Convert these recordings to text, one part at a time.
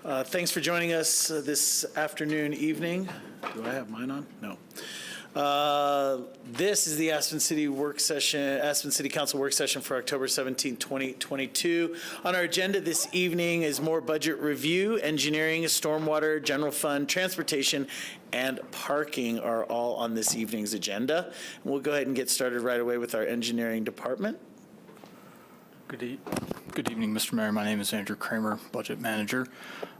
Thanks for joining us this afternoon, evening. Do I have mine on? No. This is the Aspen City Council work session for October 17, 2022. On our agenda this evening is more budget review, engineering, stormwater, general fund, transportation, and parking are all on this evening's agenda. And we'll go ahead and get started right away with our engineering department. Good evening, Mr. Mayor. My name is Andrew Kramer, Budget Manager.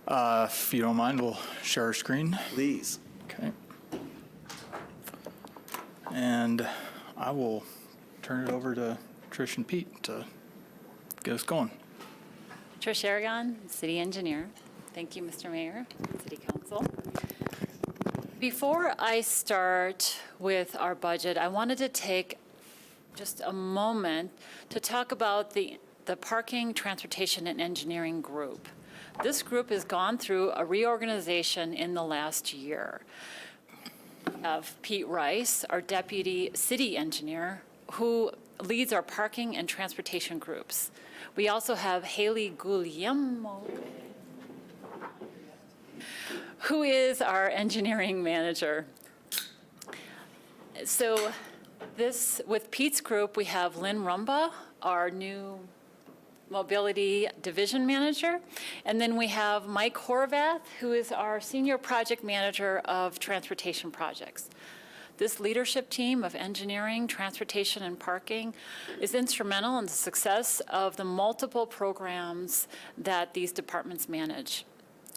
If you don't mind, we'll share our screen. Please. Okay. And I will turn it over to Trish and Pete to get us going. Trish Aragon, City Engineer. Thank you, Mr. Mayor, City Council. Before I start with our budget, I wanted to take just a moment to talk about the Parking, Transportation, and Engineering group. This group has gone through a reorganization in the last year. We have Pete Rice, our Deputy City Engineer, who leads our parking and transportation groups. We also have Haley Guglielmo, who is our engineering manager. So with Pete's group, we have Lynn Rumba, our new Mobility Division Manager, and then we have Mike Horvath, who is our Senior Project Manager of Transportation Projects. This leadership team of engineering, transportation, and parking is instrumental in the success of the multiple programs that these departments manage.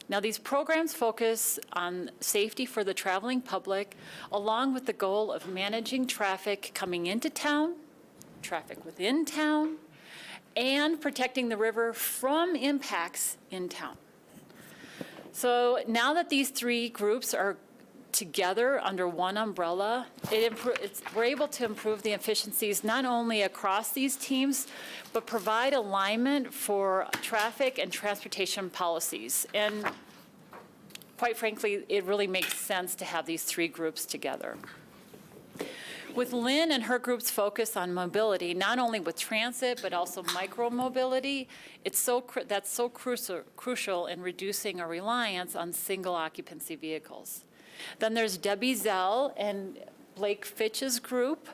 Now, these programs focus on safety for the traveling public, along with the goal of managing traffic coming into town, traffic within town, and protecting the river from impacts in town. So now that these three groups are together under one umbrella, we're able to improve the efficiencies not only across these teams, but provide alignment for traffic and transportation policies. And quite frankly, it really makes sense to have these three groups together. With Lynn and her group's focus on mobility, not only with transit, but also micro-mobility, that's so crucial in reducing our reliance on single occupancy vehicles. Then there's Debbie Zell and Blake Fitch's group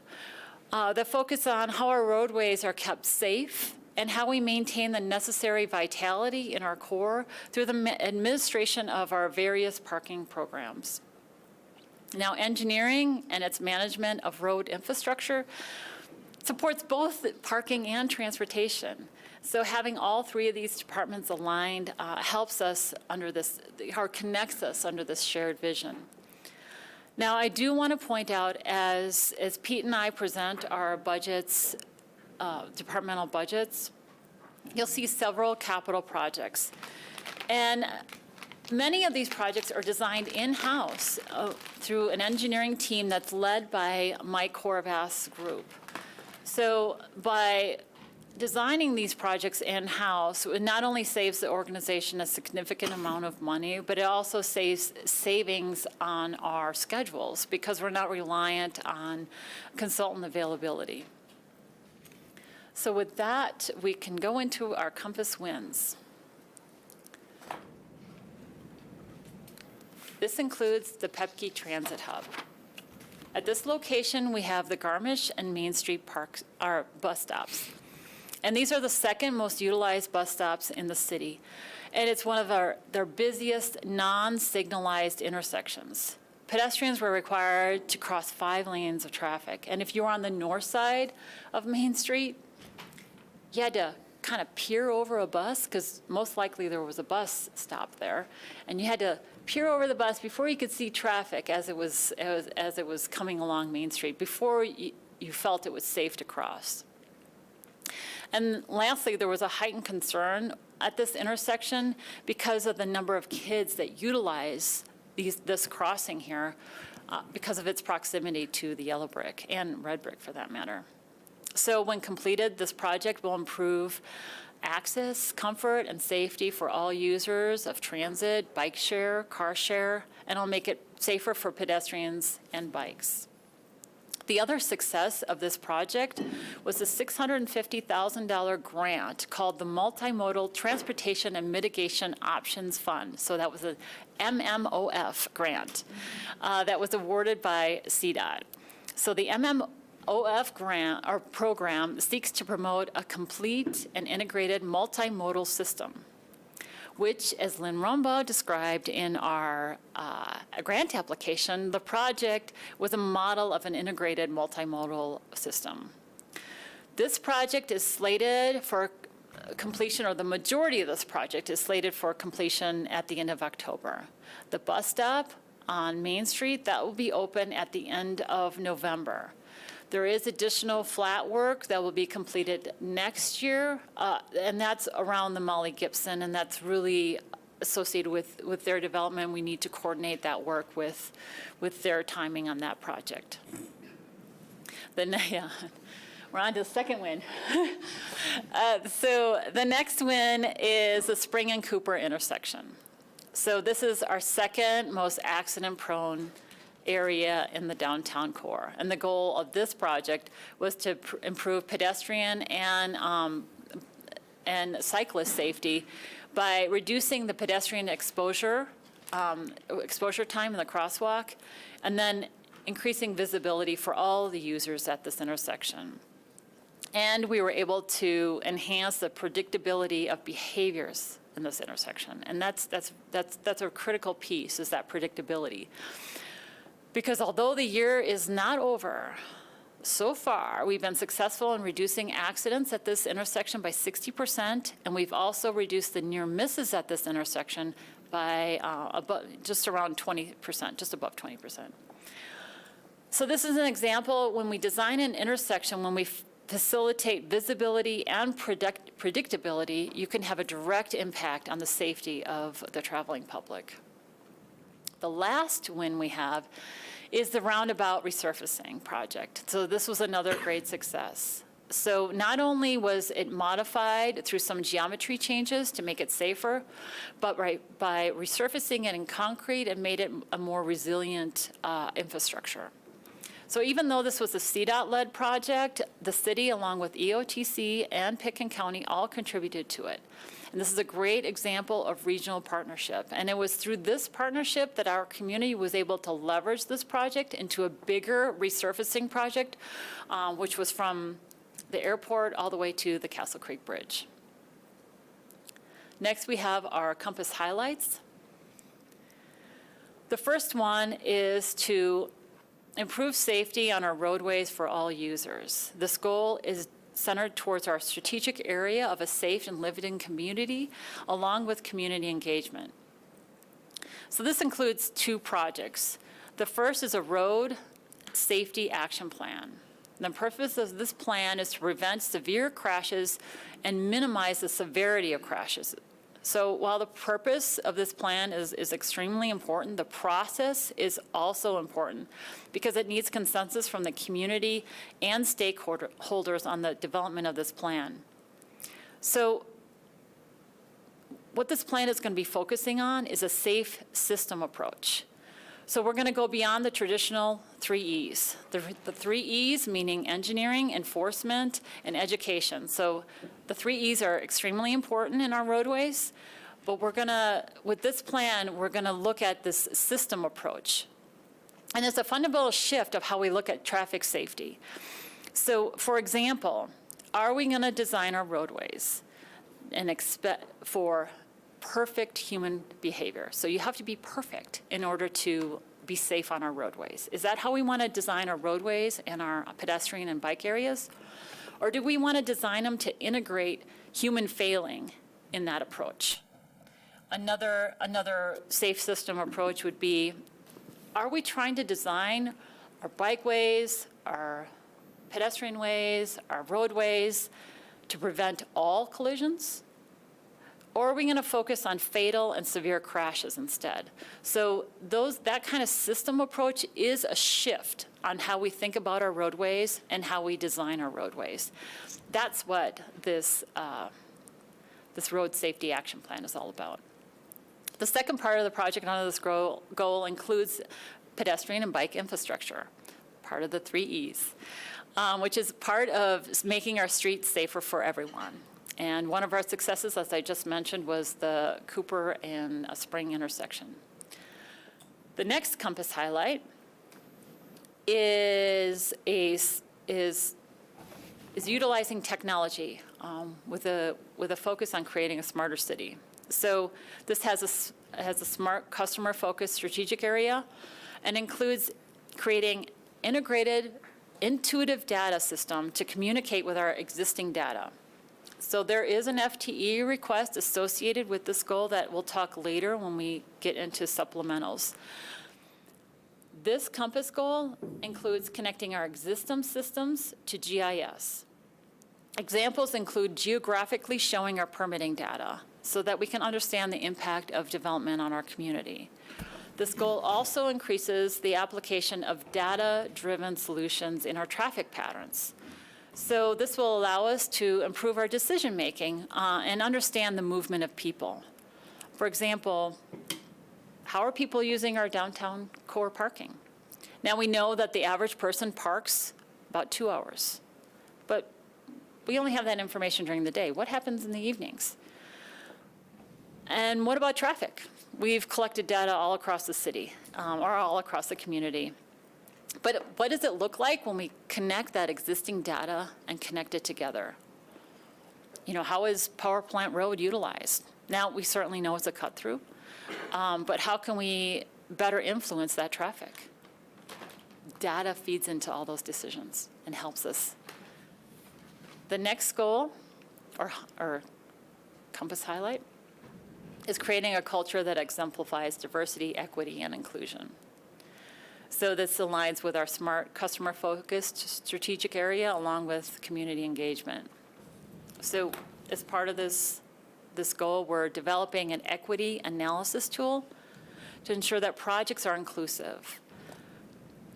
that focus on how our roadways are kept safe and how we maintain the necessary vitality in our core through the administration of our various parking programs. Now, engineering and its management of road infrastructure supports both parking and transportation. So having all three of these departments aligned helps us connects us under this shared vision. Now, I do want to point out, as Pete and I present our budgets, departmental budgets, you'll see several capital projects. And many of these projects are designed in-house through an engineering team that's led by Mike Horvath's group. So by designing these projects in-house, it not only saves the organization a significant amount of money, but it also saves savings on our schedules because we're not reliant on consultant availability. So with that, we can go into our Compass wins. This includes the Pepke Transit Hub. At this location, we have the Garmisch and Main Street bus stops. And these are the second most utilized bus stops in the city. And it's one of their busiest non-signalized intersections. Pedestrians were required to cross 5 lanes of traffic. And if you were on the north side of Main Street, you had to kind of peer over a bus, because most likely there was a bus stop there, and you had to peer over the bus before you could see traffic as it was coming along Main Street, before you felt it was safe to cross. And lastly, there was a heightened concern at this intersection because of the number of kids that utilize this crossing here because of its proximity to the yellow brick and red brick for that matter. So when completed, this project will improve access, comfort, and safety for all users of transit, bike share, car share, and it'll make it safer for pedestrians and bikes. The other success of this project was a $650,000 grant called the Multimodal Transportation and Mitigation Options Fund. So that was a MMOF grant that was awarded by CDOT. So the MMOF grant or program seeks to promote a complete and integrated multimodal system, which, as Lynn Rumba described in our grant application, the project was a model of an integrated multimodal system. This project is slated for completion, or the majority of this project is slated for completion at the end of October. The bus stop on Main Street, that will be open at the end of November. There is additional flat work that will be completed next year, and that's around the Molly Gibson, and that's really associated with their development. We need to coordinate that work with their timing on that project. Then, yeah, we're on to the second win. So the next win is the Spring and Cooper intersection. So this is our second most accident-prone area in the downtown core. And the goal of this project was to improve pedestrian and cyclist safety by reducing the pedestrian exposure time in the crosswalk, and then increasing visibility for all the users at this intersection. And we were able to enhance the predictability of behaviors in this intersection. And that's a critical piece, is that predictability. Because although the year is not over, so far we've been successful in reducing accidents at this intersection by 60%, and we've also reduced the near misses at this intersection by just around 20%, just above 20%. So this is an example when we design an intersection, when we facilitate visibility and predictability, you can have a direct impact on the safety of the traveling public. The last win we have is the roundabout resurfacing project. So this was another great success. So not only was it modified through some geometry changes to make it safer, but by resurfacing it in concrete, it made it a more resilient infrastructure. So even though this was a CDOT-led project, the city, along with EOTC and Pitkin County, all contributed to it. And this is a great example of regional partnership. And it was through this partnership that our community was able to leverage this project into a bigger resurfacing project, which was from the airport all the way to the Castle Creek Bridge. Next, we have our Compass highlights. The first one is to improve safety on our roadways for all users. This goal is centered towards our strategic area of a safe and lived-in community, along with community engagement. So this includes two projects. The first is a road safety action plan. The purpose of this plan is to prevent severe crashes and minimize the severity of crashes. So while the purpose of this plan is extremely important, the process is also important because it needs consensus from the community and stakeholders on the development of this plan. So what this plan is going to be focusing on is a safe system approach. So we're going to go beyond the traditional 3 E's. The 3 E's meaning engineering, enforcement, and education. So the 3 E's are extremely important in our roadways, but with this plan, we're going to look at this system approach. And it's a fundamental shift of how we look at traffic safety. So for example, are we going to design our roadways and expect for perfect human behavior? So you have to be perfect in order to be safe on our roadways. Is that how we want to design our roadways and our pedestrian and bike areas? Or do we want to design them to integrate human failing in that approach? Another safe system approach would be, are we trying to design our bikeways, our pedestrian ways, our roadways to prevent all collisions? Or are we going to focus on fatal and severe crashes instead? So that kind of system approach is a shift on how we think about our roadways and how we design our roadways. That's what this road safety action plan is all about. The second part of the project under this goal includes pedestrian and bike infrastructure. part of the 3 E's, which is part of making our streets safer for everyone. And one of our successes, as I just mentioned, was the Cooper and Spring intersection. The next compass highlight is utilizing technology with a focus on creating a smarter city. So this has a smart customer-focused strategic area and includes creating integrated, intuitive data system to communicate with our existing data. So there is an FTE request associated with this goal that we'll talk later when we get into supplementals. This compass goal includes connecting our existing systems to GIS. Examples include geographically showing our permitting data so that we can understand the impact of development on our community. This goal also increases the application of data-driven solutions in our traffic patterns. So this will allow us to improve our decision-making and understand the movement of people. For example, how are people using our downtown core parking? Now, we know that the average person parks about 2 hours, but we only have that information during the day. What happens in the evenings? And what about traffic? We've collected data all across the city, or all across the community. But what does it look like when we connect that existing data and connect it together? You know, how is Power Plant Road utilized? Now, we certainly know it's a cut-through, but how can we better influence that traffic? Data feeds into all those decisions and helps us. The next goal, or compass highlight, is creating a culture that exemplifies diversity, equity, and inclusion. So this aligns with our smart, customer-focused strategic area along with community engagement. So as part of this goal, we're developing an equity analysis tool to ensure that projects are inclusive.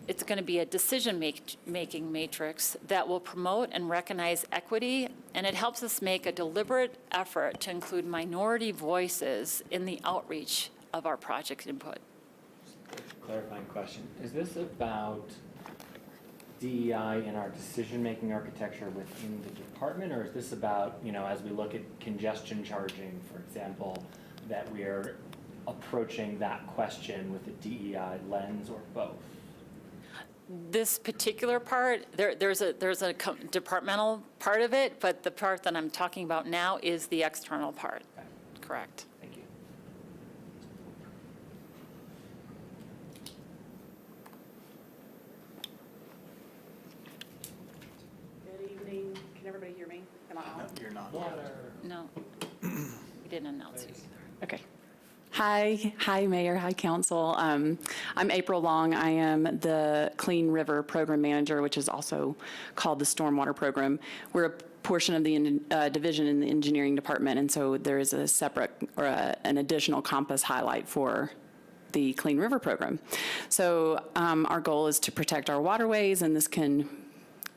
It's going to be a decision-making matrix that will promote and recognize equity, and it helps us make a deliberate effort to include minority voices in the outreach of our project input. Clarifying question. Is this about DEI in our decision-making architecture within the department, or is this about, you know, as we look at congestion charging, for example, that we are approaching that question with a DEI lens, or both? This particular part, there's a departmental part of it, but the part that I'm talking about now is the external part. Okay. Correct. Thank you. Good evening. Can everybody hear me? Am I on? You're not. No, we didn't announce you. Okay. Hi, Mayor. Hi, Council. I'm April Long. I am the Clean River Program Manager, which is also called the Stormwater Program. We're a portion of the division in the engineering department, and so there is a separate or an additional compass highlight for the Clean River Program. So our goal is to protect our waterways, and this can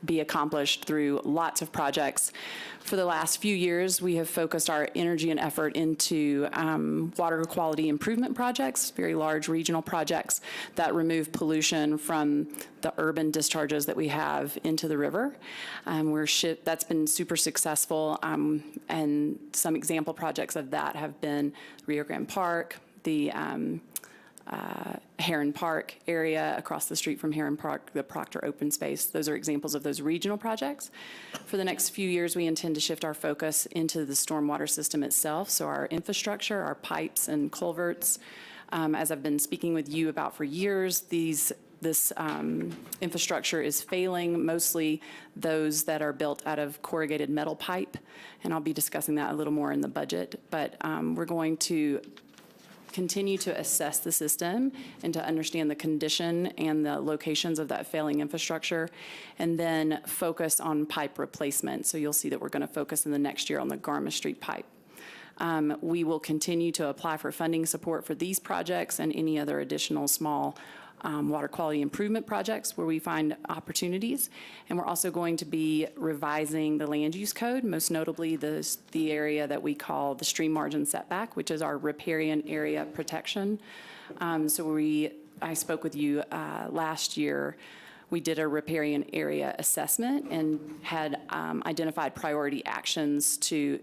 be accomplished through lots of projects. For the last few years, we have focused our energy and effort into water quality improvement projects, very large regional projects that remove pollution from the urban discharges that we have into the river. That's been super successful, and some example projects of that have been Rio Grande Park, the Heron Park area across the street from Heron Park, the Proctor Open Space. Those are examples of those regional projects. For the next few years, we intend to shift our focus into the stormwater system itself, so our infrastructure, our pipes and culverts. As I've been speaking with you about for years, this infrastructure is failing, mostly those that are built out of corrugated metal pipe, and I'll be discussing that a little more in the budget. But we're going to continue to assess the system and to understand the condition and the locations of that failing infrastructure, and then focus on pipe replacement. So you'll see that we're going to focus in the next year on the Garma Street pipe. We will continue to apply for funding support for these projects and any other additional small water quality improvement projects where we find opportunities. And we're also going to be revising the land use code, most notably the area that we call the stream margin setback, which is our riparian area protection. I spoke with you last year we did a riparian area assessment and had identified priority actions to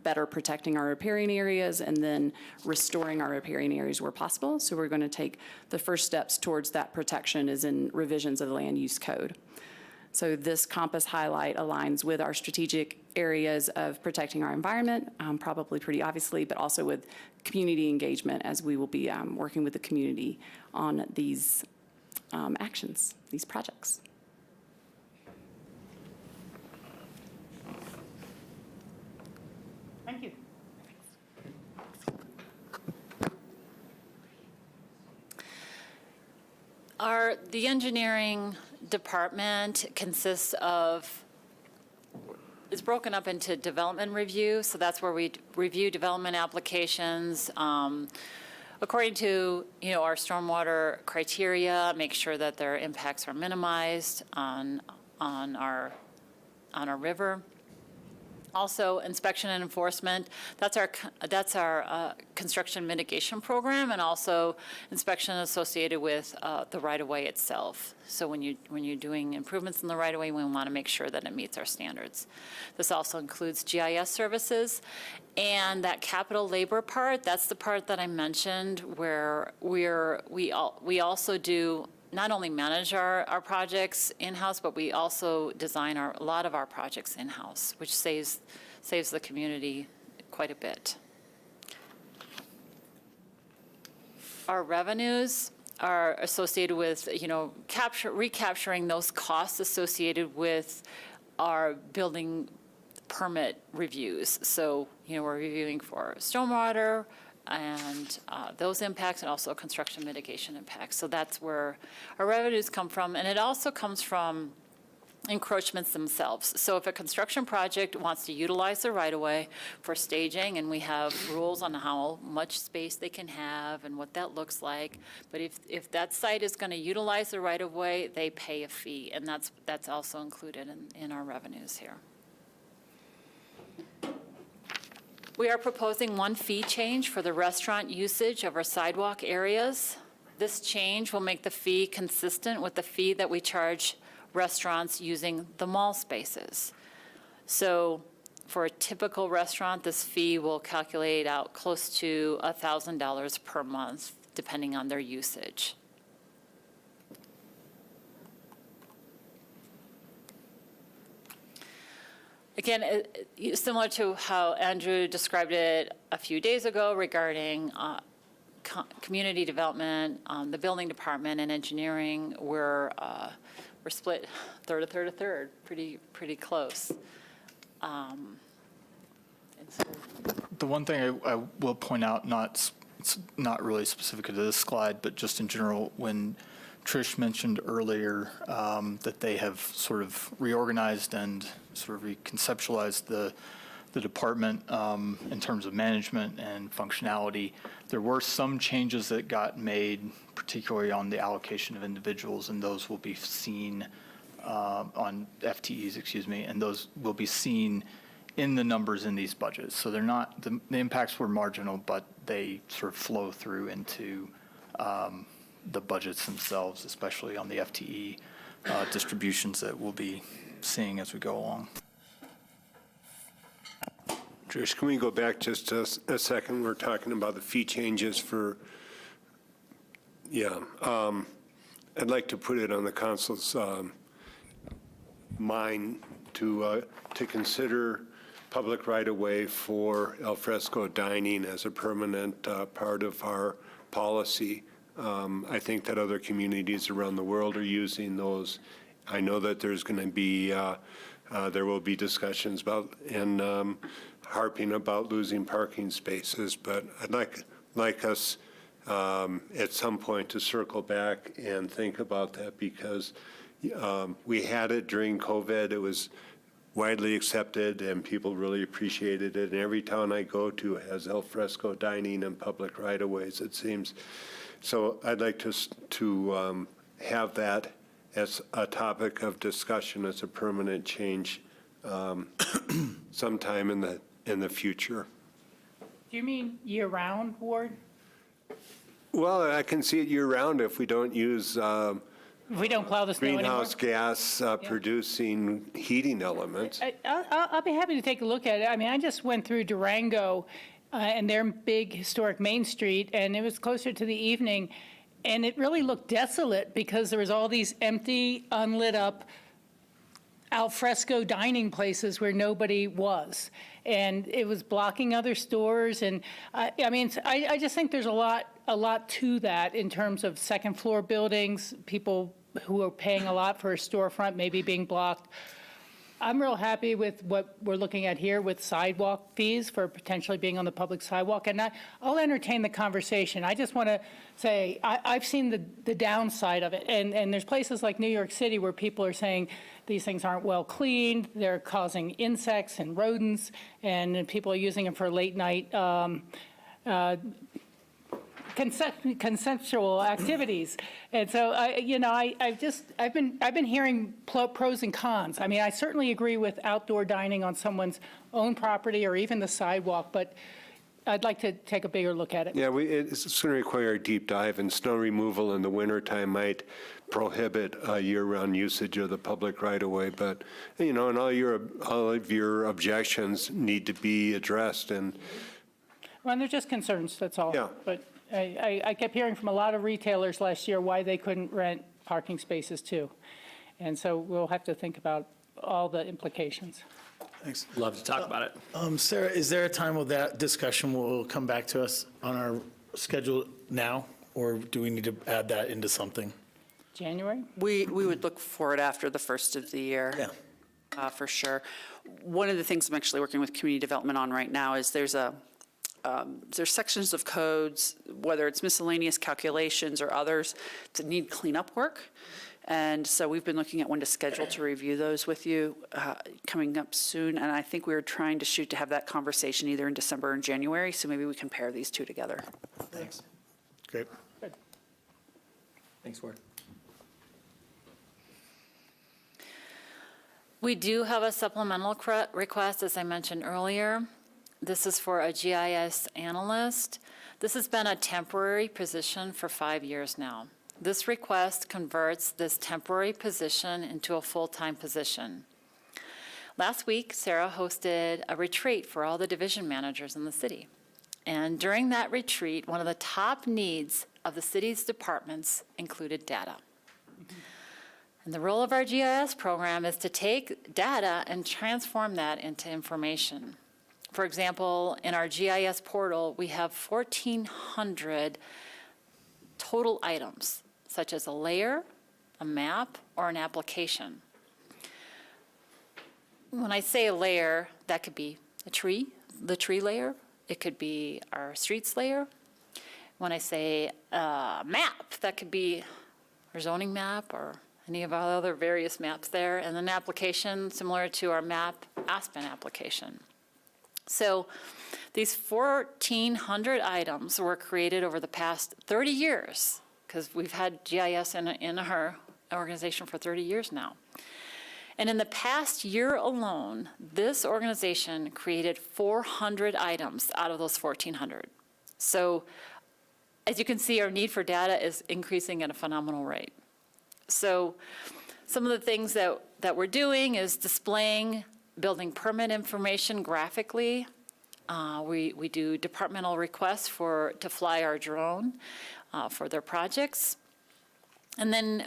better protecting our riparian areas and then restoring our riparian areas where possible. So we're going to take the first steps towards that protection is in revisions of the land use code. So this compass highlight aligns with our strategic areas of protecting our environment, probably pretty obviously, but also with community engagement as we will be working with the community on these actions, these projects. Thank you. The engineering department consists of, is broken up into development review, so that's where we review development applications according to, our stormwater criteria, make sure that their impacts are minimized on our river. Also, inspection and enforcement, that's our construction mitigation program, and also inspection associated with the right-of-way itself. So when you're doing improvements in the right-of-way, we want to make sure that it meets our standards. This also includes GIS services, and that capital labor part, that's the part that I mentioned where we also do not only manage our projects in-house, but we also design a lot of our projects in-house, which saves the community quite a bit. Our revenues are associated with, recapturing those costs associated with our building permit reviews. So, we're reviewing for stormwater, and those impacts, and also construction mitigation impacts. So that's where our revenues come from, and it also comes from encroachments themselves. So if a construction project wants to utilize the right-of-way for staging, and we have rules on how much space they can have and what that looks like, but if that site is going to utilize the right-of-way, they pay a fee, and that's also included in our revenues here. We are proposing one fee change for the restaurant usage of our sidewalk areas. This change will make the fee consistent with the fee that we charge restaurants using the mall spaces. So for a typical restaurant, this fee will calculate out close to $1,000 per month, depending on their usage. Again, similar to how Andrew described it a few days ago regarding community development, the building department and engineering, we're split third, pretty close. And so, The one thing I will point out, it's not really specific to this slide, but just in general, when Trish mentioned earlier that they have sort of reorganized and sort of reconceptualized the department in terms of management and functionality. There were some changes that got made, particularly on the allocation of individuals, and those will be seen on FTEs, and those will be seen in the numbers in these budgets. So they're not, the impacts were marginal, but they sort of flow through into the budgets themselves, especially on the FTE distributions that we'll be seeing as we go along. Trish, can we go back just a second? We're talking about the fee changes for, I'd like to put it on the council's mind to consider public right-of-way for al fresco dining as a permanent part of our policy. I think that other communities around the world are using those. I know that there's going to be, there will be discussions about and harping about losing parking spaces, but I'd like us at some point to circle back and think about that, because we had it during COVID. It was widely accepted and people really appreciated it. And every town I go to has al fresco dining and public right-of-ways, it seems. So I'd like to have that as a topic of discussion as a permanent change sometime in the future. Do you mean year-round, Ward? Well, I can see it year-round if we don't use If we don't plow the snow anymore. greenhouse gas producing heating elements. I'll be happy to take a look at it. I mean, I just went through Durango and their big historic Main Street, and it was closer to the evening, and it really looked desolate because there was all these empty, unlit up al fresco dining places where nobody was. And it was blocking other stores. And I mean, I just think there's a lot to that in terms of second floor buildings, people who are paying a lot for a storefront maybe being blocked. I'm real happy with what we're looking at here with sidewalk fees for potentially being on the public sidewalk. And I'll entertain the conversation. I just want to say, I've seen the downside of it. And there's places like New York City where people are saying these things aren't well cleaned, they're causing insects and rodents, and people are using them for late night conceptual activities. And so, I've been hearing pros and cons. I mean, I certainly agree with outdoor dining on someone's own property or even the sidewalk, but I'd like to take a bigger look at it. Yeah, it's going to require a deep dive, and snow removal in the wintertime might prohibit year-round usage of the public right-of-way. But, and all of your objections need to be addressed. And Well, they're just concerns, that's all. Yeah. But I kept hearing from a lot of retailers last year why they couldn't rent parking spaces too. And so we'll have to think about all the implications. Thanks. Love to talk about it. Sarah, is there a time where that discussion will come back to us on our schedule now, or do we need to add that into something? January? We would look for it after the first of the year. Yeah. For sure. One of the things I'm actually working with community development on right now is there's sections of codes, whether it's miscellaneous calculations or others, that need cleanup work. And so we've been looking at when to schedule to review those with you coming up soon. And I think we were trying to shoot to have that conversation either in December or in January. So maybe we can pair these two together. Thanks. Great. Thanks, Ward. We do have a supplemental request, as I mentioned earlier. This is for a GIS analyst. This has been a temporary position for 5 years now. This request converts this temporary position into a full-time position. Last week, Sarah hosted a retreat for all the division managers in the city. And during that retreat, one of the top needs of the city's departments included data. And the role of our GIS program is to take data and transform that into information. For example, in our GIS portal, we have 1,400 total items, such as a layer, a map, or an application. When I say a layer, that could be a tree, the tree layer. It could be our streets layer. When I say a map, that could be our zoning map or any of our other various maps there, and an application similar to our map Aspen application. So these 1,400 items were created over the past 30 years, because we've had GIS in our organization for 30 years now. And in the past year alone, this organization created 400 items out of those 1,400. So as you can see, our need for data is increasing at a phenomenal rate. So some of the things that we're doing is displaying building permit information graphically. We do departmental requests to fly our drone for their projects. And then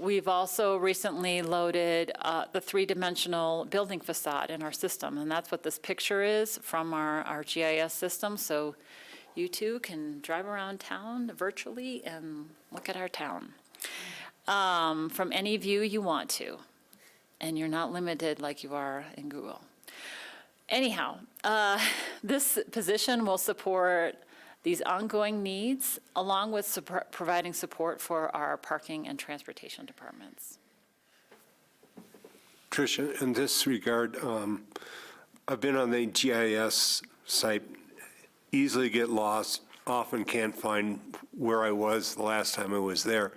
we've also recently loaded the three-dimensional building facade in our system. And that's what this picture is from our GIS system. So you too can drive around town virtually and look at our town from any view you want to. And you're not limited like you are in Google. Anyhow, this position will support these ongoing needs, along with providing support for our parking and transportation departments. Tricia, in this regard, I've been on the GIS site, easily get lost, often can't find where I was the last time I was there.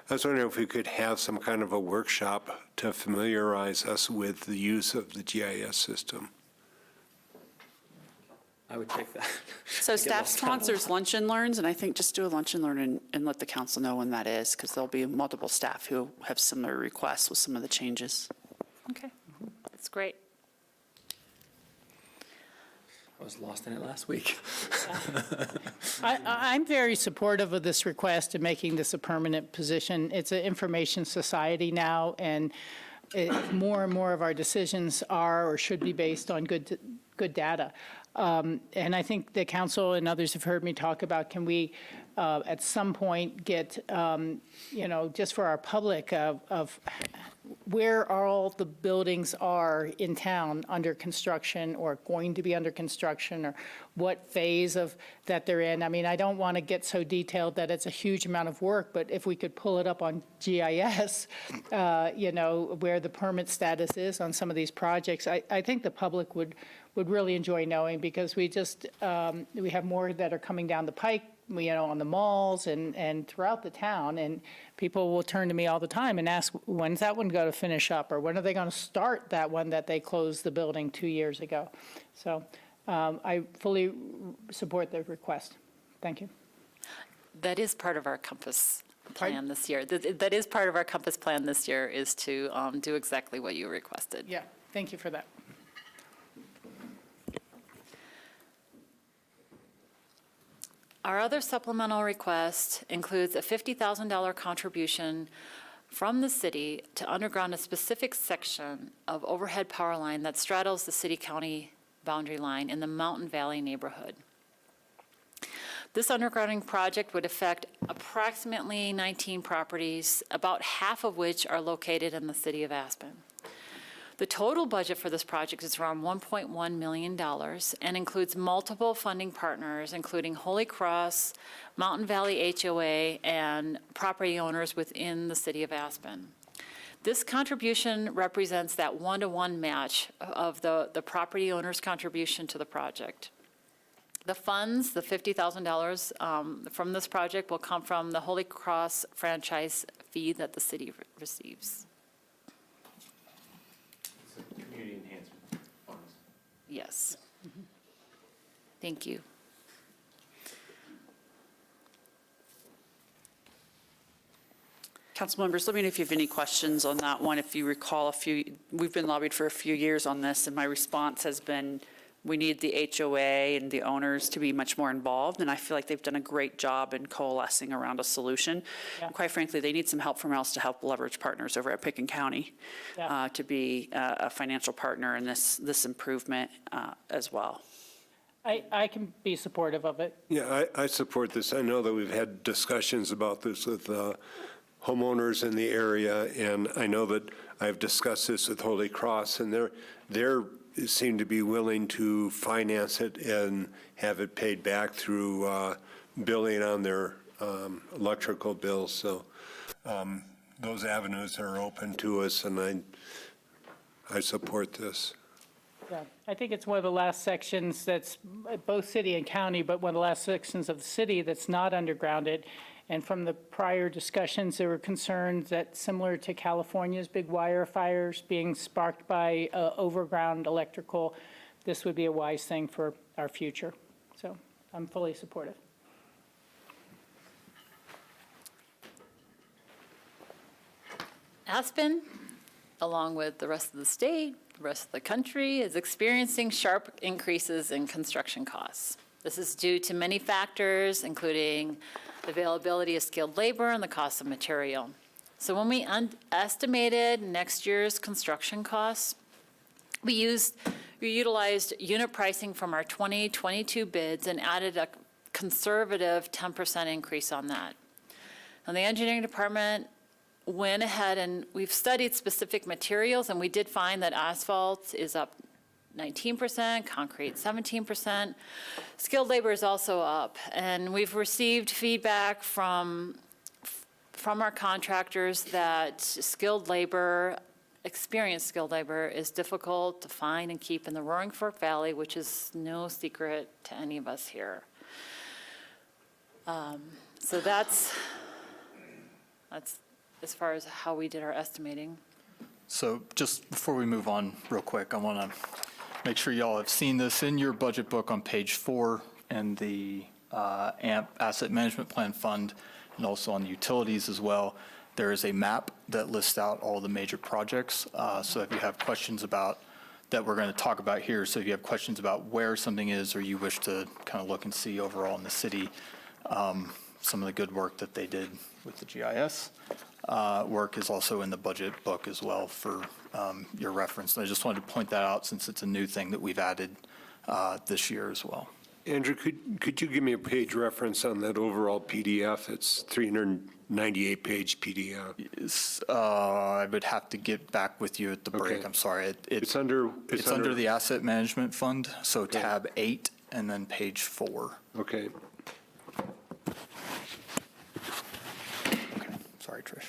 I was wondering if we could have some kind of a workshop to familiarize us with the use of the GIS system. I would take that. So staff sponsors lunch and learns, and I think just do a lunch and learn and let the council know when that is, because there'll be multiple staff who have similar requests with some of the changes. Okay, that's great. I was lost in it last week. I'm very supportive of this request and making this a permanent position. It's an information society now, and more and more of our decisions are or should be based on good data. And I think the council and others have heard me talk about, can we at some point get, just for our public of where all the buildings are in town under construction or going to be under construction, or what phase of that they're in. I mean, I don't want to get so detailed that it's a huge amount of work, but if we could pull it up on GIS, where the permit status is on some of these projects, I think the public would really enjoy knowing, because we have more that are coming down the pike, on the malls and throughout the town, and people will turn to me all the time and ask, when's that one going to finish up, or when are they going to start that one that they closed the building 2 years ago? So I fully support the request. Thank you. That is part of our Compass Pardon? plan this year. That is part of our Compass plan this year, is to do exactly what you requested. Yeah, thank you for that. Our other supplemental request includes a $50,000 contribution from the city to underground a specific section of overhead power line that straddles the city-county boundary line in the Mountain Valley neighborhood. This undergrounding project would affect approximately 19 properties, about half of which are located in the city of Aspen. The total budget for this project is around $1.1 million and includes multiple funding partners, including Holy Cross, Mountain Valley HOA, and property owners within the city of Aspen. This contribution represents that one-to-one match of the property owner's contribution to the project. The funds, the $50,000 from this project, will come from the Holy Cross franchise fee that the city receives. Community enhancement funds. Yes. Thank you. Council members, let me know if you have any questions on that one. If you recall, we've been lobbied for a few years on this, and my response has been, we need the HOA and the owners to be much more involved, and I feel like they've done a great job in coalescing around a solution. Yeah. And quite frankly, they need some help from us to help leverage partners over at Picken County Yeah. to be a financial partner in this improvement as well. I can be supportive of it. Yeah, I support this. I know that we've had discussions about this with homeowners in the area, and I know that I've discussed this with Holy Cross, and they're seem to be willing to finance it and have it paid back through billing on their electrical bills. So those avenues are open to us, and I support this. Yeah, I think it's one of the last sections that's both city and county, but one of the last sections of the city that's not undergrounded. And from the prior discussions, there were concerns that, similar to California's big wire fires being sparked by overground electrical, this would be a wise thing for our future. So I'm fully supportive. Aspen, along with the rest of the state, the rest of the country, is experiencing sharp increases in construction costs. This is due to many factors, including the availability of skilled labor and the cost of material. So when we estimated next year's construction costs, we utilized unit pricing from our 2022 bids and added a conservative 10% increase on that. And the engineering department went ahead, and we've studied specific materials, and we did find that asphalt is up 19%, concrete 17%. Skilled labor is also up, and we've received feedback from our contractors that experienced skilled labor is difficult to find and keep in the Roaring Fork Valley, which is no secret to any of us here. So that's as far as how we did our estimating. So just before we move on real quick, I want to make sure y'all have seen this in your budget book on page 4 and the AMP Asset Management Plan Fund, and also on the utilities as well. There is a map that lists out all the major projects. So if you have questions about that we're going to talk about here, so if you have questions about where something is or you wish to kind of look and see overall in the city, some of the good work that they did with the GIS work is also in the budget book as well for your reference. And I just wanted to point that out since it's a new thing that we've added this year as well. Andrew, could you give me a page reference on that overall PDF? It's 398-page PDF. I would have to get back with you at the break. Okay. I'm sorry. It's under the Asset Management Fund, so tab 8 and then page 4. Okay. Okay, sorry, Trish.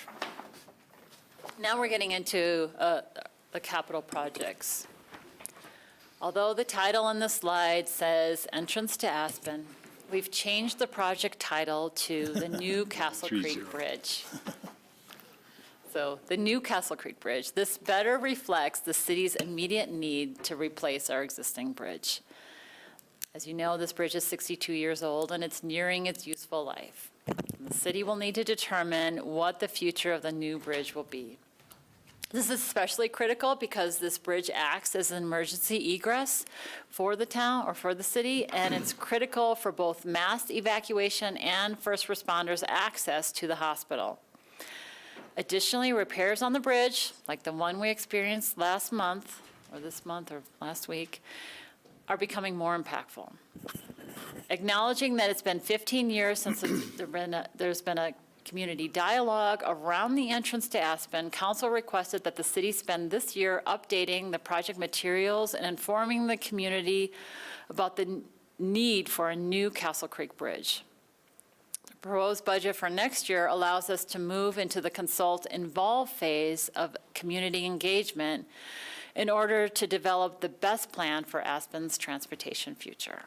Now we're getting into the capital projects. Although the title on the slide says Entrance to Aspen, we've changed the project title to the new Castle 3-0. Creek Bridge. So the new Castle Creek Bridge. This better reflects the city's immediate need to replace our existing bridge. As you know, this bridge is 62 years old and it's nearing its useful life. The city will need to determine what the future of the new bridge will be. This is especially critical because this bridge acts as an emergency egress for the town or for the city, and it's critical for both mass evacuation and first responders' access to the hospital. Additionally, repairs on the bridge, like the one we experienced last month, or this month or last week, are becoming more impactful. Acknowledging that it's been 15 years since there's been a community dialogue around the entrance to Aspen, council requested that the city spend this year updating the project materials and informing the community about the need for a new Castle Creek Bridge. The proposed budget for next year allows us to move into the consult involve phase of community engagement in order to develop the best plan for Aspen's transportation future.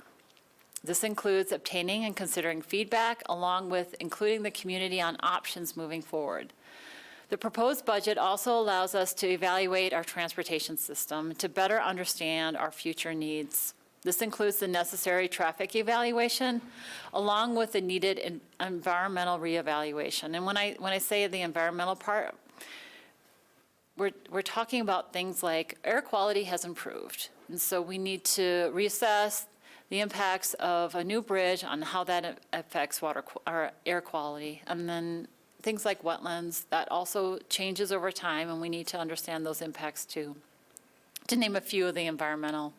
This includes obtaining and considering feedback, along with including the community on options moving forward. The proposed budget also allows us to evaluate our transportation system to better understand our future needs. This includes the necessary traffic evaluation, along with the needed environmental reevaluation. And when I say the environmental part, we're talking about things like air quality has improved, and so we need to reassess the impacts of a new bridge on how that affects or air quality. And then things like wetlands, that also changes over time, and we need to understand those impacts too, to name a few of the environmental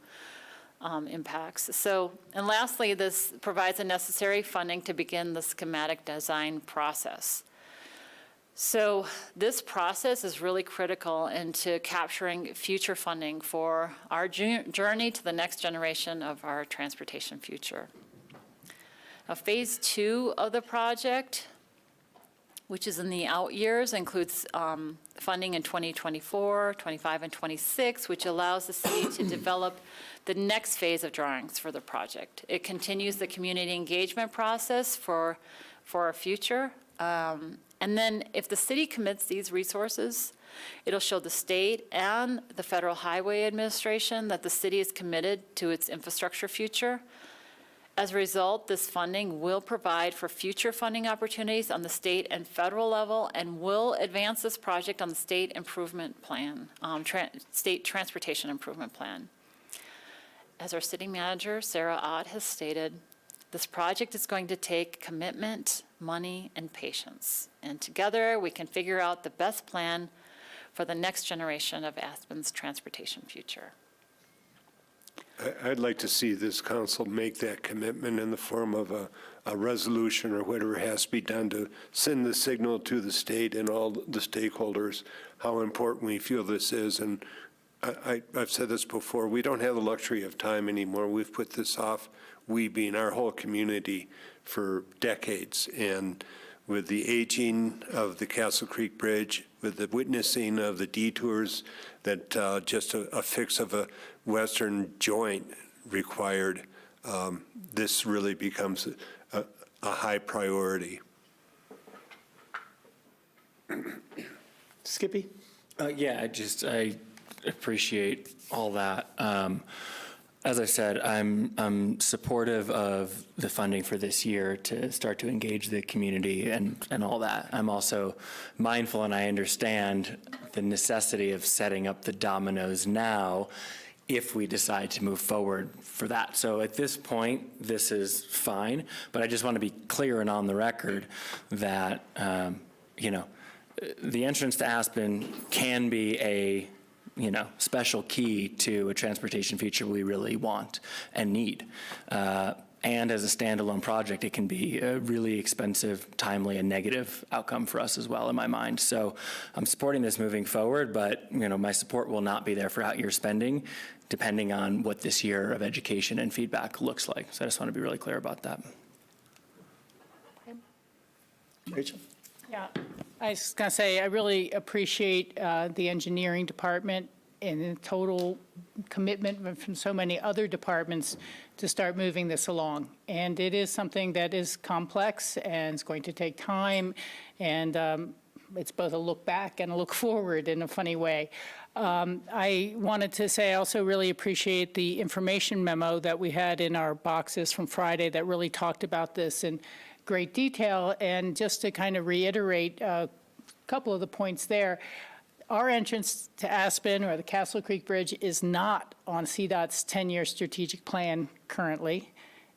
impacts. So, and lastly, this provides the necessary funding to begin the schematic design process. So this process is really critical into capturing future funding for our journey to the next generation of our transportation future. Now, phase 2 of the project, which is in the out years, includes funding in 2024, 25, and 26, which allows the city to develop the next phase of drawings for the project. It continues the community engagement process for our future. And then if the city commits these resources, it'll show the state and the Federal Highway Administration that the city is committed to its infrastructure future. As a result, this funding will provide for future funding opportunities on the state and federal level and will advance this project on the state improvement plan, state transportation improvement plan. As our city manager, Sarah Ott, has stated, this project is going to take commitment, money, and patience. And together, we can figure out the best plan for the next generation of Aspen's transportation future. I'd like to see this council make that commitment in the form of a resolution or whatever has to be done to send the signal to the state and all the stakeholders how important we feel this is. And I've said this before, we don't have the luxury of time anymore. We've put this off, we being our whole community, for decades. And with the aging of the Castle Creek Bridge, with the witnessing of the detours that just a fix of a western joint required, this really becomes a high priority. Skippy? Yeah, I appreciate all that. As I said, I'm supportive of the funding for this year to start to engage the community and all that. I'm also mindful, and I understand the necessity of setting up the dominoes now if we decide to move forward for that. So at this point, this is fine, but I just want to be clear and on the record that, the entrance to Aspen can be a special key to a transportation feature we really want and need. And as a standalone project, it can be a really expensive, timely, and negative outcome for us as well, in my mind. So I'm supporting this moving forward, but my support will not be there for out-year spending, depending on what this year of education and feedback looks like. So I just want to be really clear about that. Rachel? Yeah, I was going to say, I really appreciate the engineering department and the total commitment from so many other departments to start moving this along. And it is something that is complex and it's going to take time, and it's both a look back and a look forward in a funny way. I wanted to say I also really appreciate the information memo that we had in our boxes from Friday that really talked about this in great detail. And just to kind of reiterate a couple of the points there, our entrance to Aspen or the Castle Creek Bridge is not on CDOT's 10-year strategic plan currently,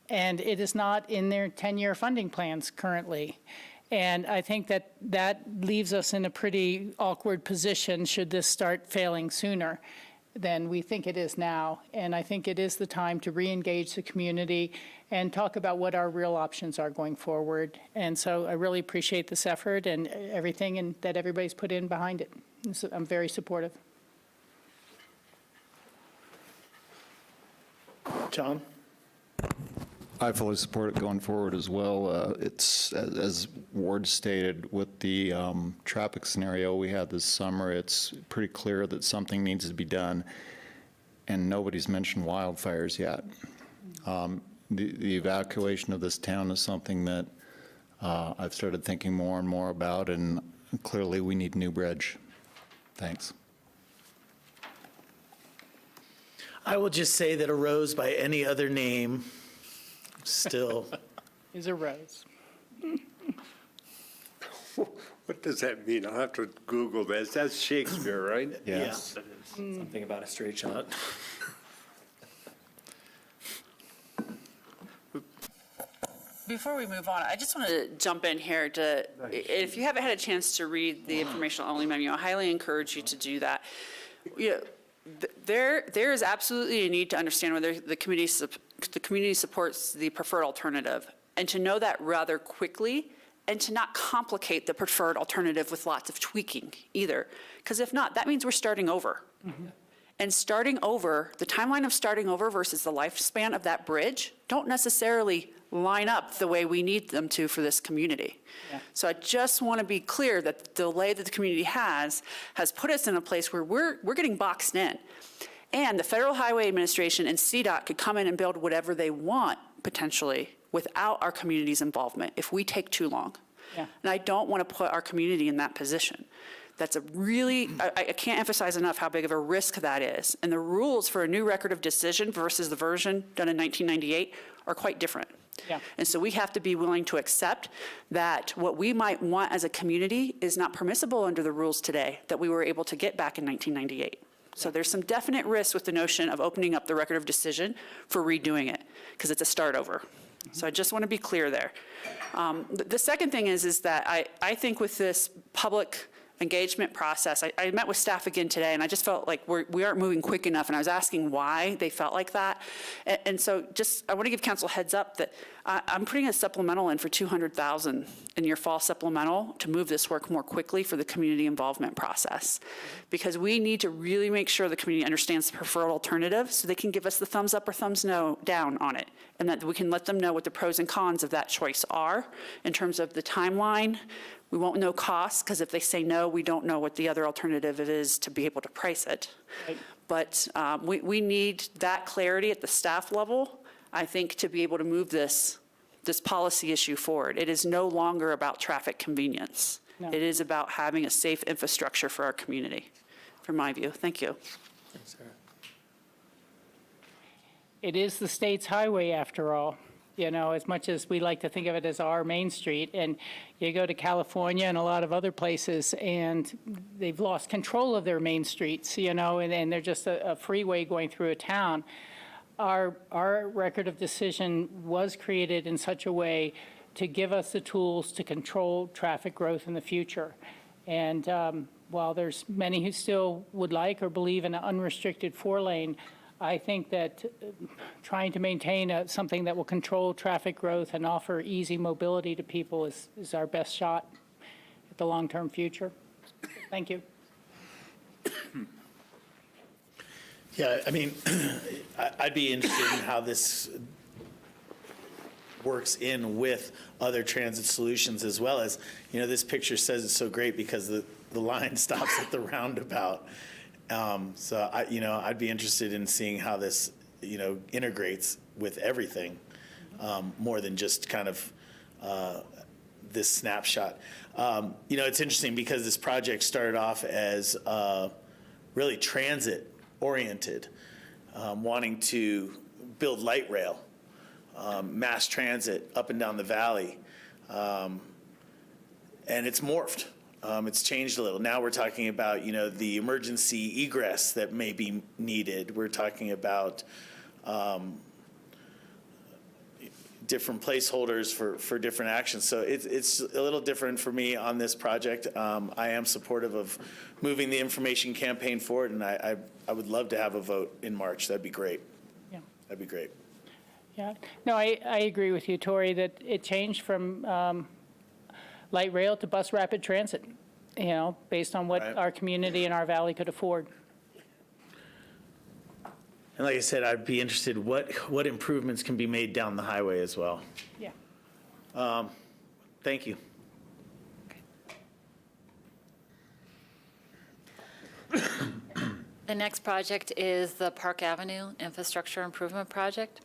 and it is not in their 10-year funding plans currently. And I think that that leaves us in a pretty awkward position should this start failing sooner than we think it is now. And I think it is the time to re-engage the community and talk about what our real options are going forward. And so I really appreciate this effort and everything that everybody's put in behind it. So I'm very supportive. John? I fully support it going forward as well. It's, as Ward stated, with the traffic scenario we had this summer, it's pretty clear that something needs to be done, and nobody's mentioned wildfires yet. The evacuation of this town is something that I've started thinking more and more about, and clearly we need a new bridge. Thanks. I will just say that a rose by any other name still. Is a rose. What does that mean? I'll have to Google that. That's Shakespeare, right? Yes. Something about a straight shot. Before we move on, I just want to jump in here to, if you haven't had a chance to read the informational only memo, I highly encourage you to do that. There is absolutely a need to understand whether the community supports the preferred alternative, and to know that rather quickly, and to not complicate the preferred alternative with lots of tweaking either. Because if not, that means we're starting over. Mm-hmm. And starting over, the timeline of starting over versus the lifespan of that bridge don't necessarily line up the way we need them to for this community. Yeah. So I just want to be clear that the delay that the community has put us in a place where we're getting boxed in. And the Federal Highway Administration and CDOT could come in and build whatever they want, potentially, without our community's involvement if we take too long. Yeah. And I don't want to put our community in that position. That's a really, I can't emphasize enough how big of a risk that is. And the rules for a new record of decision versus the version done in 1998 are quite different. Yeah. And so we have to be willing to accept that what we might want as a community is not permissible under the rules today that we were able to get back in 1998. So there's some definite risk with the notion of opening up the record of decision for redoing it, because it's a start over. Mm-hmm. So I just want to be clear there. The second thing is that I think with this public engagement process, I met with staff again today, and I just felt like we aren't moving quick enough, and I was asking why they felt like that. And so just, I want to give council heads up that I'm putting a supplemental in for $200,000 in your fall supplemental to move this work more quickly for the community involvement process. Because we need to really make sure the community understands the preferred alternative so they can give us the thumbs up or thumbs no down on it, and that we can let them know what the pros and cons of that choice are in terms of the timeline. We won't know costs, because if they say no, we don't know what the other alternative is to be able to price it. Right. But we need that clarity at the staff level, I think, to be able to move this policy issue forward. It is no longer about traffic convenience. No. It is about having a safe infrastructure for our community, from my view. Thank you. Thanks, Sarah. it is the state's highway after all, you know, as much as we like to think of it as our main street. And you go to California and a lot of other places, and they've lost control of their main streets, you know, and they're just a freeway going through a town. Our record of decision was created in such a way to give us the tools to control traffic growth in the future. And while there's many who still would like or believe in an unrestricted 4-lane, I think that trying to maintain something that will control traffic growth and offer easy mobility to people is our best shot at the long-term future. Thank you. Yeah, I mean, I'd be interested in how this works in with other transit solutions, as well as, you know, this picture says it's so great because the line stops at the roundabout. So I'd be interested in seeing how this, you know, integrates with everything, more than just kind of this snapshot. You know, it's interesting because this project started off as really transit-oriented, wanting to build light rail, mass transit up and down the valley, and it's morphed. It's changed a little. Now we're talking about, you know, the emergency egress that may be needed. We're talking about different placeholders for different actions. So it's a little different for me on this project. I am supportive of moving the information campaign forward, and I would love to have a vote in March. That'd be great. Yeah. That'd be great. Yeah. No, I agree with you, Tori, that it changed from light rail to bus rapid transit, you know, based on what Right. our community and our valley could afford. And like I said, I'd be interested what improvements can be made down the highway as well. Yeah. Thank you. The next project is the Park Avenue Infrastructure Improvement Project.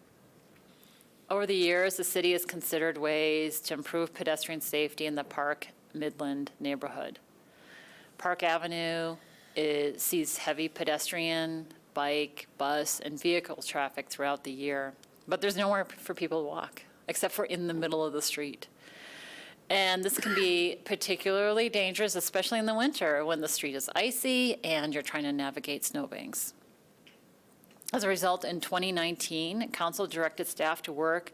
Over the years, the city has considered ways to improve pedestrian safety in the Park Midland neighborhood. Park Avenue sees heavy pedestrian, bike, bus, and vehicle traffic throughout the year, but there's nowhere for people to walk, except for in the middle of the street. And this can be particularly dangerous, especially in the winter when the street is icy and you're trying to navigate snowbanks. As a result, in 2019, council directed staff to work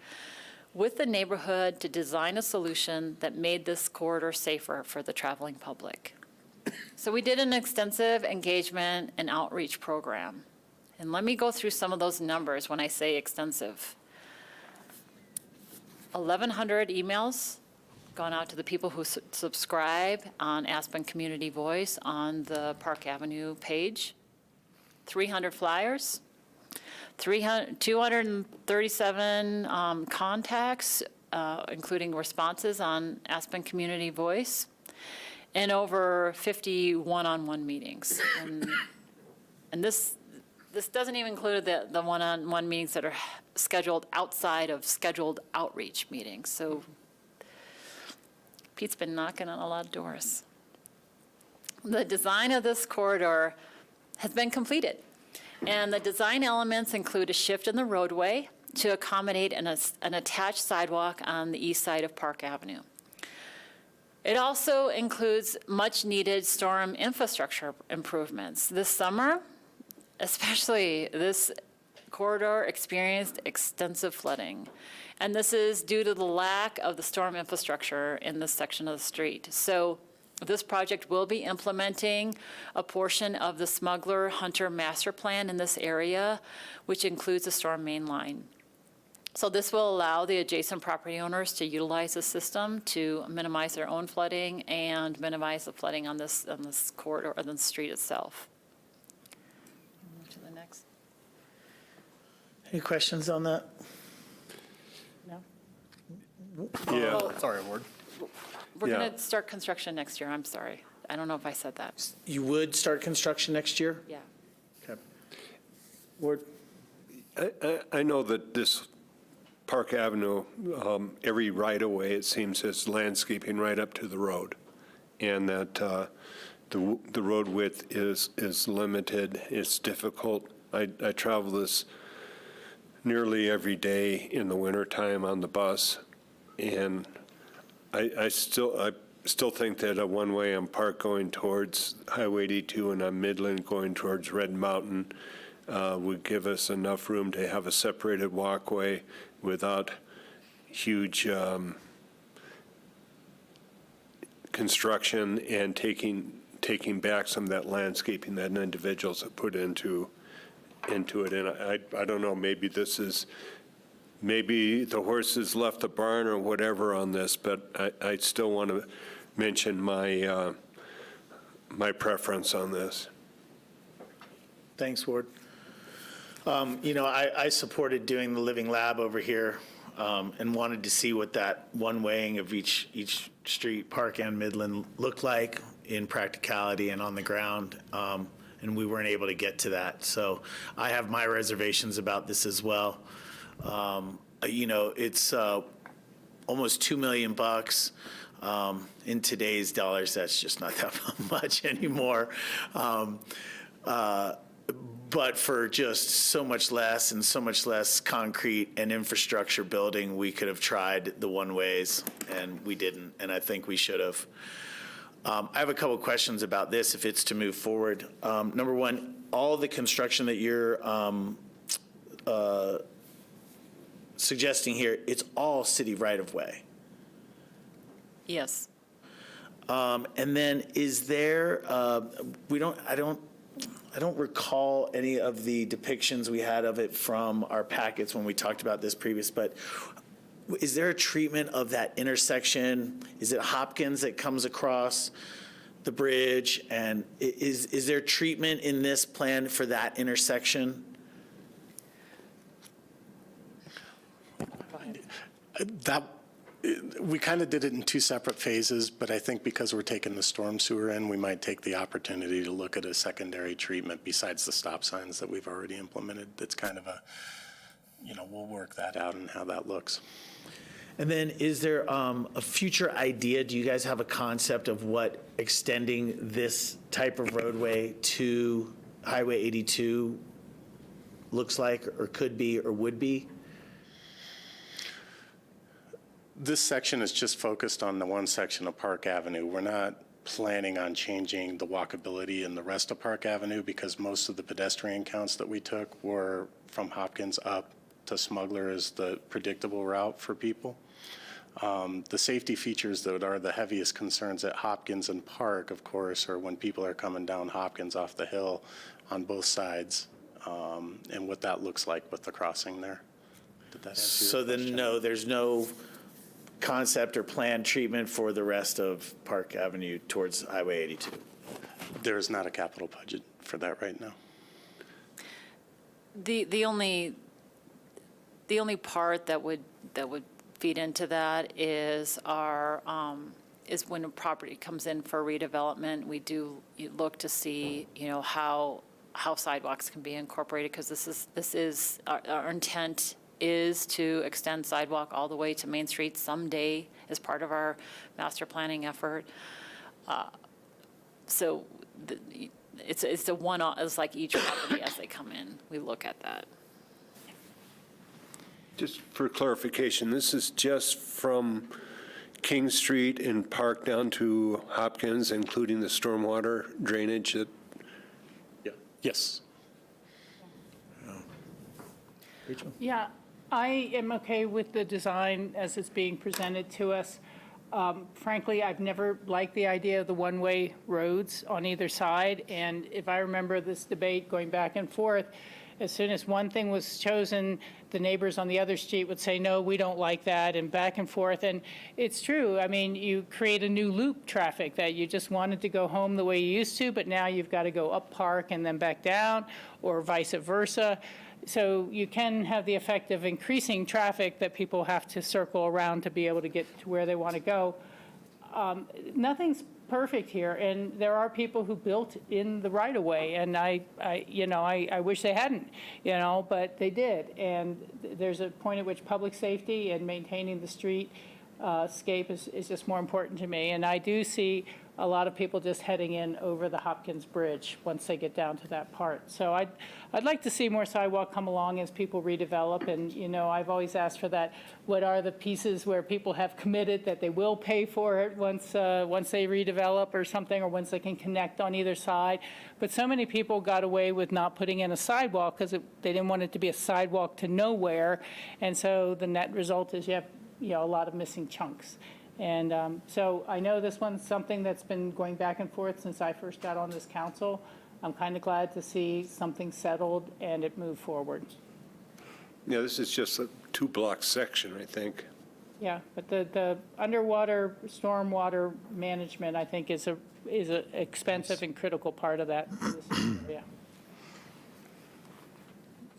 with the neighborhood to design a solution that made this corridor safer for the traveling public. So we did an extensive engagement and outreach program. And let me go through some of those numbers when I say extensive. 1,100 emails gone out to the people who subscribe on Aspen Community Voice on the Park Avenue page. 300 flyers. 237 contacts, including responses on Aspen Community Voice, and over 50 one-on-one meetings. And this doesn't even include the one-on-one meetings that are scheduled outside of scheduled outreach meetings. So Pete's been knocking on a lot of doors. The design of this corridor has been completed. And the design elements include a shift in the roadway to accommodate an attached sidewalk on the east side of Park Avenue. It also includes much-needed storm infrastructure improvements. This summer, especially, this corridor experienced extensive flooding. And this is due to the lack of the storm infrastructure in this section of the street. So this project will be implementing a portion of the Smuggler Hunter Master Plan in this area, which includes the storm main line. So this will allow the adjacent property owners to utilize the system to minimize their own flooding and minimize the flooding on this corridor or the street itself. Move to the next. Any questions on that? No? Yeah. Sorry, Ward. We're Yeah. going to start construction next year. I'm sorry. I don't know if I said that. You would start construction next year? Yeah. Okay. Ward? I know that this Park Avenue, every right-of-way, it seems, is landscaping right up to the road, and that the road width is limited, it's difficult. I travel this nearly every day in the wintertime on the bus, and I still think that a one-way on Park going towards Highway 82 and on Midland going towards Red Mountain would give us enough room to have a separated walkway without huge construction and taking back some of that landscaping that individuals have put into it. And I don't know, maybe the horses left the barn or whatever on this, but I still want to mention my preference on this. Thanks, Ward. I supported doing the living lab over here and wanted to see what that one-waying of each street, Park and Midland, looked like in practicality and on the ground. And we weren't able to get to that. So I have my reservations about this as well. It's almost $2 million. In today's dollars, that's just not that much anymore. But for just so much less and so much less concrete and infrastructure building, we could have tried the one-ways, and we didn't, and I think we should have. I have a couple questions about this if it's to move forward. Number one, all the construction that you're suggesting here, it's all city right-of-way. Yes. And then is there, I don't recall any of the depictions we had of it from our packets when we talked about this previous, but is there a treatment of that intersection? Is it Hopkins that comes across the bridge? And is there treatment in this plan for that intersection? We kind of did it in two separate phases, but I think because we're taking the storm sewer in, we might take the opportunity to look at a secondary treatment besides the stop signs that we've already implemented. That's kind of we'll work that out and how that looks. And then is there a future idea? Do you guys have a concept of what extending this type of roadway to Highway 82 looks like or could be or would be? This section is just focused on the one section of Park Avenue. We're not planning on changing the walkability in the rest of Park Avenue because most of the pedestrian counts that we took were from Hopkins up to Smuggler as the predictable route for people. The safety features that are the heaviest concerns at Hopkins and Park, of course, are when people are coming down Hopkins off the hill on both sides and what that looks like with the crossing there. Did that answer your So then, question? no, there's no concept or planned treatment for the rest of Park Avenue towards Highway 82? There is not a capital budget for that right now. The only part that would feed into that is is when a property comes in for redevelopment, we do look to see, how sidewalks can be incorporated, because this is our intent is to extend sidewalk all the way to Main Street someday as part of our master planning effort. So it's a one-off, it's like each property as they come in, we look at that. Just for clarification, this is just from King Street and Park down to Hopkins, including the stormwater drainage that. Yeah. Yes. Yeah, I am okay with the design as it's being presented to us. Frankly, I've never liked the idea of the one-way roads on either side, and if I remember this debate going back and forth, as soon as one thing was chosen, the neighbors on the other street would say, no, we don't like that, and back and forth. And it's true. I mean, you create a new loop traffic that you just wanted to go home the way you used to, but now you've got to go up Park and then back down, or vice versa. So you can have the effect of increasing traffic that people have to circle around to be able to get to where they want to go. Nothing's perfect here, and there are people who built in the right-of-way, and I wish they hadn't, but they did. And there's a point at which public safety and maintaining the street scape is just more important to me. And I do see a lot of people just heading in over the Hopkins Bridge once they get down to that part. So I'd like to see more sidewalk come along as people redevelop. And, you know, I've always asked for that. What are the pieces where people have committed that they will pay for it once they redevelop or something, or once they can connect on either side? But so many people got away with not putting in a sidewalk because they didn't want it to be a sidewalk to nowhere. And so the net result is you have, you know, a lot of missing chunks. And so I know this one's something that's been going back and forth since I first got on this council. I'm kind of glad to see something settled and it move forward. Yeah, this is just a 2-block section, I think. Yeah, but the underwater stormwater management, I think, is a expensive and critical part of that. Yeah.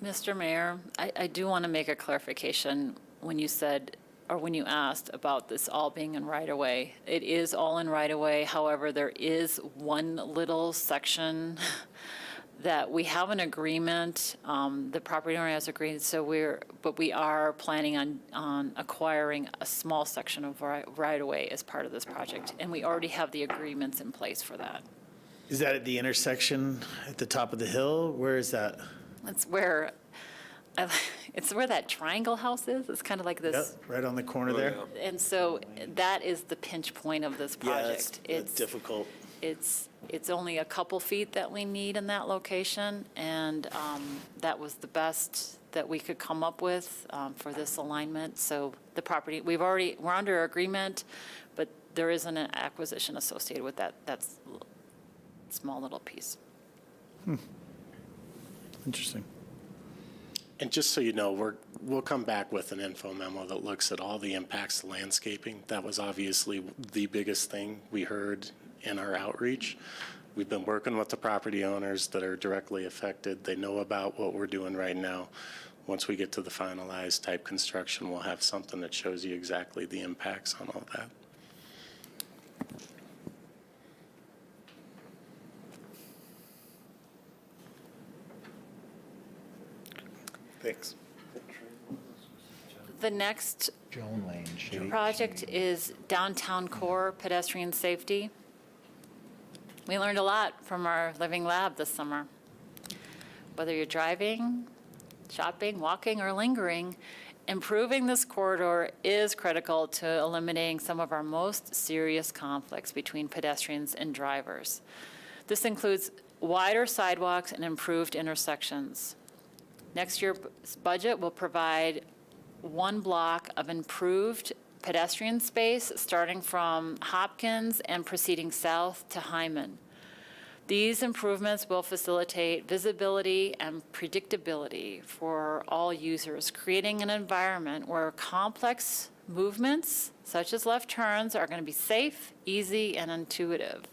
Mr. Mayor, I do want to make a clarification when you said, or when you asked about this all being in right-of-way. It is all in right-of-way. However, there is one little section that we have an agreement, the property owner has agreed, but we are planning on acquiring a small section of right-of-way as part of this project, and we already have the agreements in place for that. Is that at the intersection at the top of the hill? Where is that? It's where that triangle house is. It's kind of like Yep, this. right on the corner there. And so that is the pinch point of this Yeah, project. it's difficult. It's only a couple feet that we need in that location, and that was the best that we could come up with for this alignment. So the property, we're under agreement, but there isn't an acquisition associated with that's small little piece. Interesting. And just so you know, we'll come back with an info memo that looks at all the impacts to landscaping. That was obviously the biggest thing we heard in our outreach. We've been working with the property owners that are directly affected. They know about what we're doing right now. Once we get to the finalized type construction, we'll have something that shows you exactly the impacts on all that. Thanks. The next Joan Lane, Shady. project is downtown core pedestrian safety. We learned a lot from our living lab this summer. Whether you're driving, shopping, walking, or lingering, improving this corridor is critical to eliminating some of our most serious conflicts between pedestrians and drivers. This includes wider sidewalks and improved intersections. Next year's budget will provide 1 block of improved pedestrian space starting from Hopkins and proceeding south to Hyman. These improvements will facilitate visibility and predictability for all users, creating an environment where complex movements, such as left turns, are going to be safe, easy, and intuitive.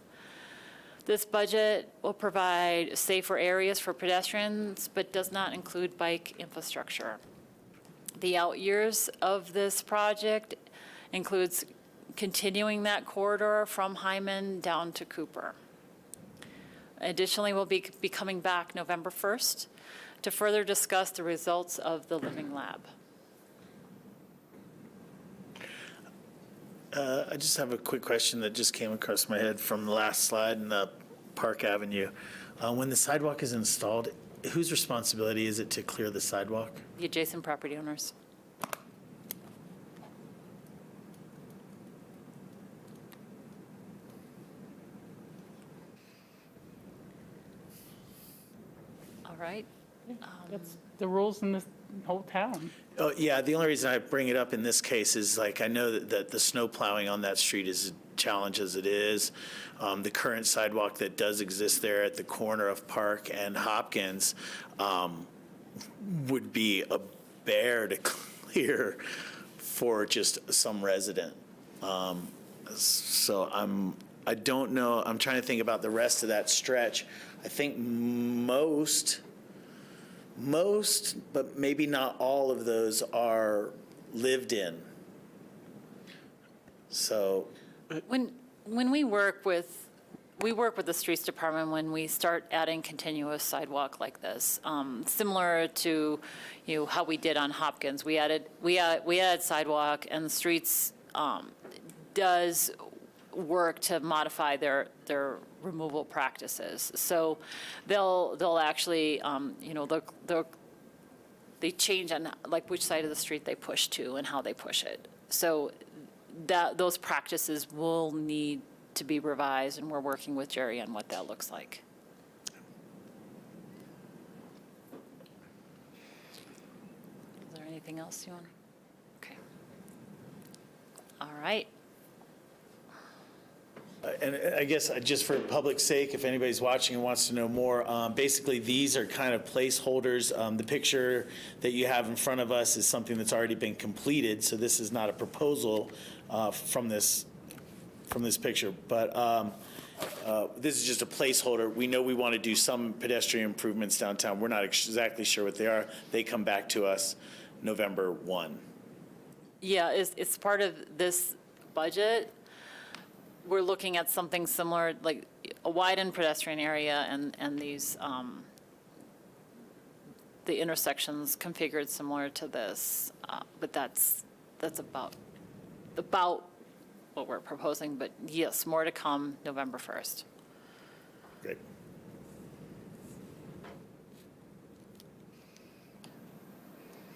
This budget will provide safer areas for pedestrians, but does not include bike infrastructure. The out years of this project includes continuing that corridor from Hyman down to Cooper. Additionally, we'll be coming back November 1st to further discuss the results of the Living Lab. I just have a quick question that just came across my head from the last slide in the Park Avenue. When the sidewalk is installed, whose responsibility is it to clear the sidewalk? The adjacent property owners. All right. That's the rules in this whole town. Oh, yeah, the only reason I bring it up in this case is, like, I know that the snow plowing on that street is a challenge as it is. The current sidewalk that does exist there at the corner of Park and Hopkins would be a bear to clear for just some resident. So I don't know, I'm trying to think about the rest of that stretch. I think most, but maybe not all of those are lived in. So, When we work with the streets department when we start adding continuous sidewalk like this, similar to, how we did on Hopkins. We added sidewalk, and the streets does work to modify their removal practices. So they'll actually, they change on like which side of the street they push to and how they push it. So those practices will need to be revised, and we're working with Jerry on what that looks like. Is there anything else you want? Okay. All right. And I guess just for public sake, if anybody's watching and wants to know more, basically these are kind of placeholders. The picture that you have in front of us is something that's already been completed, so this is not a proposal from this picture. But this is just a placeholder. We know we want to do some pedestrian improvements downtown. We're not exactly sure what they are. They come back to us November 1. Yeah, it's part of this budget. We're looking at something similar, like a widened pedestrian area and these, the intersections configured similar to this. But that's about what we're proposing. But yes, more to come November 1st. Great.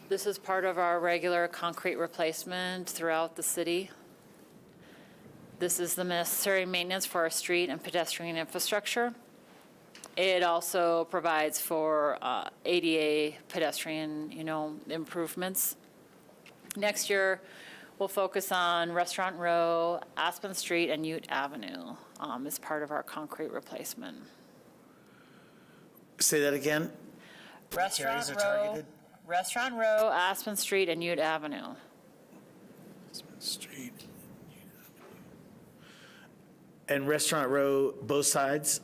This is part of our regular concrete replacement throughout the city. This is the necessary maintenance for our street and pedestrian infrastructure. It also provides for ADA pedestrian, improvements. Next year, we'll focus on Restaurant Row, Aspen Street, and Ute Avenue as part of our concrete replacement. Say that again? Restaurant Areas are Row, targeted? Restaurant Row, Aspen Street, and Ute Avenue. Street. And Restaurant Row, both sides?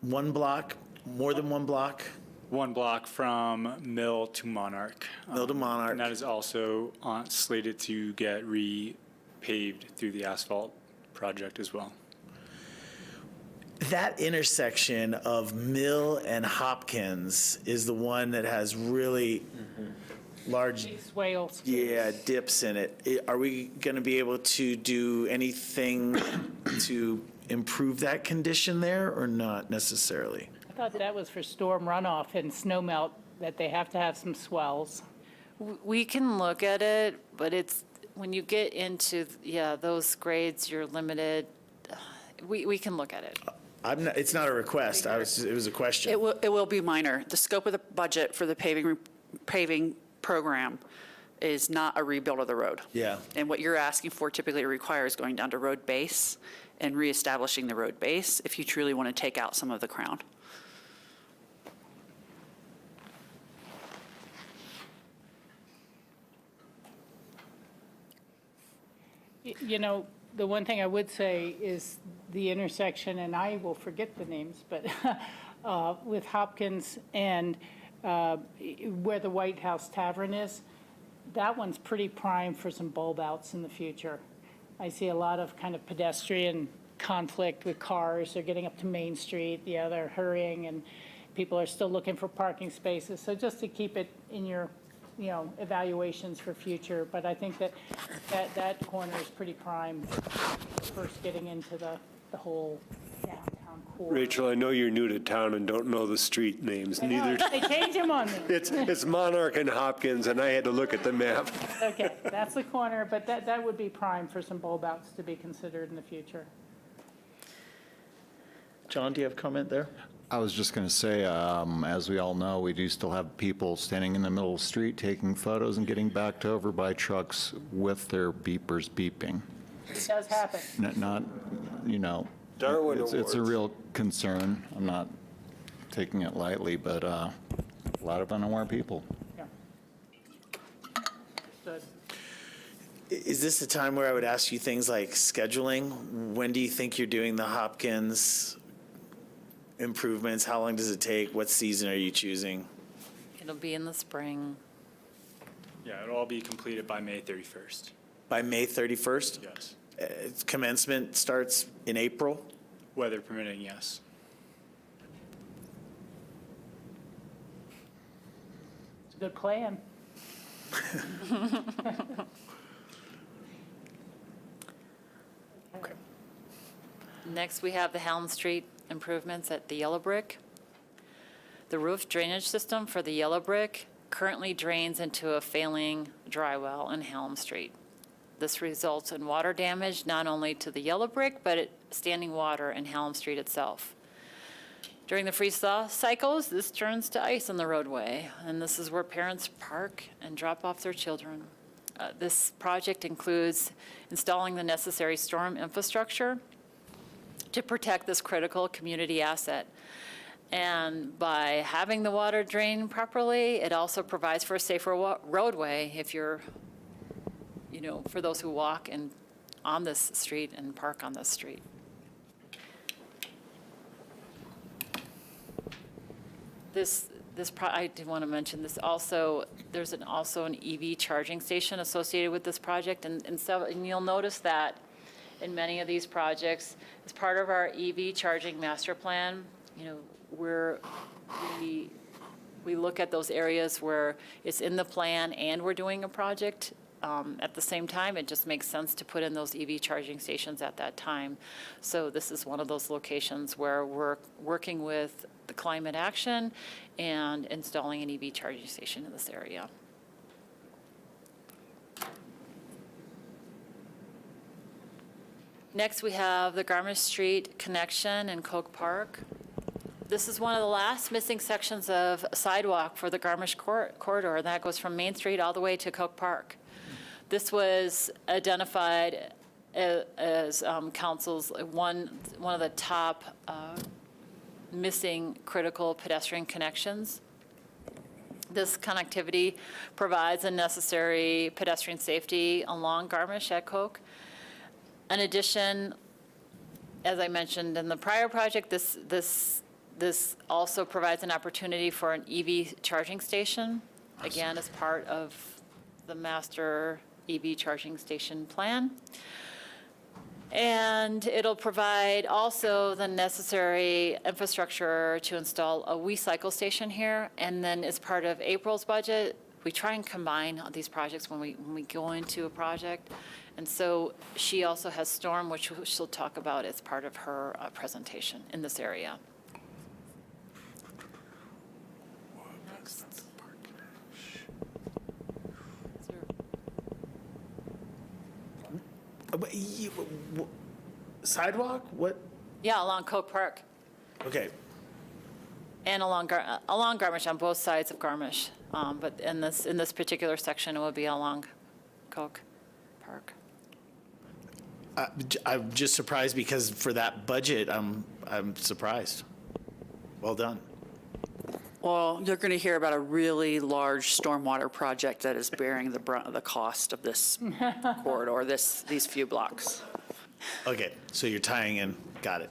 One block, more than one block? One block from Mill to Monarch. Mill to Monarch. And that is also slated to get repaved through the asphalt project as well. That intersection of Mill and Hopkins is the one that has really large, Big swales. dips in it. Are we going to be able to do anything to improve that condition there or not necessarily? I thought that was for storm runoff and snow melt, that they have to have some swells. We can look at it, but it's, when you get into, those grades, you're limited. We can look at it. It's not a request. It was a question. It will be minor. The scope of the budget for the paving program is not a rebuild of the road. Yeah. And what you're asking for typically requires going down to road base and reestablishing the road base if you truly want to take out some of the crown. The one thing I would say is the intersection, and I will forget the names, but with Hopkins and where the White House Tavern is, that one's pretty prime for some bulb outs in the future. I see a lot of kind of pedestrian conflict with cars. They're getting up to Main Street, they're hurrying, and people are still looking for parking spaces. So just to keep it in your evaluations for future, but I think that corner is pretty prime first getting into the whole downtown core. Rachel, I know you're new to town and don't know the street names, neither. They change them on me. It's Monarch and Hopkins, and I had to look at the map. Okay, that's the corner, but that would be prime for some bulb outs to be considered in the future. John, do you have a comment there? I was just going to say, as we all know, we do still have people standing in the middle of the street taking photos and getting backed over by trucks with their beepers beeping. It does happen. Not, Darwin it's a Awards. real concern. I'm not taking it lightly, but a lot of unaware people. Yeah. Understood. Is this the time where I would ask you things like scheduling? When do you think you're doing the Hopkins improvements? How long does it take? What season are you choosing? It'll be in the spring. Yeah, it'll all be completed by May 31st. By May 31st? Yes. Commencement starts in April? Weather permitting, yes. It's a good plan. Okay. Next, we have the Helm Street improvements at the Yellow Brick. The roof drainage system for the Yellow Brick currently drains into a failing dry well in Helm Street. This results in water damage not only to the Yellow Brick, but standing water in Helm Street itself. During the freeze-thaw cycles, this turns to ice on the roadway, and this is where parents park and drop off their children. This project includes installing the necessary storm infrastructure to protect this critical community asset. And by having the water drain properly, it also provides for a safer roadway if you're, for those who walk on this street and park on this street. I did want to mention this also, there's also an EV charging station associated with this project, and you'll notice that in many of these projects, as part of our EV charging master plan, we look at those areas where it's in the plan and we're doing a project at the same time. It just makes sense to put in those EV charging stations at that time. So this is one of those locations where we're working with the climate action and installing an EV charging station in this area. Next, we have the Garmisch Street connection in Coke Park. This is one of the last missing sections of sidewalk for the Garmisch corridor, and that goes from Main Street all the way to Coke Park. This was identified as council's one of the top missing critical pedestrian connections. This connectivity provides a necessary pedestrian safety along Garmisch at Coke. In addition, as I mentioned in the prior project, this also provides an opportunity for an EV charging station, again, as part of the master EV charging station plan. And it'll provide also the necessary infrastructure to install a WeCycle station here. And then as part of April's budget, we try and combine these projects when we go into a project. And so she also has Storm, which she'll talk about as part of her presentation in this area. Next. Sidewalk? What? Yeah, along Coke Park Okay. and along Garmisch, on both sides of Garmisch. But in this particular section, it will be along Coke Park. I'm just surprised because for that budget, I'm surprised. Well done. Well, you're going to hear about a really large stormwater project that is bearing the brunt of the cost of this corridor, these few blocks. Okay, so you're tying in. Got it.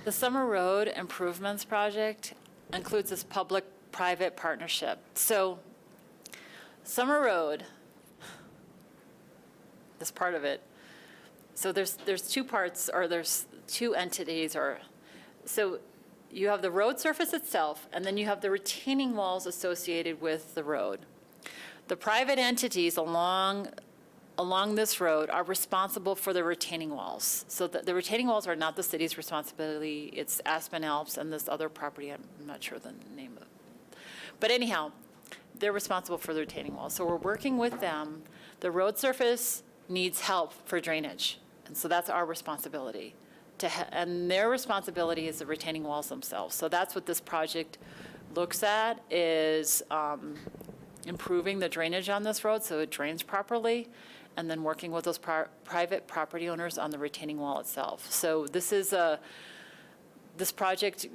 The Summer Road Improvements Project includes this public-private partnership. So Summer Road, this part of it, so there's two parts, or there's two entities, so you have the road surface itself, and then you have the retaining walls associated with the road. The private entities along this road are responsible for the retaining walls. So the retaining walls are not the city's responsibility. It's Aspen Alps and this other property, I'm not sure the name of it. But anyhow, they're responsible for the retaining walls. So we're working with them. The road surface needs help for drainage. And so that's our responsibility. And their responsibility is the retaining walls themselves. So that's what this project looks at, is improving the drainage on this road so it drains properly, and then working with those private property owners on the retaining wall itself. So this project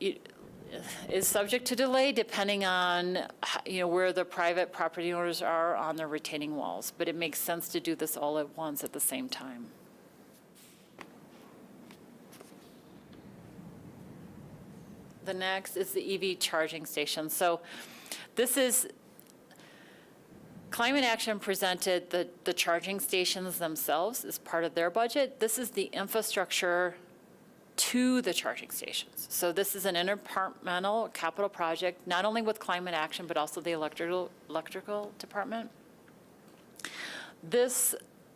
is subject to delay depending on where the private property owners are on the retaining walls, but it makes sense to do this all at once at the same time. The next is the EV charging station. So this is, Climate Action presented the charging stations themselves as part of their budget. This is the infrastructure to the charging stations. So this is an interdepartmental capital project, not only with Climate Action, but also the electrical department.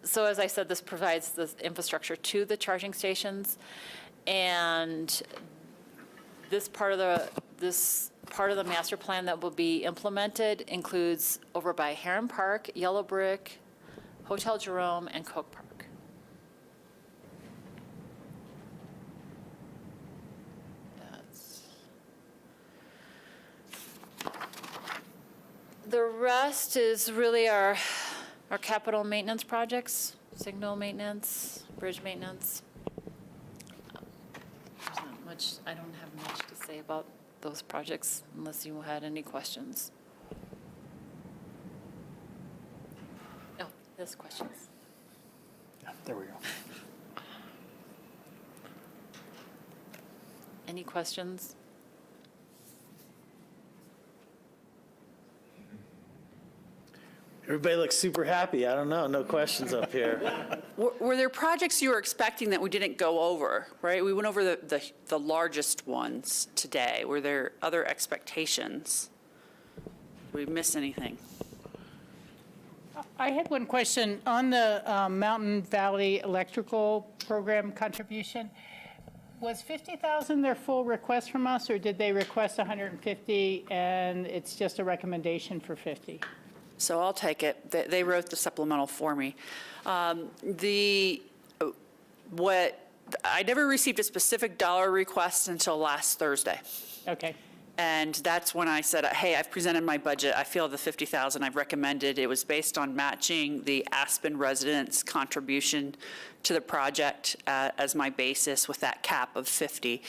So as I said, this provides the infrastructure to the charging stations, and this part of the master plan that will be implemented includes over by Heron Park, Yellow Brick, Hotel Jerome, and Coke Park. The rest is really our capital maintenance projects, signal maintenance, bridge maintenance. There's not much, I don't have much to say about those projects unless you had any questions. Oh, there's questions. Yeah, there we go. Any questions? Everybody looks super happy. I don't know, no questions up here. Were there projects you were expecting that we didn't go over, right? We went over the largest ones today. Were there other expectations? Did we miss anything? I had one question on the Mountain Valley Electrical Program contribution. Was 50,000 their full request from us, or did they request 150 and it's just a recommendation for 50? So I'll take it. They wrote the supplemental for me. I never received a specific dollar request until last Thursday. Okay. And that's when I said, hey, I've presented my budget. I feel the 50,000 I've recommended. It was based on matching the Aspen residents' contribution to the project as my basis with that cap of 50.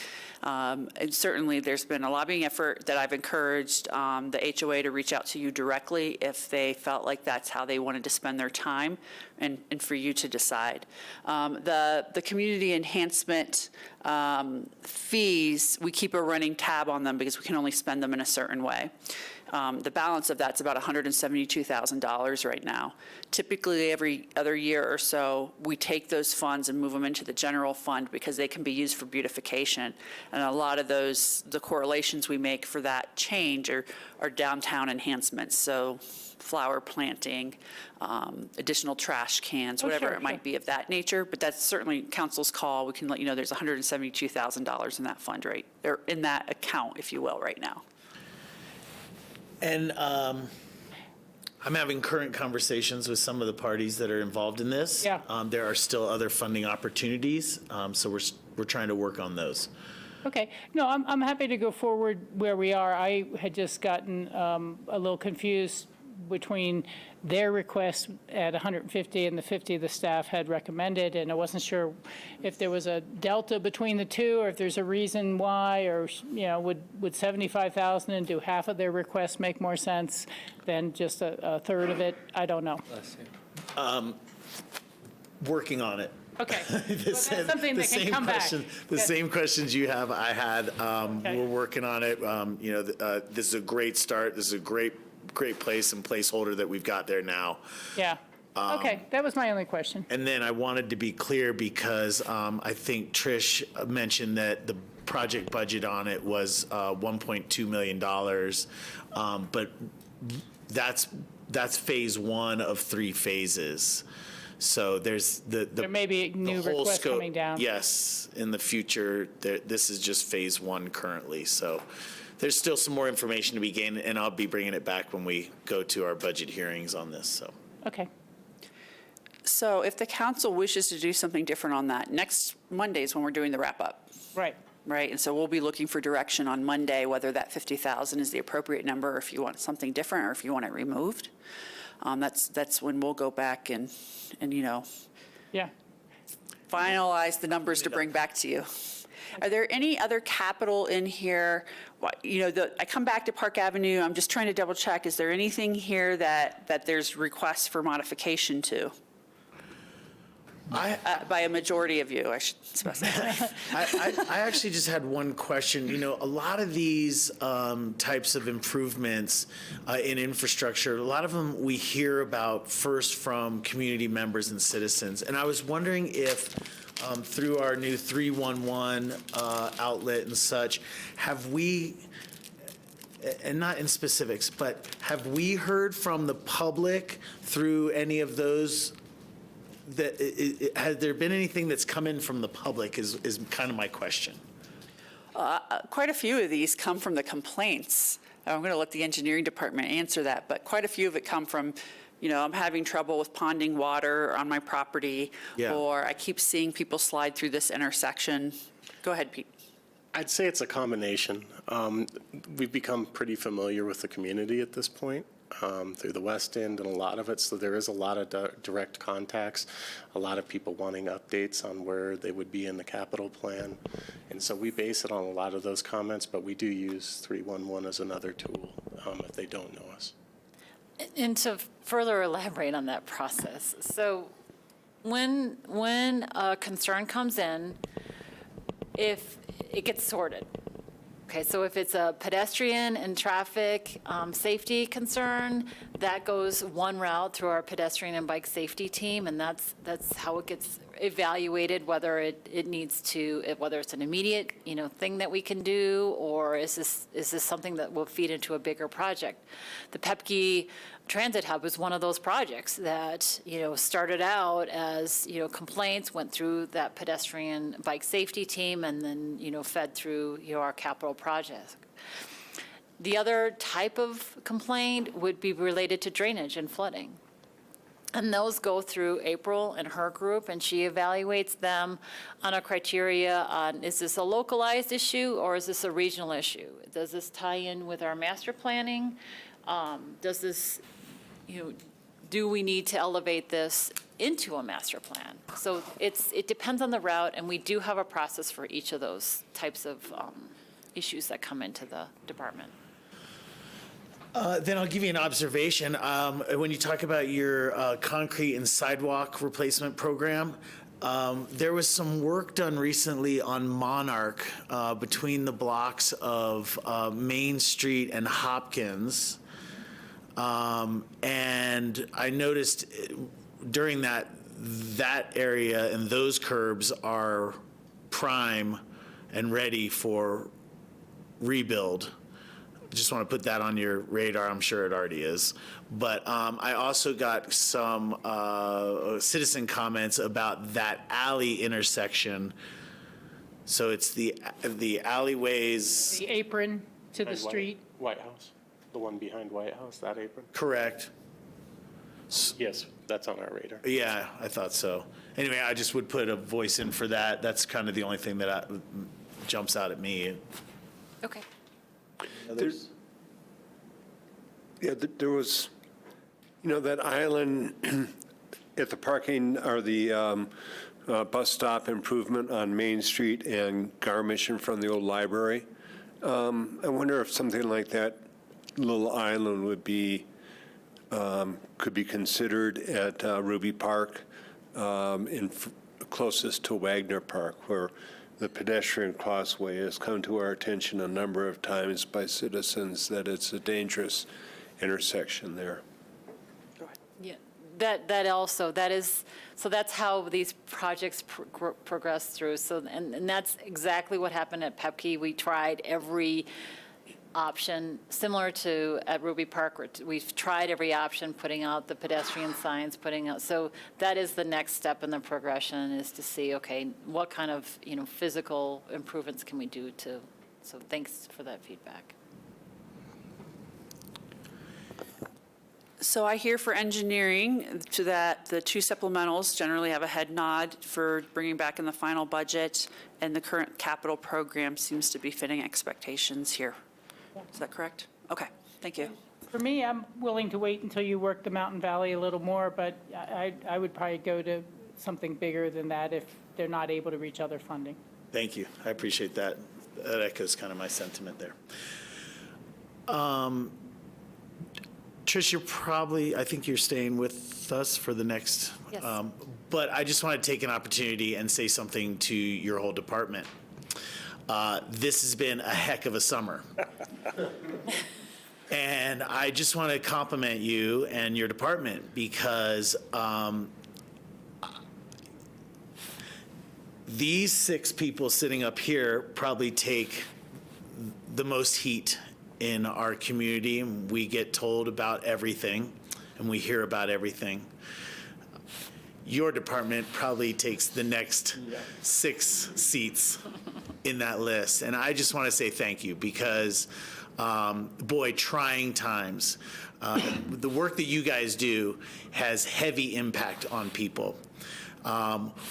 And certainly there's been a lobbying effort that I've encouraged the HOA to reach out to you directly if they felt like that's how they wanted to spend their time, and for you to decide. The community enhancement fees, we keep a running tab on them because we can only spend them in a certain way. The balance of that's about $172,000 right now. Typically, every other year or so, we take those funds and move them into the general fund because they can be used for beautification. And a lot of those, the correlations we make for that change are downtown enhancements. So flower planting, additional trash cans, whatever it might be of that nature. But that's certainly council's call. We can let you know there's $172,000 in that fund rate, or in that account, if you will, right now. And I'm having current conversations with some of the parties that are involved in this. Yeah. There are still other funding opportunities, so we're trying to work on those. Okay. No, I'm happy to go forward where we are. I had just gotten a little confused between their request at 150 and the 50 the staff had recommended, and I wasn't sure if there was a delta between the two, or if there's a reason why, or, you know, would 75,000 and do half of their request make more sense than just a third of it? I don't know. Working on it. Okay. Well, that's something that can come back. The same questions you have, I had. Okay. We're working on it. This is a great start. This is a great place and placeholder that we've got there now. Yeah. Okay, that was my only question. And then I wanted to be clear because I think Trish mentioned that the project budget on it was $1.2 million. But that's phase one of 3 phases. So there's There may be new the whole requests scope. coming down. Yes, in the future, this is just phase one currently. So there's still some more information to be gained, and I'll be bringing it back when we go to our budget hearings on this, so. Okay. So if the council wishes to do something different on that, next Monday is when we're doing the wrap-up, Right. right? And so we'll be looking for direction on Monday, whether that 50,000 is the appropriate number, or if you want something different, or if you want it removed. That's when we'll go back and Yeah. finalize the numbers to bring back to you. Are there any other capital in here? I come back to Park Avenue, I'm just trying to double check, is there anything here that there's requests for modification to? By a majority of you, I should specify. I actually just had one question. A lot of these types of improvements in infrastructure, a lot of them we hear about first from community members and citizens. And I was wondering if through our new 311 outlet and such, and not in specifics, but have we heard from the public through any of those, has there been anything that's come in from the public is kind of my question. Quite a few of these come from the complaints. I'm going to let the engineering department answer that, but quite a few of it come from, I'm having trouble with ponding water on my property, Yeah. or I keep seeing people slide through this intersection. Go ahead, Pete. I'd say it's a combination. We've become pretty familiar with the community at this point through the West End and a lot of it, so there is a lot of direct contacts, a lot of people wanting updates on where they would be in the capital plan. And so we base it on a lot of those comments, but we do use 311 as another tool if they don't know us. And to further elaborate on that process, so when a concern comes in, if it gets sorted. Okay, so if it's a pedestrian and traffic safety concern, that goes one route through our pedestrian and bike safety team, and that's how it gets evaluated, whether it needs to, whether it's an immediate, thing that we can do, or is this something that will feed into a bigger project. The Pepke Transit Hub is one of those projects that, started out as, complaints, went through that pedestrian bike safety team, and then, fed through, our capital project. The other type of complaint would be related to drainage and flooding. And those go through April and her group, and she evaluates them on a criteria on, is this a localized issue or is this a regional issue? Does this tie in with our master planning? Does this, do we need to elevate this into a master plan? So it depends on the route, and we do have a process for each of those types of issues that come into the department. Then I'll give you an observation. When you talk about your concrete and sidewalk replacement program, there was some work done recently on Monarch between the blocks of Main Street and Hopkins. And I noticed during that area and those curbs are prime and ready for rebuild. Just want to put that on your radar. I'm sure it already is. But I also got some citizen comments about that alley intersection. So it's the alleyways. The apron to the street. White House, the one behind White House, that apron? Correct. Yes, that's on our radar. Yeah, I thought so. Anyway, I just would put a voice in for that. That's kind of the only thing that jumps out at me. Okay. Others? There was, that island at the parking or the bus stop improvement on Main Street and Garmisch in front of the old library. I wonder if something like that little island would be, could be considered at Ruby Park, closest to Wagner Park, where the pedestrian crossway has come to our attention a number of times by citizens that it's a dangerous intersection there. Yeah, so that's how these projects progress through. So, and that's exactly what happened at Pepke. We tried every option, similar to at Ruby Park, where we've tried every option, putting out the pedestrian signs, so that is the next step in the progression, is to see, okay, what kind of, physical improvements can we do so thanks for that feedback. So I hear for engineering to that the two supplementals generally have a head nod for bringing back in the final budget, and the current capital program seems to be fitting expectations here. Is that correct? Okay, thank you. For me, I'm willing to wait until you work the Mountain Valley a little more, but I would probably go to something bigger than that if they're not able to reach other funding. Thank you. I appreciate that. That echoes kind of my sentiment there. Trish, I think you're staying with us for the next. Yes. But I just want to take an opportunity and say something to your whole department. This has been a heck of a summer. And I just want to compliment you and your department, because these 6 people sitting up here probably take the most heat in our community. We get told about everything, and we hear about everything. Your department probably takes the next 6 seats in that list. And I just want to say thank you because, boy, trying times. The work that you guys do has heavy impact on people.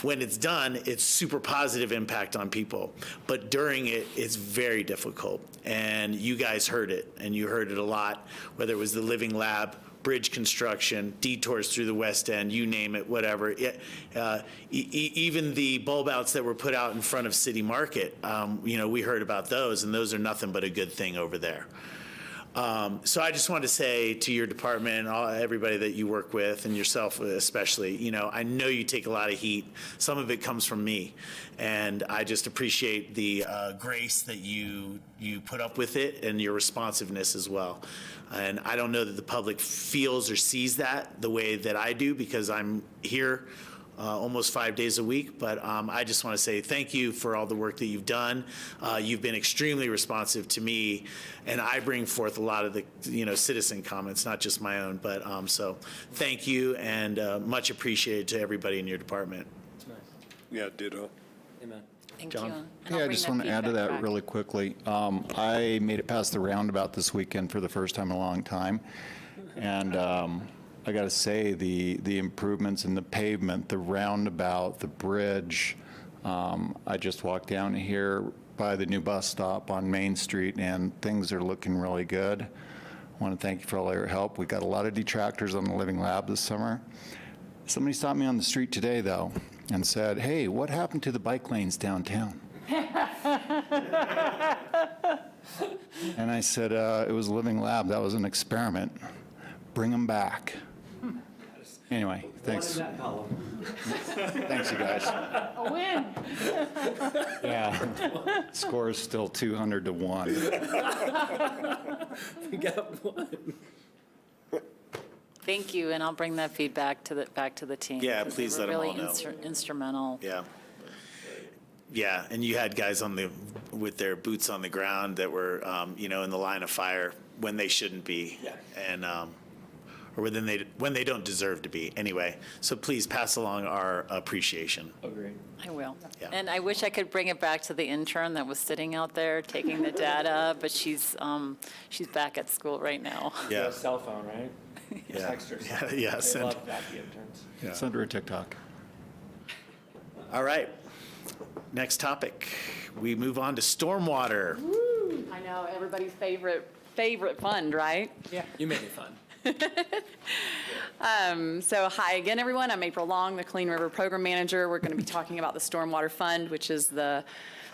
When it's done, it's super positive impact on people. But during it, it's very difficult. And you guys heard it, and you heard it a lot, whether it was the Living Lab, bridge construction, detours through the West End, you name it, whatever. Even the bulb outs that were put out in front of City Market, we heard about those, and those are nothing but a good thing over there. So I just want to say to your department, everybody that you work with, and yourself especially, I know you take a lot of heat. Some of it comes from me, and I just appreciate the grace that you put up with it and your responsiveness as well. And I don't know that the public feels or sees that the way that I do because I'm here almost 5 days a week, but I just want to say thank you for all the work that you've done. You've been extremely responsive to me, and I bring forth a lot of the citizen comments, not just my own. But so thank you, and much appreciated to everybody in your department. Yeah, ditto. Amen. Thank John? you. And I'll Yeah, I bring just that want to add to feedback that back. really quickly. I made it past the roundabout this weekend for the first time in a long time. And I got to say, the improvements in the pavement, the roundabout, the bridge, I just walked down here by the new bus stop on Main Street, and things are looking really good. I want to thank you for all your help. We got a lot of detractors on the Living Lab this summer. Somebody stopped me on the street today, though, and said, "Hey, what happened to the bike lanes downtown?" And I said, it was Living Lab. That was an experiment. Bring them back. Anyway, thanks. One in that column. Thanks, you guys. A win. Yeah. Score is still 200 to 1. We got one. Thank you, and I'll bring that feedback back to the team. Yeah, 'cause please they were let 'em all really know. instrumental. Yeah. Yeah, and you had guys with their boots on the ground that were, in the line of fire when they shouldn't be. Yeah. And, or when they don't deserve to be. Anyway, so please pass along our appreciation. Agreed. I will. Yeah. And I wish I could bring it back to the intern that was sitting out there taking the data, but she's back at school right now. Yeah. A cell phone, right? Yeah. Text or something. Yeah, They send- love that, the interns. It's under a TikTok. All right. Next topic. We move on to stormwater. I know, everybody's favorite fund, right? Yeah. You made it fun. So hi again, everyone. I'm April Long, the Clean River Program Manager. We're going to be talking about the Stormwater Fund, which is the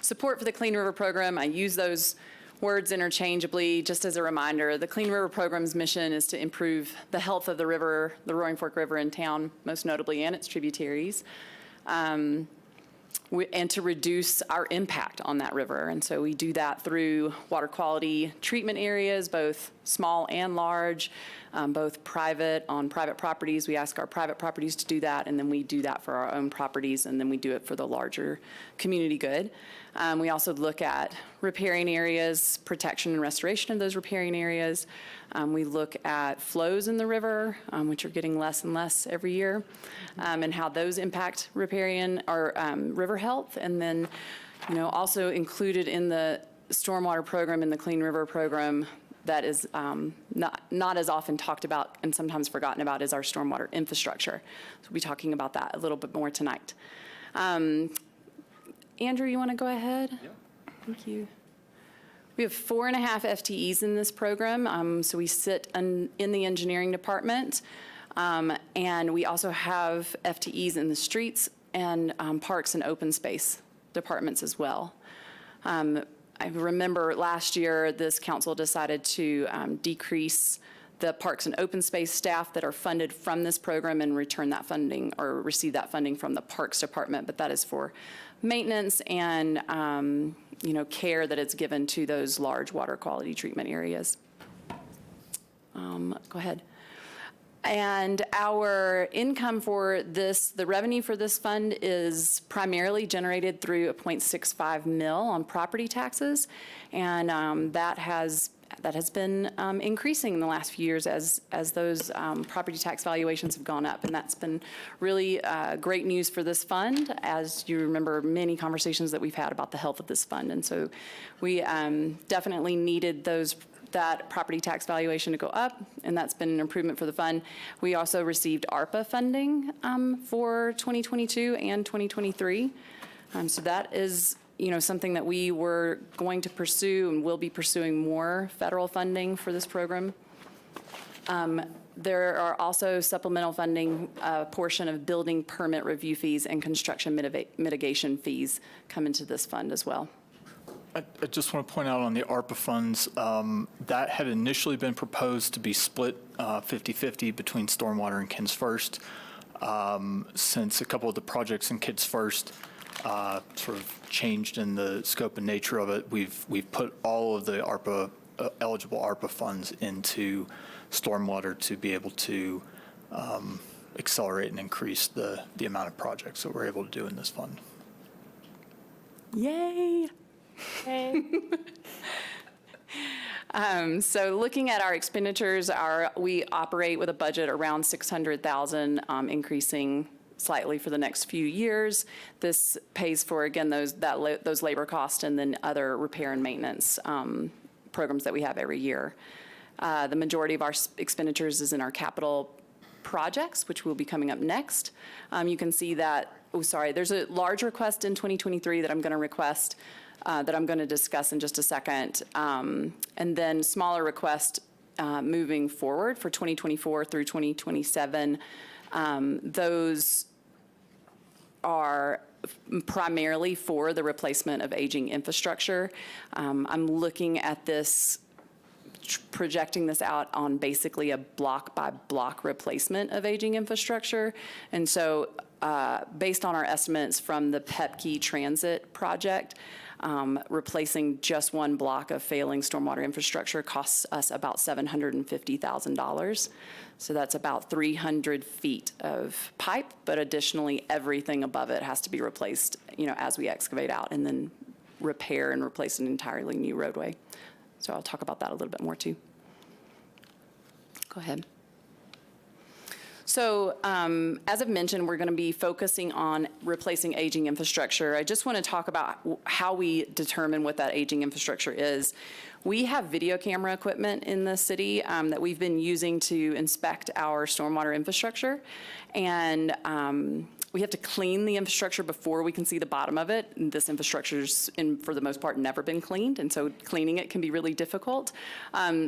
support for the Clean River Program. I use those words interchangeably. Just as a reminder, the Clean River Program's mission is to improve the health of the river, the Roaring Fork River in town, most notably, and its tributaries. And to reduce our impact on that river. And so we do that through water quality treatment areas, both small and large, both on private properties. We ask our private properties to do that, and then we do that for our own properties, and then we do it for the larger community good. We also look at riparian areas, protection and restoration of those riparian areas. We look at flows in the river, which are getting less and less every year, and how those impact riparian or river health. And then, also included in the stormwater program, in the Clean River program, that is not as often talked about and sometimes forgotten about is our stormwater infrastructure. So we'll be talking about that a little bit more tonight. Andrew, you want to go ahead? Yeah. Thank you. We have 4.5 FTEs in this program, so we sit in the engineering department, and we also have FTEs in the streets and parks and open space departments as well. I remember last year this council decided to decrease the parks and open space staff that are funded from this program and return that funding or receive that funding from the Parks Department, but that is for maintenance and care that is given to those large water quality treatment areas. Go ahead. And our income for this, the revenue for this fund is primarily generated through a 0.65 mil on property taxes. And that has that has been increasing in the last few years as those property tax valuations have gone up. And that's been really great news for this fund, as you remember many conversations that we've had about the health of this fund. And so we definitely needed that property tax valuation to go up, and that's been an improvement for the fund. We also received ARPA funding for 2022 and 2023. So that is something that we were going to pursue and will be pursuing more federal funding for this program. There are also supplemental funding, portion of building permit review fees and construction mitigation fees come into this fund as well. I just want to point out on the ARPA funds, that had initially been proposed to be split 50-50 between Stormwater and Kids First. Since a couple of the projects in Kids First sort of changed in the scope and nature of it, we've put all of the ARPA, eligible ARPA funds into Stormwater to be able to accelerate and increase the amount of projects that we're able to do in this fund. Yay! So looking at our expenditures, we operate with a budget around $600,000, increasing slightly for the next few years. This pays for, again, those labor costs and then other repair and maintenance programs that we have every year. The majority of our expenditures is in our capital projects, which will be coming up next. You can see that, there's a large request in 2023 that I'm going to request, that I'm going to discuss in just a second. And then smaller request moving forward for 2024 through 2027. Those are primarily for the replacement of aging infrastructure. I'm looking at this, projecting this out on basically a block-by-block replacement of aging infrastructure. And so based on our estimates from the Pepke Transit project, replacing just one block of failing stormwater infrastructure costs us about $750,000. So that's about 300 feet of pipe, but additionally everything above it has to be replaced, as we excavate out and then repair and replace an entirely new roadway. So I'll talk about that a little bit more too. Go ahead. So as I've mentioned, we're going to be focusing on replacing aging infrastructure. I just want to talk about how we determine what that aging infrastructure is. We have video camera equipment in the city that we've been using to inspect our stormwater infrastructure. And we have to clean the infrastructure before we can see the bottom of it. And this infrastructure's, for the most part, never been cleaned, and so cleaning it can be really difficult.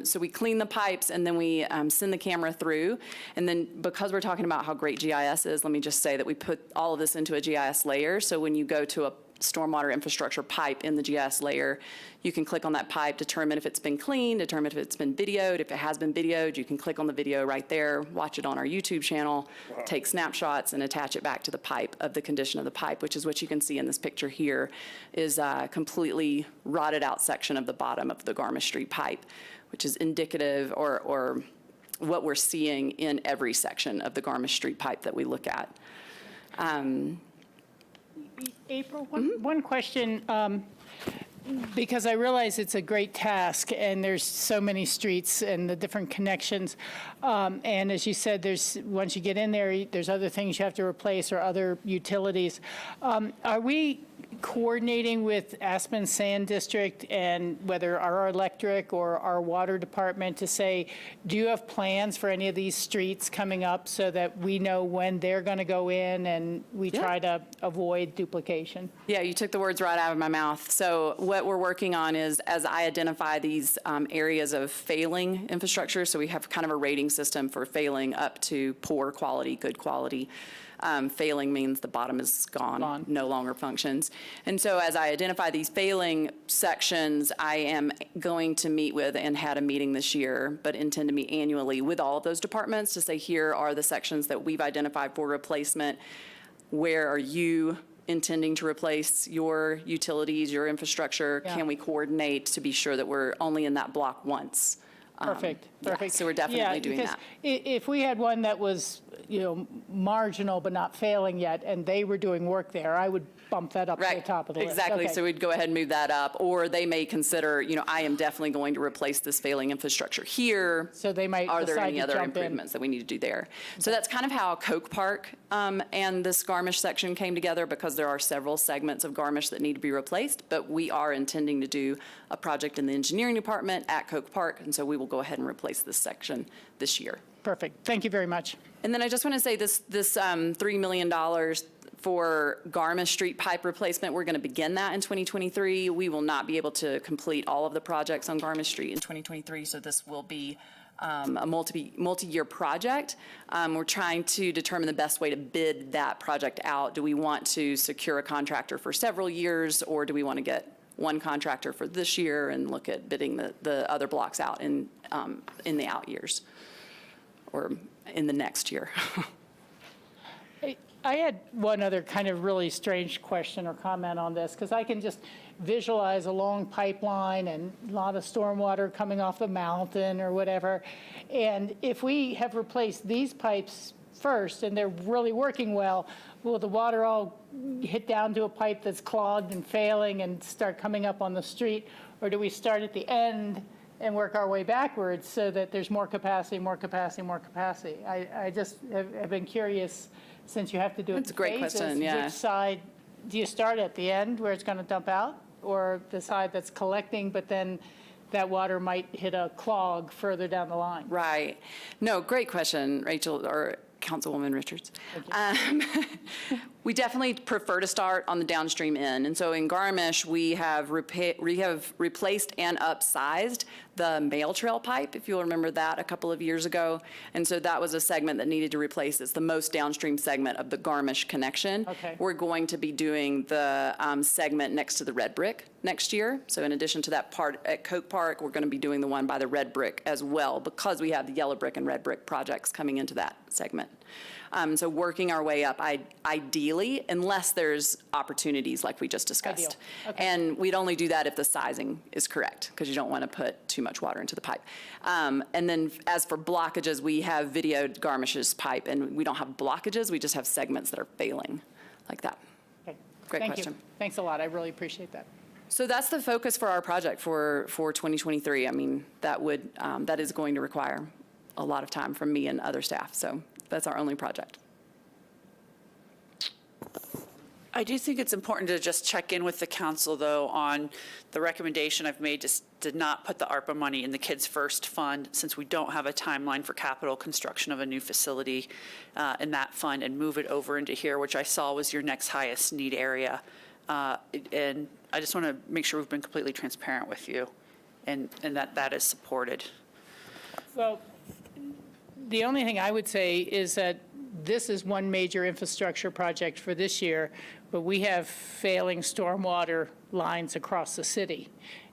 So we clean the pipes, and then we send the camera through. And then because we're talking about how great GIS is, let me just say that we put all of this into a GIS layer. So when you go to a stormwater infrastructure pipe in the GIS layer, you can click on that pipe, determine if it's been cleaned, determine if it's been videoed. If it has been videoed, you can click on the video right there, watch it on our YouTube channel, take snapshots, and attach it back to the pipe of the condition of the pipe, which is what you can see in this picture here, is a completely rotted out section of the bottom of the Garmisch Street pipe, which is indicative or what we're seeing in every section of the Garmisch Street pipe that we look at. April, one question, because I realize it's a great task and there's so many streets and the different connections. And as you said, once you get in there, there's other things you have to replace or other utilities. Are we coordinating with Aspen Sand District and whether our electric or our water department to say, do you have plans for any of these streets coming up so that we know when they're going to go in and we try to avoid duplication? Yeah, you took the words right out of my mouth. So what we're working on is, as I identify these areas of failing infrastructure, so we have kind of a rating system for failing up to poor quality, good quality. Failing means the bottom is gone, no longer functions. And so as I identify these failing sections, I am going to meet with, and had a meeting this year, but intend to meet annually with all of those departments to say, here are the sections that we've identified for replacement. Where are you intending to replace your utilities, your infrastructure? Yeah. Can we coordinate to be sure that we're only in that block once? Perfect. Yeah, so we're definitely doing because that. If we had one that was marginal but not failing yet, and they were doing work there, I would bump that up to the Right, top of the list. exactly. Okay. So we'd go ahead and move that up, or they may consider, I am definitely going to replace this failing infrastructure here. So they might Are there decide any to other jump in. improvements that we need to do there? So that's kind of how Coke Park and this Garmisch section came together, because there are several segments of Garmisch that need to be replaced, but we are intending to do a project in the engineering department at Coke Park, and so we will go ahead and replace this section this year. Perfect. Thank you very much. And then I just want to say this $3 million for Garmisch Street pipe replacement, we're going to begin that in 2023. We will not be able to complete all of the projects on Garmisch Street in 2023, so this will be a multi-year project. We're trying to determine the best way to bid that project out. Do we want to secure a contractor for several years, or do we want to get one contractor for this year and look at bidding the other blocks out in the out years or in the next year? I had one other kind of really strange question or comment on this, because I can just visualize a long pipeline and a lot of stormwater coming off the mountain or whatever. And if we have replaced these pipes first and they're really working well, will the water all hit down to a pipe that's clogged and failing and start coming up on the street? Or do we start at the end and work our way backwards so that there's more capacity, more capacity, more capacity? I just have been curious, since you have to do it in That's a great phases, question, yeah. which side, do you start at the end where it's going to dump out, or the side that's collecting, but then that water might hit a clog further down the line? Right. No, great question, Rachel, or Councilwoman Richards. We definitely prefer to start on the downstream end. And so in Garmisch, we have replaced and upsized the mail trail pipe, if you'll remember that, a couple of years ago. And so that was a segment that needed to replace. It's the most downstream segment of the Garmisch connection. Okay. We're going to be doing the segment next to the red brick next year. So in addition to that part at Coke Park, we're going to be doing the one by the red brick as well, because we have the yellow brick and red brick projects coming into that segment. So working our way up, ideally, unless there's opportunities like we just discussed. Ideal. Okay. And we'd only do that if the sizing is correct, because you don't want to put too much water into the pipe. And then as for blockages, we have videoed Garmisch's pipe, and we don't have blockages, we just have segments that are failing like that. Okay. Great Thank question. you. Thanks a lot. I really appreciate that. So that's the focus for our project for 2023. I mean, that is going to require a lot of time from me and other staff. So that's our only project. I do think it's important to just check in with the council, though, on the recommendation I've made to not put the ARPA money in the Kids First Fund, since we don't have a timeline for capital construction of a new facility in that fund, and move it over into here, which I saw was your next highest need area. And I just want to make sure we've been completely transparent with you and that is supported. Well, the only thing I would say is that this is one major infrastructure project for this year, but we have failing stormwater lines across the city.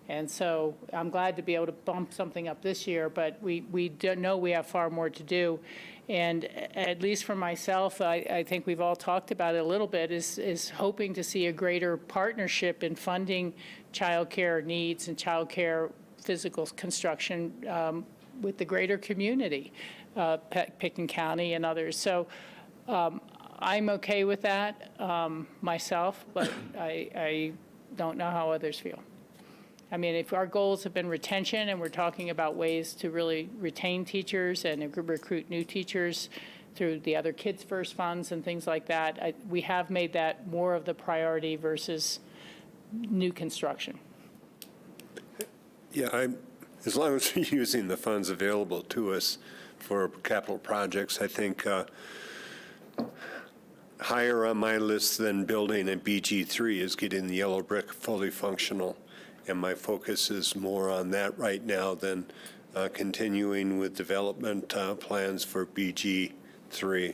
And so I'm glad to be able to bump something up this year, but we don't know we have far more to do. And at least for myself, I think we've all talked about it a little bit, is hoping to see a greater partnership in funding childcare needs and childcare physical construction with the greater community, Pitkin County and others. So I'm okay with that myself, but I don't know how others feel. I mean, if our goals have been retention, and we're talking about ways to really retain teachers and recruit new teachers through the other Kids First funds and things like that, we have made that more of the priority versus new construction. Yeah, as long as we're using the funds available to us for capital projects, I think higher on my list than building a BG3 is getting the yellow brick fully functional. And my focus is more on that right now than continuing with development plans for BG3.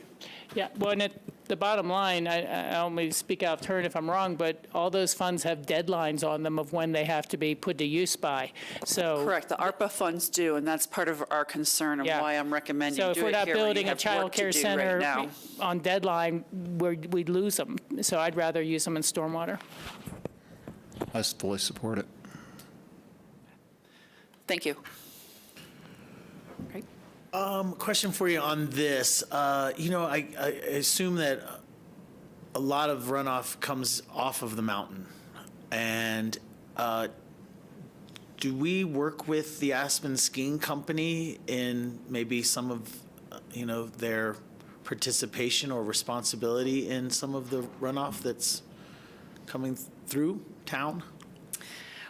Yeah, well, and at the bottom line, I only speak out of turn if I'm wrong, but all those funds have deadlines on them of when they have to be put to use by. So Correct. The ARPA funds do, and that's part of our concern and Yeah. why I'm recommending So do if we're it not here when you building a have work to childcare do center right now. on deadline, we'd lose them. So I'd rather use them in stormwater. I fully support it. Thank you. Great. Question for you on this. I assume that a lot of runoff comes off of the mountain. And do we work with the Aspen Skiing Company in maybe some of, their participation or responsibility in some of the runoff that's coming through town?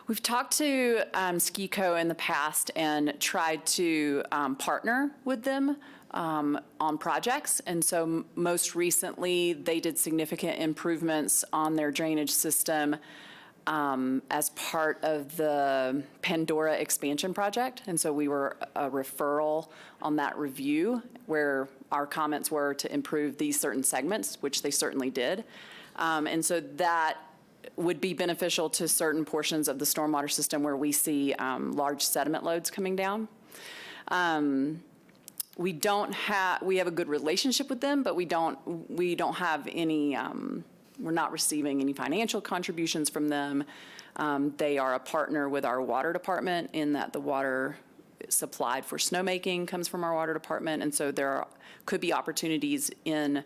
We've talked to CoA in the past and tried to partner with them on projects. And so most recently, they did significant improvements on their drainage system as part of the Pandora expansion project. And so we were a referral on that review where our comments were to improve these certain segments, which they certainly did. And so that would be beneficial to certain portions of the stormwater system where we see large sediment loads coming down. We have a good relationship with them, but we don't have any, we're not receiving any financial contributions from them. They are a partner with our water department in that the water supplied for snowmaking comes from our water department. And so there could be opportunities in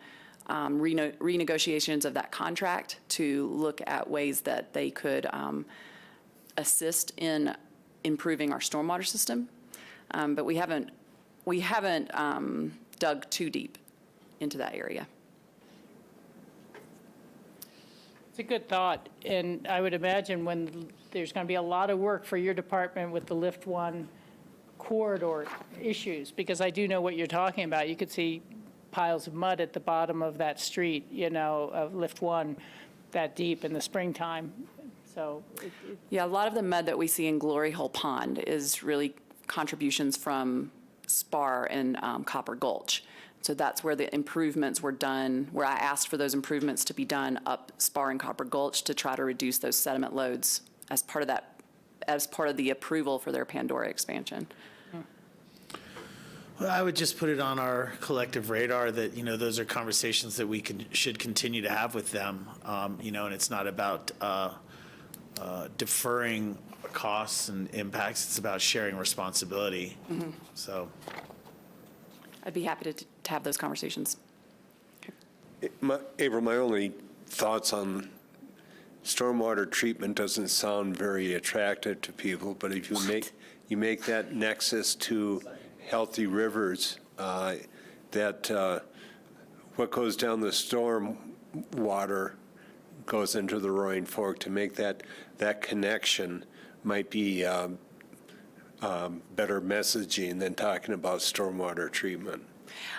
renegotiations of that contract to look at ways that they could assist in improving our stormwater system. But we haven't dug too deep into that area. It's a good thought, and I would imagine when there's going to be a lot of work for your department with the Lift 1 corridor issues, because I do know what you're talking about. You could see piles of mud at the bottom of that street, of Lift 1 that deep in the springtime. So Yeah, a lot of the mud that we see in Glory Hole Pond is really contributions from Spar and Copper Gulch. So that's where the improvements were done, where I asked for those improvements to be done up Spar and Copper Gulch to try to reduce those sediment loads as part of the approval for their Pandora expansion. Well, I would just put it on our collective radar that, those are conversations that we should continue to have with them, and it's not about deferring costs and impacts. It's about sharing responsibility. Mm-hmm. So I'd be happy to have those conversations. April, my only thoughts on stormwater treatment doesn't sound very attractive to people, but if you make that nexus to healthy rivers, that what goes down the storm water goes into the Roaring Fork, to make that connection might be better messaging than talking about stormwater treatment.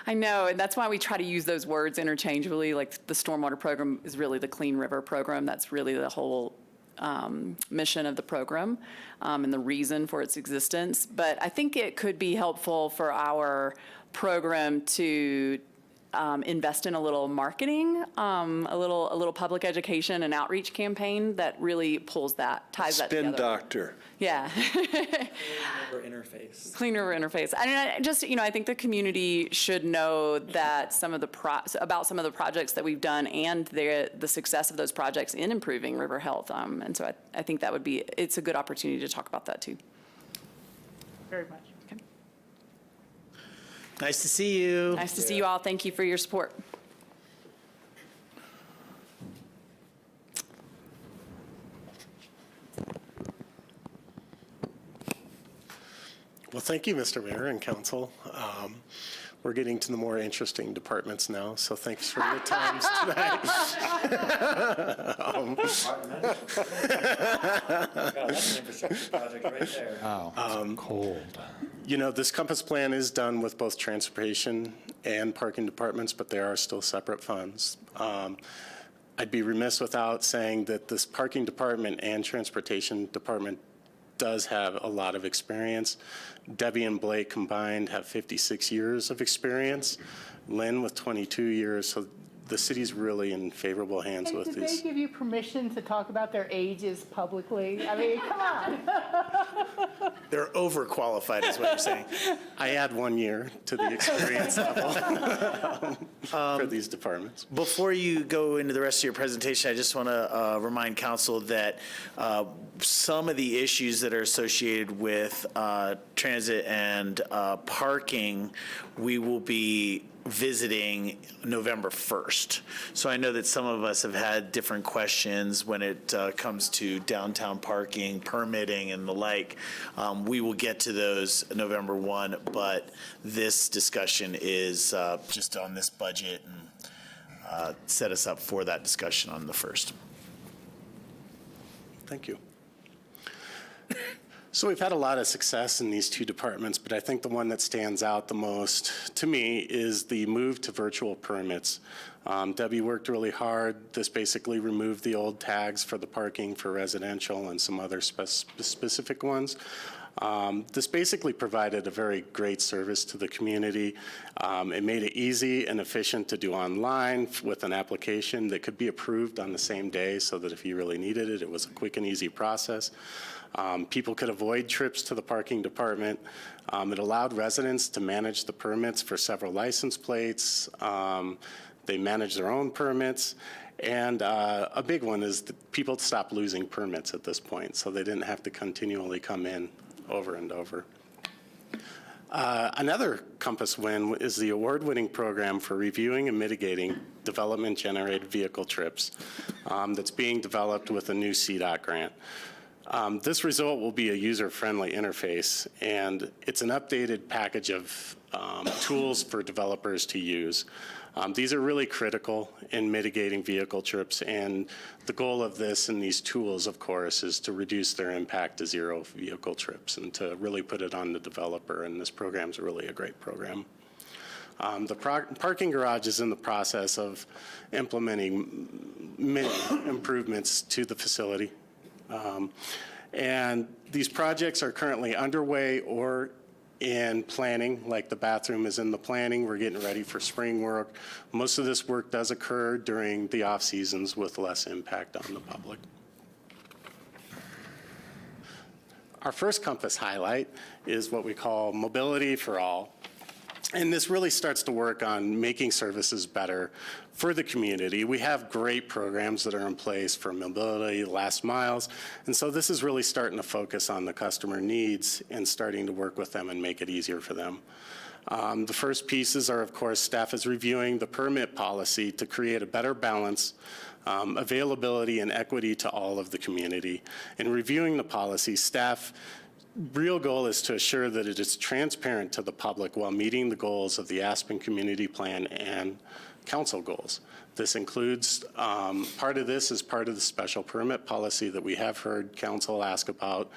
I know, and that's why we try to use those words interchangeably. Like the stormwater program is really the Clean River program. That's really the whole mission of the program and the reason for its existence. But I think it could be helpful for our program to invest in a little marketing, a little public education and outreach campaign that really ties that together. Spin doctor. Yeah. Clean River interface. I think the community should know that about some of the projects that we've done and the success of those projects in improving river health. And so I think it's a good opportunity to talk about that too. very much. Okay. nice to see you. Nice to see you all. Thank you for your support. Well, thank you, Mr. Mayor and Council. We're getting to the more interesting departments now, so thanks for your times tonight. That's an infrastructure project right there. Oh, cold. This Compass Plan is done with both transportation and parking departments, but there are still separate funds. I'd be remiss without saying that this parking department and transportation department does have a lot of experience. Debbie and Blake combined have 56 years of experience. Lynn with 22 years. So the city's really in favorable hands And with did these. they give you permission to talk about their ages publicly? I mean, come on. They're overqualified, is what you're saying. I add 1 year to the experience level for these departments. Before you go into the rest of your presentation, I just want to remind council that some of the issues that are associated with transit and parking, we will be visiting November 1st. So I know that some of us have had different questions when it comes to downtown parking, permitting, and the like. We will get to those November 1, but this discussion is just on this budget and set us up for that discussion on the 1st. Thank you. So we've had a lot of success in these two departments, but I think the one that stands out the most to me is the move to virtual permits. Debbie worked really hard. This basically removed the old tags for the parking for residential and some other specific ones. This basically provided a very great service to the community. It made it easy and efficient to do online with an application that could be approved on the same day, so that if you really needed it, it was a quick and easy process. People could avoid trips to the parking department. It allowed residents to manage the permits for several license plates. They manage their own permits. And a big one is that people stopped losing permits at this point, so they didn't have to continually come in over and over. Another Compass win is the award-winning program for reviewing and mitigating development-generated vehicle trips that's being developed with a new CDOT grant. This result will be a user-friendly interface, and it's an updated package of tools for developers to use. These are really critical in mitigating vehicle trips, and the goal of this and these tools, of course, is to reduce their impact to zero vehicle trips and to really put it on the developer, and this program's really a great program. The parking garage is in the process of implementing many improvements to the facility. And these projects are currently underway or in planning, like the bathroom is in the planning. We're getting ready for spring work. Most of this work does occur during the off seasons with less impact on the public. Our first Compass highlight is what we call Mobility for All. And this really starts to work on making services better for the community. We have great programs that are in place for mobility, last miles, and so this is really starting to focus on the customer needs and starting to work with them and make it easier for them. The first pieces are, of course, staff is reviewing the permit policy to create a better balance, availability, and equity to all of the community. In reviewing the policy, staff real goal is to assure that it is transparent to the public while meeting the goals of the Aspen Community Plan and council goals. This includes, part of this is part of the special permit policy that we have heard council ask about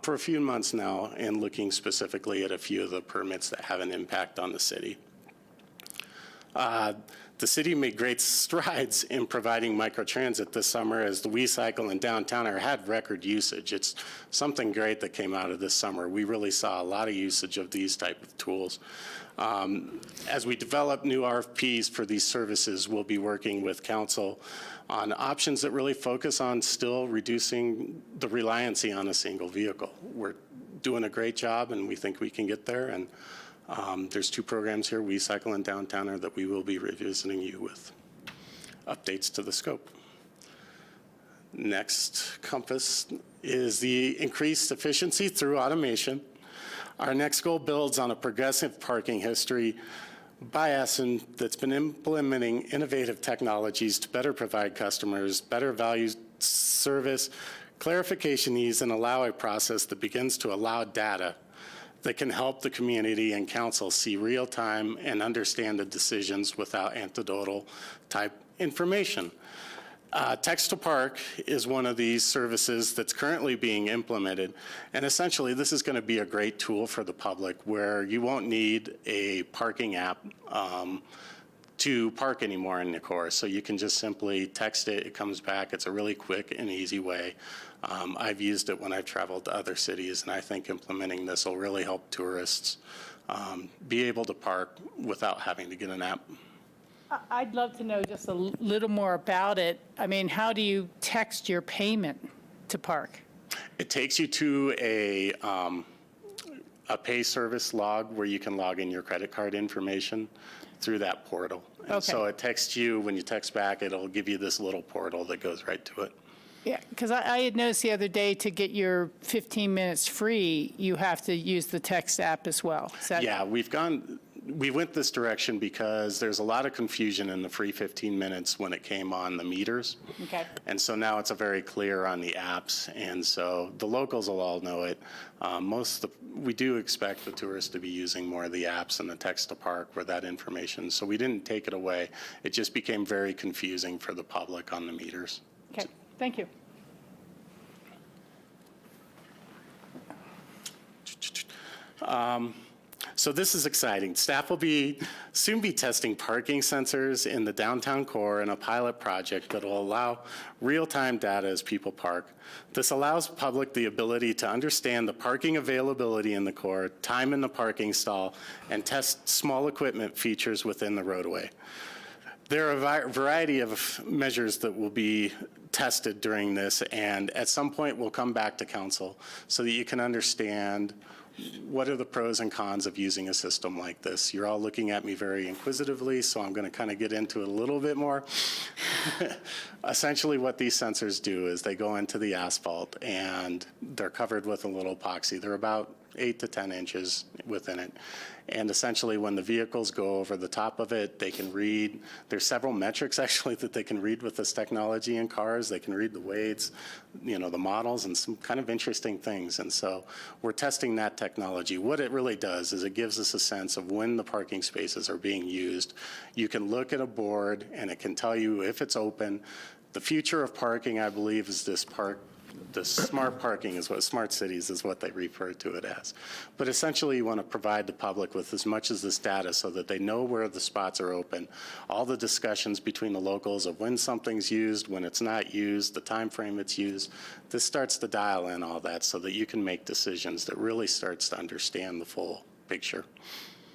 for a few months now, and looking specifically at a few of the permits that have an impact on the city. The city made great strides in providing microtransit this summer, as the WeCycle and Downtown had record usage. It's something great that came out of this summer. We really saw a lot of usage of these type of tools. As we develop new RFPs for these services, we'll be working with council on options that really focus on still reducing the reliance on a single vehicle. We're doing a great job, and we think we can get there. And there's two programs here, WeCycle and Downtowner, that we will be revisiting you with updates to the scope. Next Compass is the increased efficiency through automation. Our next goal builds on a progressive parking history by Aspen that's been implementing innovative technologies to better provide customers better value service, clarification ease, and allow a process that begins to allow data that can help the community and council see real time and understand the decisions without anecdotal type information. Text to Park is one of these services that's currently being implemented, and essentially this is going to be a great tool for the public where you won't need a parking app to park anymore in the core. So you can just simply text it, it comes back. It's a really quick and easy way. I've used it when I've traveled to other cities, and I think implementing this will really help tourists be able to park without having to get an app. I'd love to know just a little more about it. I mean, how do you text your payment to park? It takes you to a pay service log where you can log in your credit card information through that portal. And so Okay. it texts you, when you text back, it'll give you this little portal that goes right to it. Yeah, because I had noticed the other day to get your 15 minutes free, you have to use the text app as well. Is that- Yeah, we went this direction because there's a lot of confusion in the free 15 minutes when it came on the meters. Okay. And so now it's a very clear on the apps, and so the locals will all know it. We do expect the tourists to be using more of the apps and the text to park with that information. So we didn't take it away. It just became very confusing for the public on the meters. Okay, thank you. So this is exciting. Staff will soon be testing parking sensors in the downtown core in a pilot project that will allow real-time data as people park. This allows public the ability to understand the parking availability in the core, time in the parking stall, and test small equipment features within the roadway. There are a variety of measures that will be tested during this, and at some point we'll come back to council so that you can understand what are the pros and cons of using a system like this. You're all looking at me very inquisitively, so I'm going to kind of get into it a little bit more. Essentially what these sensors do is they go into the asphalt and they're covered with a little epoxy. They're about 8 to 10 inches within it. And essentially when the vehicles go over the top of it, they can read, there's several metrics actually that they can read with this technology in cars. They can read the weights, the models, and some kind of interesting things. And so we're testing that technology. What it really does is it gives us a sense of when the parking spaces are being used. You can look at a board and it can tell you if it's open. The future of parking, I believe, is this smart parking is what smart cities is what they refer to it as. But essentially you want to provide the public with as much as this data so that they know where the spots are open. All the discussions between the locals of when something's used, when it's not used, the time frame it's used. This starts to dial in all that so that you can make decisions that really starts to understand the full picture.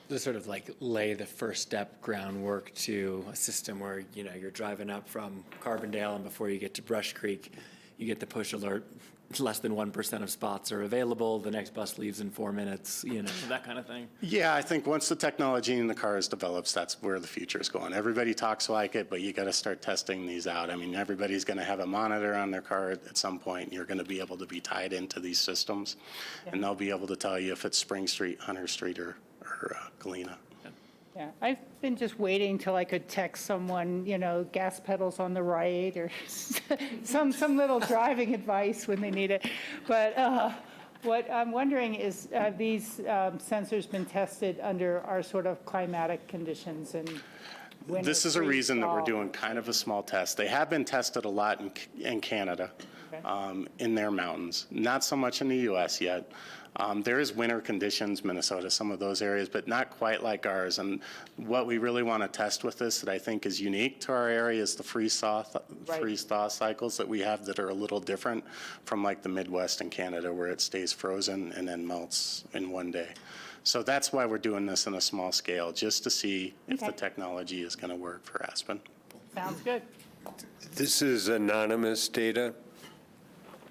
To sort of like lay the first step groundwork to a system where, you're driving up from Carbondale and before you get to Brush Creek, you get the push alert, less than 1% of spots are available, the next bus leaves in 4 minutes, that kind of thing. Yeah, I think once the technology in the cars develops, that's where the future is going. Everybody talks like it, but you got to start testing these out. I mean, everybody's going to have a monitor on their car at some point. You're going to be able to be tied into these systems, and they'll be able to tell you if it's Spring Street, Hunter Street, or Galena. Yeah, I've been just waiting till I could text someone, gas pedals on the right or some little driving advice when they need it. But what I'm wondering is, these sensors been tested under our sort of climatic conditions and when This it's is a reason that we're freeze-thaw? doing kind of a small test. They have been tested a lot in Canada, Okay. in their mountains. Not so much in the U.S. yet. There is winter conditions, Minnesota, some of those areas, but not quite like ours. And what we really want to test with this that I think is unique to our area is the freeze-thaw cycles that we have that are a little different from like the Midwest and Canada where it stays frozen and then melts in one day. So that's why we're doing this in a small scale, just to see if the Okay. technology is going to work for Aspen. Sounds good. This is anonymous data.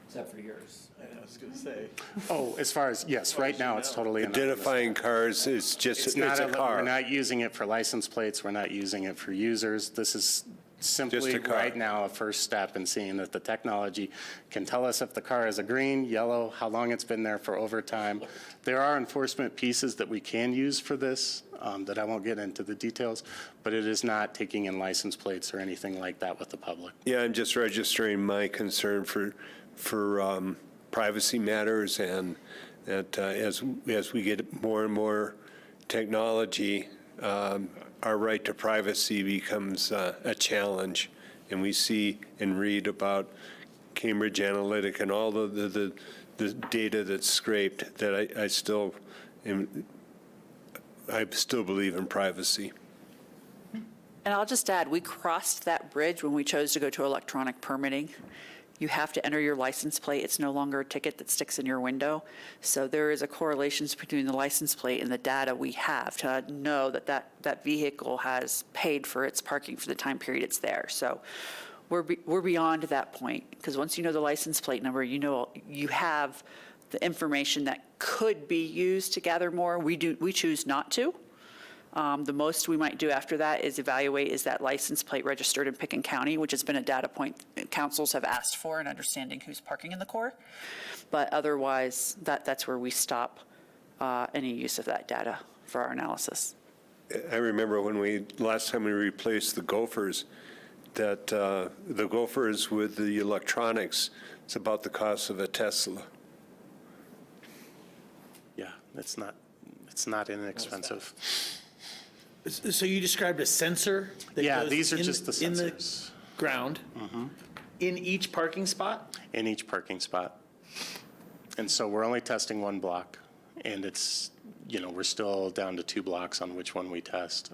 Except for yours. I was going to say. Oh, as far as, yes, right now it's totally anonymous. Identifying cars is just, It's it's not a we're car. not using it for license plates, we're not using it for users. This is simply car. right now a first step in seeing that the technology can tell us if the car is a green, yellow, how long it's been there for overtime. There are enforcement pieces that we can use for this that I won't get into the details, but it is not taking in license plates or anything like that with the public. Yeah, I'm just registering my concern for privacy matters, and that as we get more and more technology, our right to privacy becomes a challenge. And we see and read about Cambridge Analytica and all the data that's scraped, that I still believe in privacy. And I'll just add, we crossed that bridge when we chose to go to electronic permitting. you have to enter your license plate. It's no longer a ticket that sticks in your window. So there is a correlation between the license plate and the data we have to know that that vehicle has paid for its parking for the time period it's there. So we're beyond that point, because once you know the license plate number, you know you have the information that could be used to gather more. We choose not to. The most we might do after that is evaluate, is that license plate registered in Pickens County, which has been a data point councils have asked for in understanding who's parking in the core. But otherwise, that's where we stop any use of that data for our analysis. I remember when last time we replaced the gophers, that the gophers with the electronics, it's about the cost of a Tesla. Yeah, it's not inexpensive. So you described a sensor that Yeah, goes these are in- just the in the sensors ground in each parking spot? in each parking spot. And so we're only testing one block, and it's, we're still down to 2 blocks on which one we test.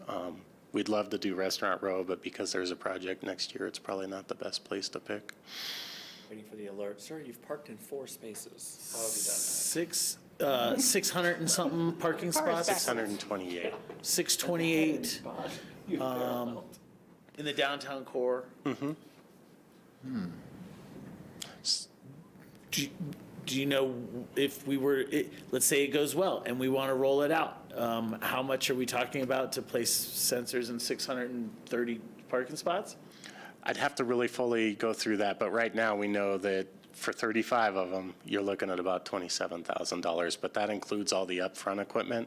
We'd love to do Restaurant Row, but because there's a project next year, it's probably not the best place to pick. Waiting for the alert. Sir, you've parked in 4 spaces. How have you done that? 600 and something parking spots? 628. 628 in the downtown core. Do you know if let's say it goes well and we want to roll it out, how much are we talking about to place sensors in 630 parking spots? I'd have to really fully go through that, but right now we know that for 35 of them, you're looking at about $27,000, but that includes all the upfront equipment.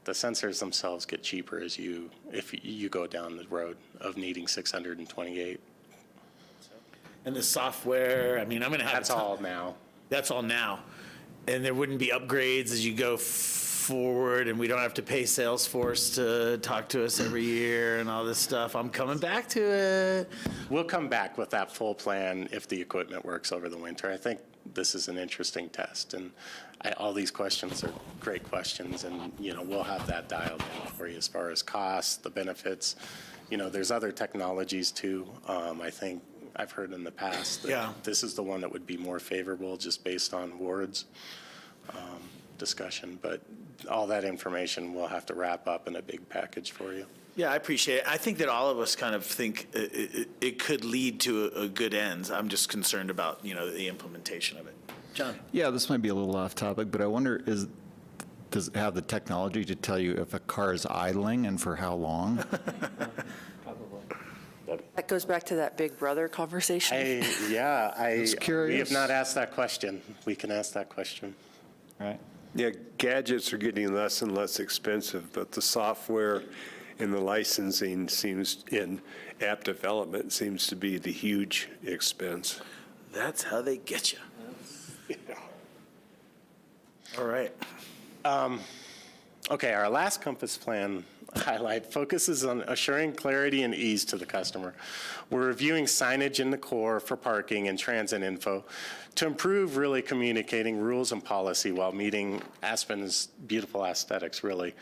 The sensors themselves get cheaper if you go down the road of needing 628. And the software, I mean, I'm going to have That's all now. That's all now. And there wouldn't be upgrades as you go forward, and we don't have to pay Salesforce to talk to us every year and all this stuff. I'm coming back to it. We'll come back with that full plan if the equipment works over the winter. I think this is an interesting test, and all these questions are great questions, and, we'll have that dialed in for you as far as costs, the benefits. There's other technologies too. I think I've heard in the past that this is the one that would be more favorable just based on Ward's discussion, but all that information we'll have to wrap up in a big package for you. Yeah, I appreciate it. I think that all of us kind of think it could lead to a good ends. I'm just concerned about, the implementation of it. John? Yeah, this might be a little off topic, but I wonder, does it have the technology to tell you if a car is idling and for how long? That goes back to that Big Brother conversation. was curious. We have not asked that question. We can ask that question. Right. Yeah, gadgets are getting less and less expensive, but the software and the licensing in app development seems to be the huge expense. That's how they get you. All right. Okay, our last Compass Plan highlight focuses on assuring clarity and ease to the customer. We're reviewing signage in the core for parking and transit info to improve really communicating rules and policy while meeting Aspen's beautiful aesthetics, really.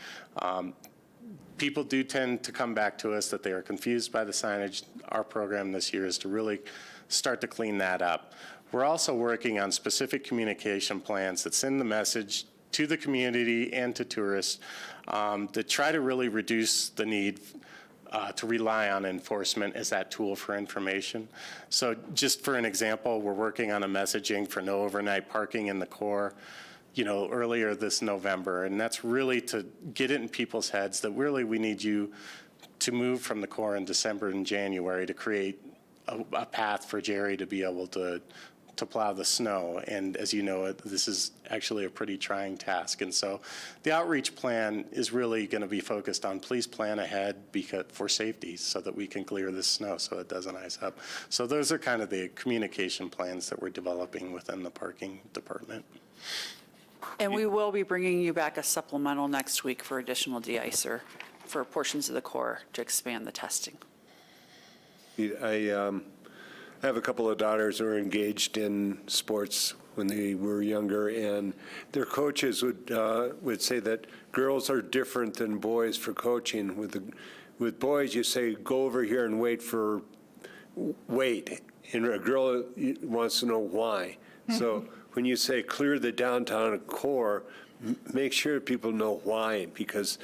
People do tend to come back to us that they are confused by the signage. Our program this year is to really start to clean that up. We're also working on specific communication plans that send the message to the community and to tourists to try to really reduce the need to rely on enforcement as that tool for information. So just for an example, we're working on a messaging for no overnight parking in the core, earlier this November. And that's really to get it in people's heads that really we need you to move from the core in December and January to create a path for Jerry to be able to plow the snow. And as you know, this is actually a pretty trying task. And so the outreach plan is really going to be focused on please plan ahead for safety so that we can clear this snow so it doesn't ice up. So those are kind of the communication plans that we're developing within the parking department. And we will be bringing you back a supplemental next week for additional de-icer for portions of the core to expand the testing. I have a couple of daughters who are engaged in sports when they were younger, and their coaches would say that girls are different than boys for coaching. With boys, you say, go over here and wait for wait, and a girl wants to know why. So when you say clear the downtown core, make sure people know why, because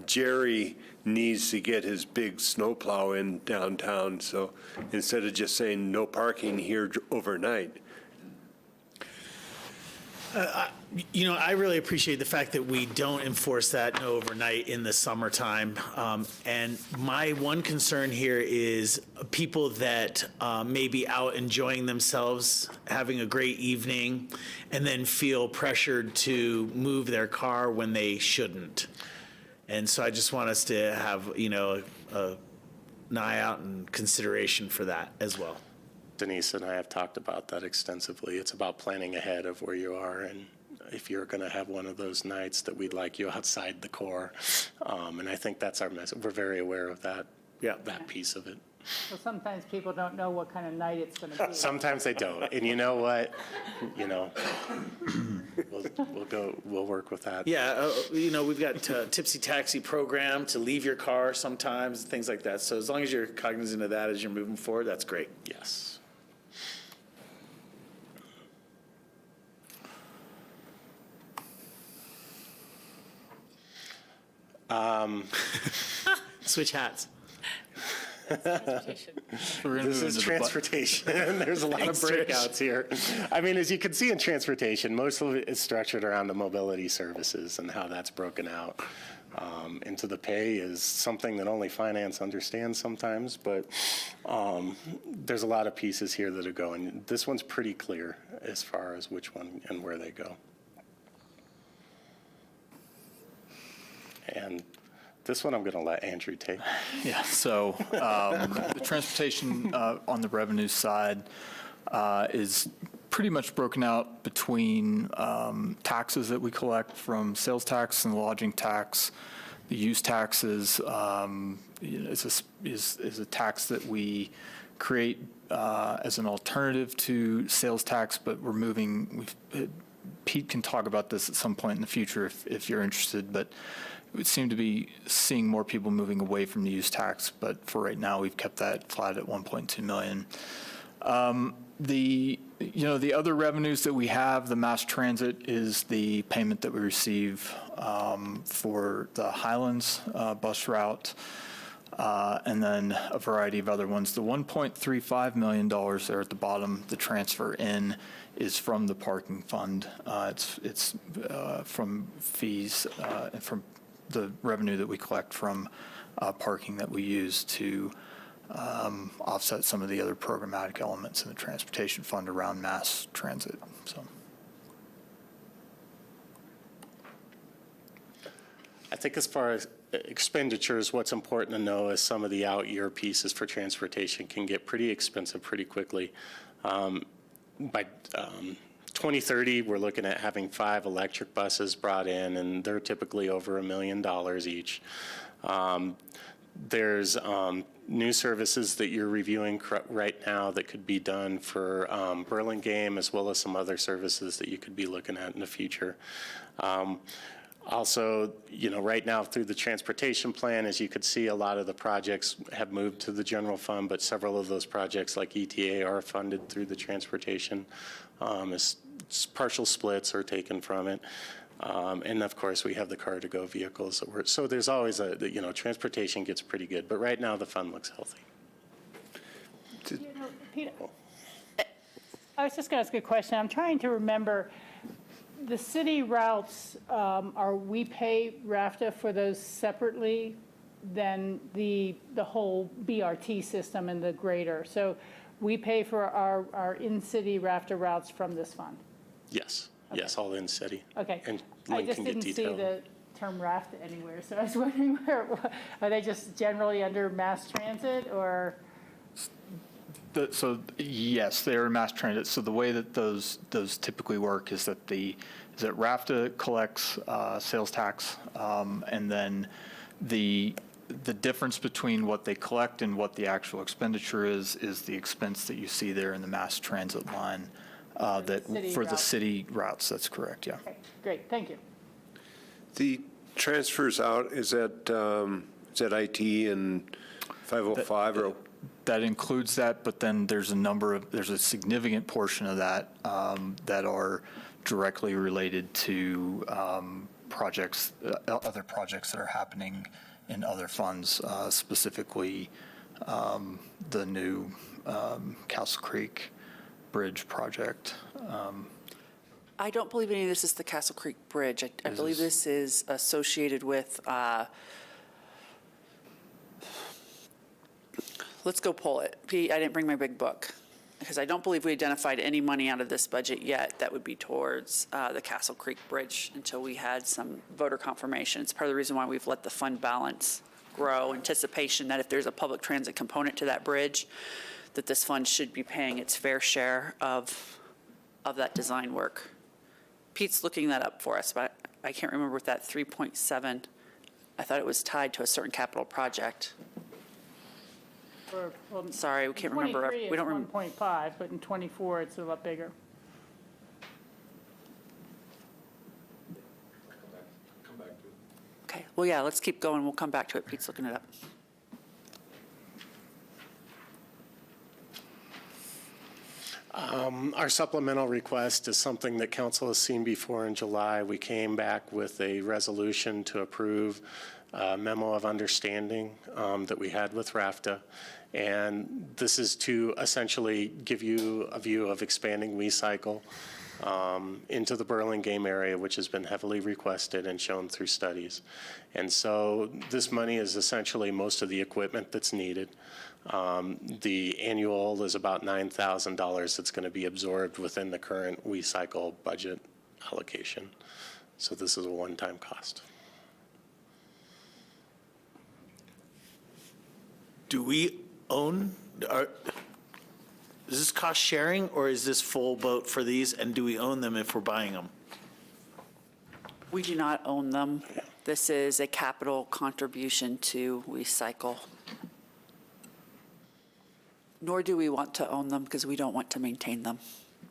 Jerry needs to get his big snowplow in downtown. So instead of just saying no parking here overnight. I really appreciate the fact that we don't enforce that no overnight in the summertime. And my one concern here is people that may be out enjoying themselves, having a great evening, and then feel pressured to move their car when they shouldn't. And so I just want us to have, an eye out and consideration for that as well. Denise and I have talked about that extensively. It's about planning ahead of where you are, and if you're going to have one of those nights that we'd like you outside the core. And I think that's our message. We're very aware of that, that piece of it. Well, sometimes people don't know what kind of night it's going to be. Sometimes they don't. And you know what? We'll work with that. Yeah, we've got tipsy taxi program to leave your car sometimes, things like that. So as long as you're cognizant of that as you're moving forward, that's great. Yes. Switch hats. This is transportation. There's a lot of breakouts here. I mean, as you can see in transportation, most of it is structured around the mobility services and how that's broken out. Into the pay is something that only finance understands sometimes, but there's a lot of pieces here that are going. This one's pretty clear as far as which one and where they go. And this one I'm going to let Andrew take. Yeah, so the transportation on the revenue side is pretty much broken out between taxes that we collect from sales tax and lodging tax. The use taxes is a tax that we create as an alternative to sales tax, but we're moving. Pete can talk about this at some point in the future if you're interested, but we seem to be seeing more people moving away from the use tax, but for right now, we've kept that flat at 1.2 million. The other revenues that we have, the mass transit is the payment that we receive for the Highlands bus route, and then a variety of other ones. The $1.35 million there at the bottom, the transfer in, is from the parking fund. It's from fees and from the revenue that we collect from parking that we use to offset some of the other programmatic elements in the transportation fund around mass transit. So, I think as far as expenditures, what's important to know is some of the out-year pieces for transportation can get pretty expensive pretty quickly. By 2030, we're looking at having 5 electric buses brought in, and they're typically over $1 million each. There's new services that you're reviewing right now that could be done for Burlingame, as well as some other services that you could be looking at in the future. Also, right now through the transportation plan, as you could see, a lot of the projects have moved to the general fund, but several of those projects like ETA are funded through the transportation. Partial splits are taken from it. And of course, we have the car-to-go vehicles. So there's always transportation gets pretty good, but right now the fund looks healthy. Peter, I was just going to ask a question. I'm trying to remember, the city routes, we pay RAFTA for those separately than the whole BRT system and the grader. So we pay for our in-city RAFTA routes from this fund? Yes. Okay. Yes, all in city. Okay. And I just didn't see the term RAFTA anywhere, so I was wondering are they just generally under mass transit or? So yes, they are mass transit. So the way that those typically work is that RAFTA collects sales tax, and then the difference between what they collect and what the actual expenditure is the expense that you see there in the mass transit line. The city routes, that's correct, yeah. Okay, great, thank you. The transfers out, is that IT and 505 or? that includes that, but then there's a significant portion of that that are directly related to projects, other projects that are happening in other funds, specifically the new Castle Creek Bridge project. I don't believe any of this is the Castle Creek Bridge. I believe this is associated with, let's go pull it. Pete, I didn't bring my big book, because I don't believe we identified any money out of this budget yet that would be towards the Castle Creek Bridge until we had some voter confirmation. It's part of the reason why we've let the fund balance grow, anticipation that if there's a public transit component to that bridge, that this fund should be paying its fair share of that design work. Pete's looking that up for us, but I can't remember with that 3.7. I thought it was tied to a certain capital project. Sorry, we can't remember. We don't remember. 1.5, but in 24, it's a lot bigger. Okay, well, yeah, let's keep going. We'll come back to it. Pete's looking it up. Our supplemental request is something that council has seen before in July. We came back with a resolution to approve a memo of understanding that we had with RAFTA. And this is to essentially give you a view of expanding WeCycle into the Burlingame area, which has been heavily requested and shown through studies. And so this money is essentially most of the equipment that's needed. The annual is about $9,000 that's going to be absorbed within the current WeCycle budget allocation. So this is a one-time cost. Do we own, is this cost sharing or is this full boat for these? And do we own them if we're buying them? We do not own them. This is a capital contribution to WeCycle. Nor do we want to own them because we don't want to maintain them.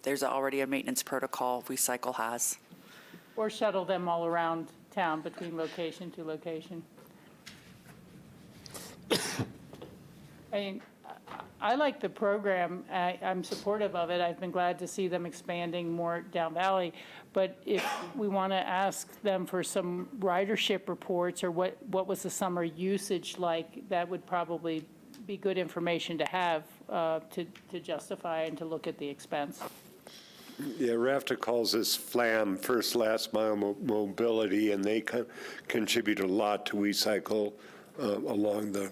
There's already a maintenance protocol WeCycle has. Or shuttle them all around town between location to location. I mean, I like the program. I'm supportive of it. I've been glad to see them expanding more down valley. But if we want to ask them for some ridership reports or what was the summer usage like, that would probably be good information to have to justify and to look at the expense. Yeah, RAFTA calls this FLAM, First Last Mile Mobility, and they contribute a lot to WeCycle along the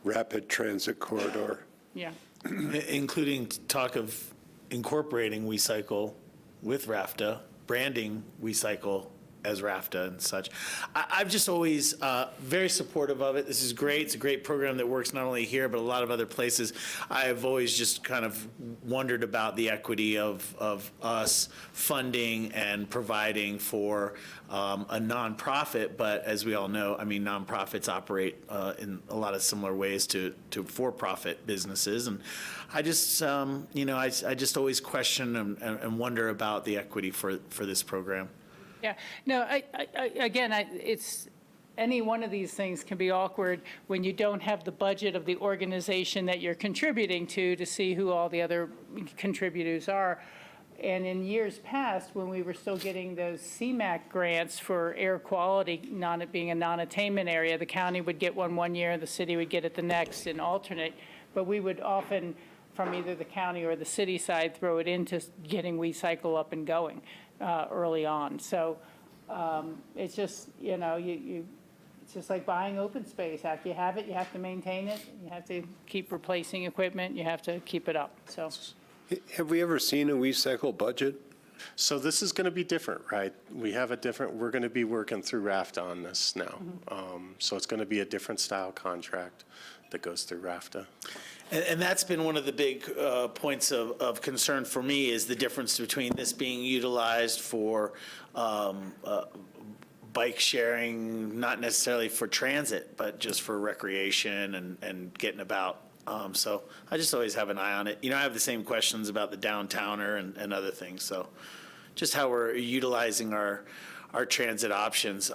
rapid transit corridor. Yeah. Including talk of incorporating WeCycle with RAFTA, branding WeCycle as RAFTA and such. I'm just always very supportive of it. This is great. It's a great program that works not only here, but a lot of other places. I've always just kind of wondered about the equity of us funding and providing for a nonprofit, but as we all know, I mean, nonprofits operate in a lot of similar ways to for-profit businesses. And I just, I just always question and wonder about the equity for this program. Yeah, no, it's, any one of these things can be awkward when you don't have the budget of the organization that you're contributing to see who all the other contributors are. And in years past, when we were still getting those CMAQ grants for air quality, being a non-attainment area, the county would get one year, the city would get it the next and alternate. But we would often, from either the county or the city side, throw it into getting WeCycle up and going early on. So it's just, it's just like buying open space. After you have it, you have to maintain it. You have to keep replacing equipment. You have to keep it up, so. Have we ever seen a WeCycle budget? So this is going to be different, right? We have a different, we're going to be working through RAFTA on this now. So it's going to be a different style contract that goes through RAFTA. And that's been one of the big points of concern for me, is the difference between this being utilized for bike sharing, not necessarily for transit, but just for recreation and getting about. So I just always have an eye on it. I have the same questions about the downtowner and other things. So just how we're utilizing our our transit options.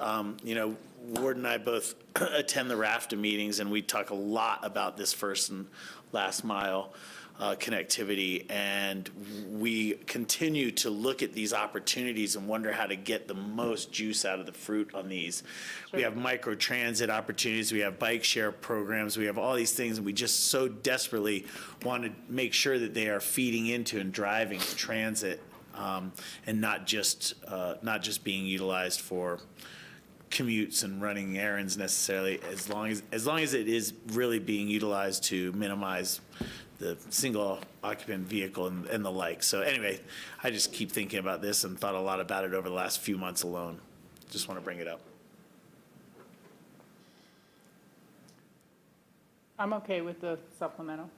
Ward and I both attend the RAFTA meetings, and we talk a lot about this first and last mile connectivity, and we continue to look at these opportunities and wonder how to get the most juice out of the fruit on these. We have micro transit opportunities, we have bike share programs, we have all these things, and we just so desperately want to make sure that they are feeding into and driving transit, and not just being utilized for commutes and running errands necessarily, as long as it is really being utilized to minimize the single occupant vehicle and the like. So anyway, I just keep thinking about this and thought a lot about it over the last few months alone. Just want to bring it up. I'm okay with the supplemental.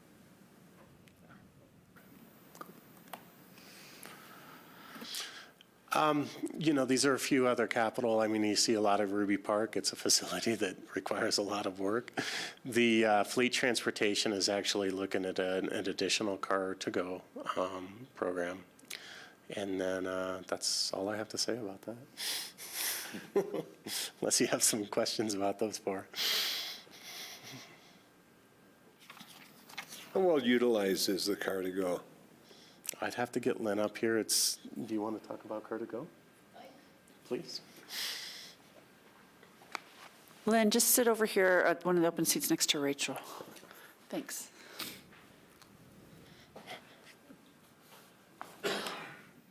These are a few other capital. I mean, you see a lot of Ruby Park. It's a facility that requires a lot of work. The fleet transportation is actually looking at an additional car-to-go program. And then that's all I have to say about that. Unless you have some questions about those four. How well utilized is the car-to-go? I'd have to get Lynn up here. Do you want to talk about car-to-go? Please. Lynn, just sit over here at one of the open seats next to Rachel. Thanks.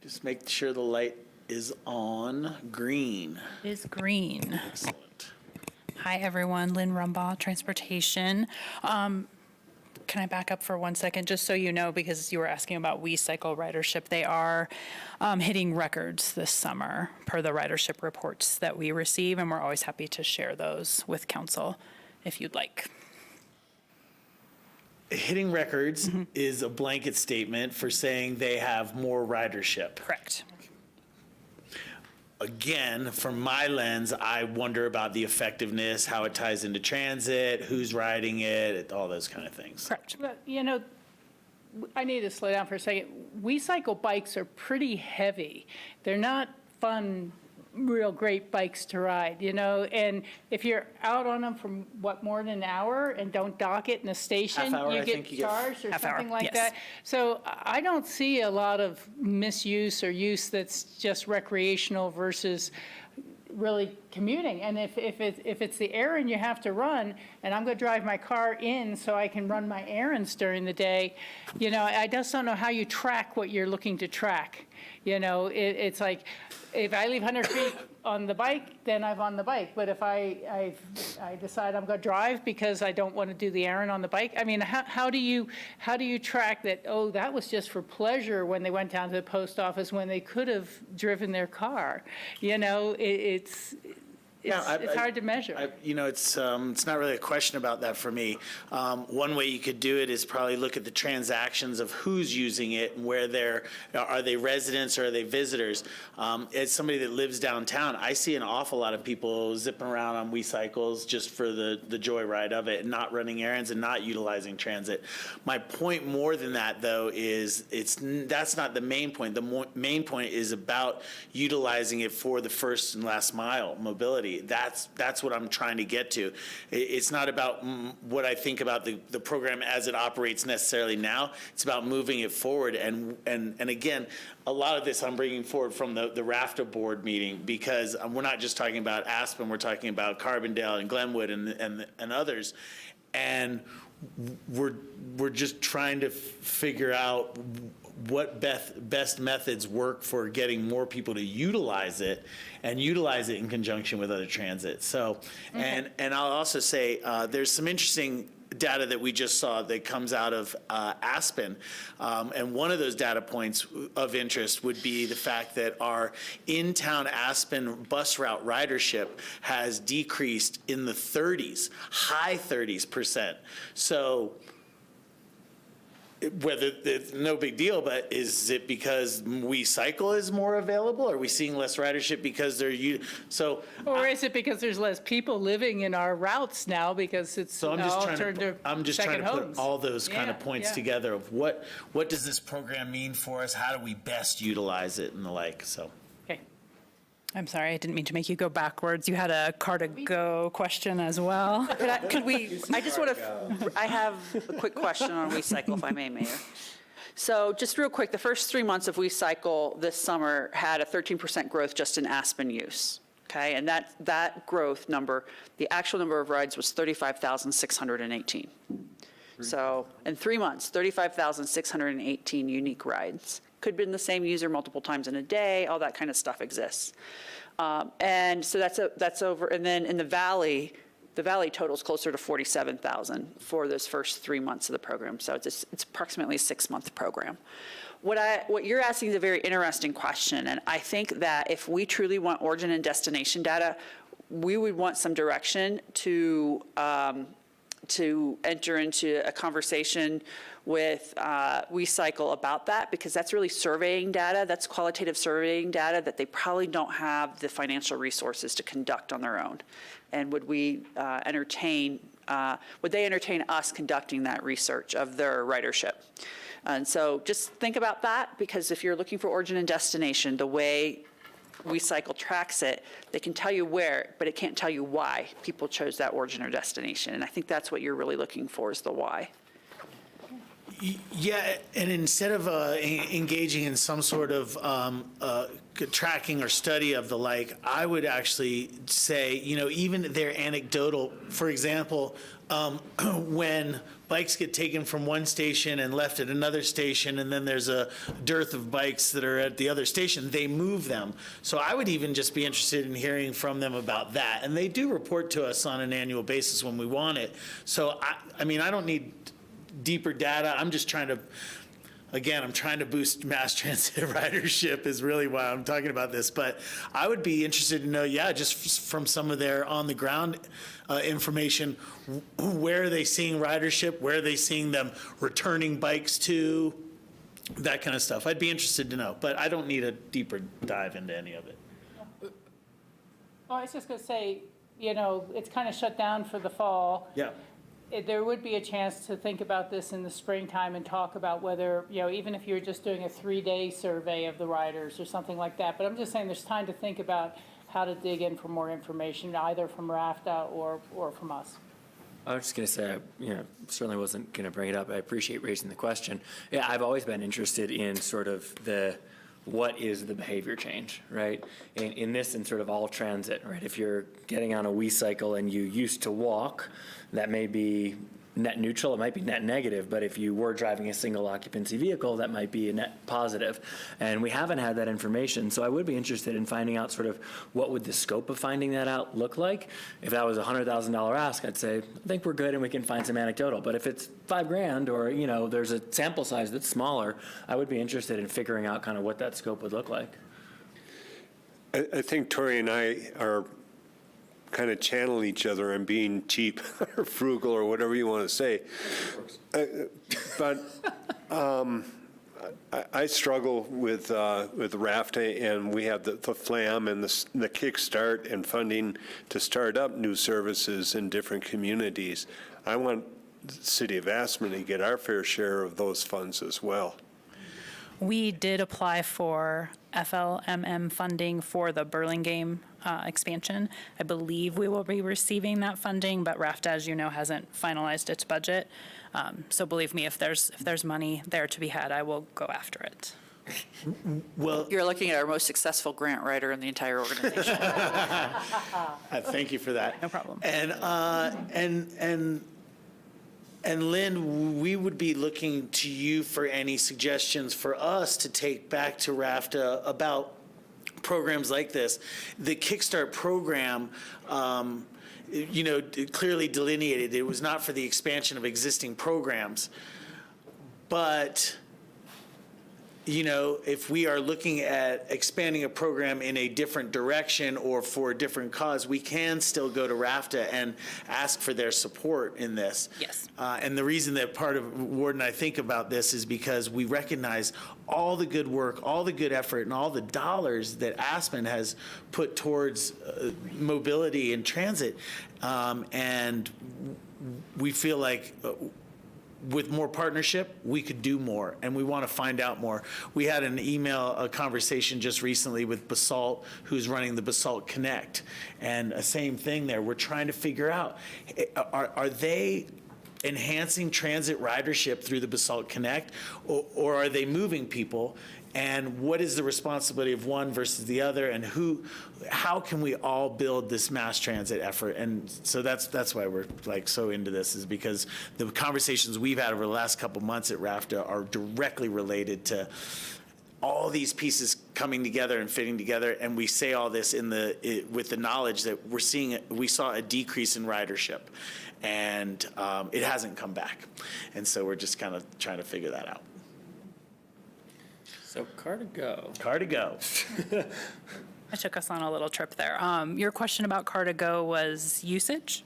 Just make sure the light is on green. Is green. Excellent. Hi, everyone. Lynn Rumbaugh, Transportation. Can I back up for 1 second, just so you know, because you were asking about WeCycle ridership. They are hitting records this summer per the ridership reports that we receive, and we're always happy to share those with council if you'd like. Hitting records is a blanket statement for saying they have more ridership. Correct. Again, from my lens, I wonder about the effectiveness, how it ties into transit, who's riding it, all those kind of things. Correct. But, I need to slow down for a second. WeCycle bikes are pretty heavy. They're not fun, real great bikes to ride, and if you're out on them for more than an hour and don't dock it in a station, Half hour, you I get think you get. charged or Half hour, something like yes. that. So I don't see a lot of misuse or use that's just recreational versus really commuting. And if it's the errand you have to run, and I'm going to drive my car in so I can run my errands during the day, I just don't know how you track what you're looking to track. It's like, if I leave 100 feet on the bike, then I'm on the bike. But if I decide I'm going to drive because I don't want to do the errand on the bike, I mean, how do you track that, oh, that was just for pleasure when they went down to the post office when they could have driven their car? It's hard to measure. It's not really a question about that for me. One way you could do it is probably look at the transactions of who's using it and where are they residents or are they visitors? As somebody that lives downtown, I see an awful lot of people zipping around on WeCycles just for the joyride of it and not running errands and not utilizing transit. My point more than that, though, is that's not the main point. The main point is about utilizing it for the first and last mile mobility. That's what I'm trying to get to. It's not about what I think about the program as it operates necessarily now. It's about moving it forward. And again, a lot of this I'm bringing forward from the RAFTA board meeting, because we're not just talking about Aspen, we're talking about Carbondale and Glenwood and others. And we're just trying to figure out what best methods work for getting more people to utilize it and utilize it in conjunction with other transit. So, and I'll also say there's some interesting data that we just saw that comes out of Aspen. And one of those data points of interest would be the fact that our in-town Aspen bus route ridership has decreased in the 30s, high 30s%. So whether it's no big deal, but is it because WeCycle is more available? Are we seeing less ridership because they're Or is it because there's less people living in our routes now because it's So I'm just trying to put all those kind of Yeah, points yeah. together of what does this program mean for us? How do we best utilize it and the like? So Okay. I'm sorry, I didn't mean to make you go backwards. You had a car-to-go question as well. I have a quick question on WeCycle, if I may, Mayor. So just real quick, the first 3 months of WeCycle this summer had a 13% growth just in Aspen use, okay? And that growth number, the actual number of rides was 35,618. So in 3 months, 35,618 unique rides. Could have been the same user multiple times in a day, all that kind of stuff exists. And so that's over, and then in the valley total's closer to 47,000 for those first 3 months of the program. So it's approximately a 6-month program. What you're asking is a very interesting question, and I think that if we truly want origin and destination data, we would want some direction to enter into a conversation with WeCycle about that, because that's really surveying data. That's qualitative surveying data that they probably don't have the financial resources to conduct on their own. And would they entertain us conducting that research of their ridership? And so just think about that, because if you're looking for origin and destination, the way WeCycle tracks it, they can tell you where, but it can't tell you why people chose that origin or destination. And I think that's what you're really looking for, is the why. Yeah, and instead of engaging in some sort of tracking or study of the like, I would actually say, even their anecdotal, for example, when bikes get taken from one station and left at another station, and then there's a dearth of bikes that are at the other station, they move them. So I would even just be interested in hearing from them about that. And they do report to us on an annual basis when we want it. So, I don't need deeper data. I'm just trying to, again, I'm trying to boost mass transit ridership is really why I'm talking about this. But I would be interested to know, just from some of their on the ground information, where are they seeing ridership? Where are they seeing them returning bikes to? That kind of stuff. I'd be interested to know, but I don't need a deeper dive into any of it. Well, I was just going to say, it's kind of shut down for the fall. Yeah. There would be a chance to think about this in the springtime and talk about whether, even if you're just doing a 3-day survey of the riders or something like that. But I'm just saying there's time to think about how to dig in for more information, either from RAFTA or from us. I was just going to say, certainly wasn't going to bring it up. I appreciate raising the question. Yeah, I've always been interested in sort of what is the behavior change, right? In this and sort of all transit, right? If you're getting on a WeCycle and you used to walk, that may be net neutral, it might be net negative, but if you were driving a single occupancy vehicle, that might be a net positive. And we haven't had that information, so I would be interested in finding out sort of what would the scope of finding that out look like. If that was a $100,000 ask, I'd say, I think we're good and we can find some anecdotal. But if it's $5,000 or, there's a sample size that's smaller, I would be interested in figuring out kind of what that scope would look like. I think Tori and I are kind of channel each other and being cheap or frugal or whatever you want to say. But I struggle with RAFTA, and we have the FLAM and the Kickstart and funding to start up new services in different communities. I want the city of Aspen to get our fair share of those funds as well. We did apply for FLMM funding for the Burlingame expansion. I believe we will be receiving that funding, but RAFTA, as you know, hasn't finalized its budget. So believe me, if there's money there to be had, I will go after it. Well, You're looking at our most successful grant writer in the entire organization. thank you for that. No problem. And Lynn, we would be looking to you for any suggestions for us to take back to RAFTA about programs like this. The Kickstart program, it clearly delineated it was not for the expansion of existing programs. But, if we are looking at expanding a program in a different direction or for a different cause, we can still go to RAFTA and ask for their support in this. Yes. And the reason that part of Ward and I think about this is because we recognize all the good work, all the good effort, and all the dollars that Aspen has put towards mobility and transit. And we feel like with more partnership, we could do more, and we want to find out more. We had a conversation just recently with Basalt, who's running the Basalt Connect, and a same thing there. We're trying to figure out, are they enhancing transit ridership through the Basalt Connect, or are they moving people? And what is the responsibility of one versus the other, and how can we all build this mass transit effort? And so that's why we're like so into this, is because the conversations we've had over the last couple months at RAFTA are directly related to all these pieces coming together and fitting together. And we say all this with the knowledge that we saw a decrease in ridership, and it hasn't come back. And so we're just kind of trying to figure that out. So car to go. Car to go. I took us on a little trip there. Your question about car to go was usage?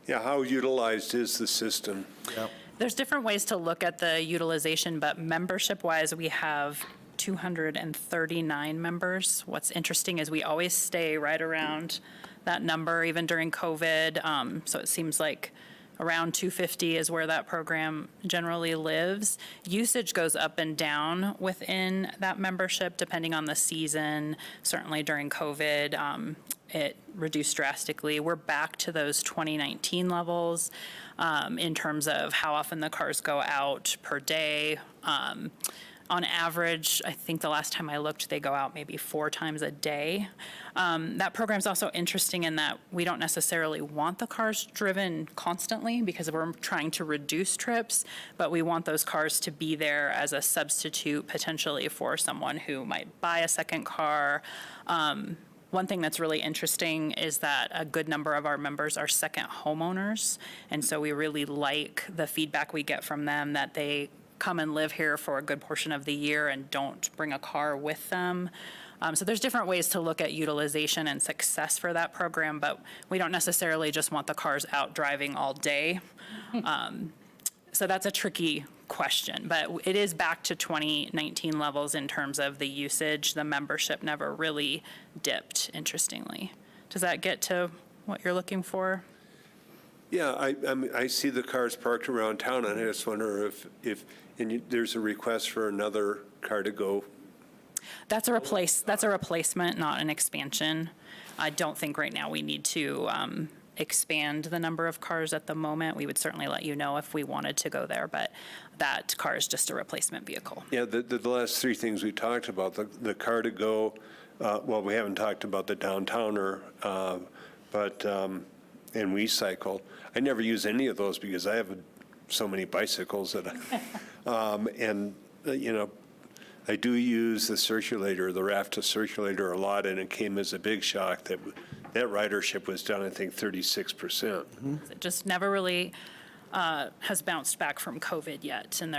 Yeah, how utilized is the system? Yep. There's different ways to look at the utilization, but membership-wise, we have 239 members. What's interesting is we always stay right around that number, even during COVID. So it seems like around 250 is where that program generally lives. Usage goes up and down within that membership depending on the season. Certainly during COVID, it reduced drastically. We're back to those 2019 levels in terms of how often the cars go out per day. On average, I think the last time I looked, they go out maybe 4 times a day. That program's also interesting in that we don't necessarily want the cars driven constantly because we're trying to reduce trips, but we want those cars to be there as a substitute potentially for someone who might buy a second car. One thing that's really interesting is that a good number of our members are second homeowners, and so we really like the feedback we get from them that they come and live here for a good portion of the year and don't bring a car with them. So there's different ways to look at utilization and success for that program, but we don't necessarily just want the cars out driving all day. So that's a tricky question, but it is back to 2019 levels in terms of the usage. The membership never really dipped, interestingly. Does that get to what you're looking for? Yeah, I see the cars parked around town, and I just wonder if there's a request for another car to go. That's a replacement, not an expansion. I don't think right now we need to expand the number of cars at the moment. We would certainly let you know if we wanted to go there, but that car is just a replacement vehicle. Yeah, the last 3 things we talked about, the car to go, well, we haven't talked about the downtowner, but and we cycle. I never use any of those because I have so many bicycles that I do use the circulator, the RAFTA circulator a lot, and it came as a big shock that ridership was down, I think, 36%. It just never really has bounced back from COVID yet. And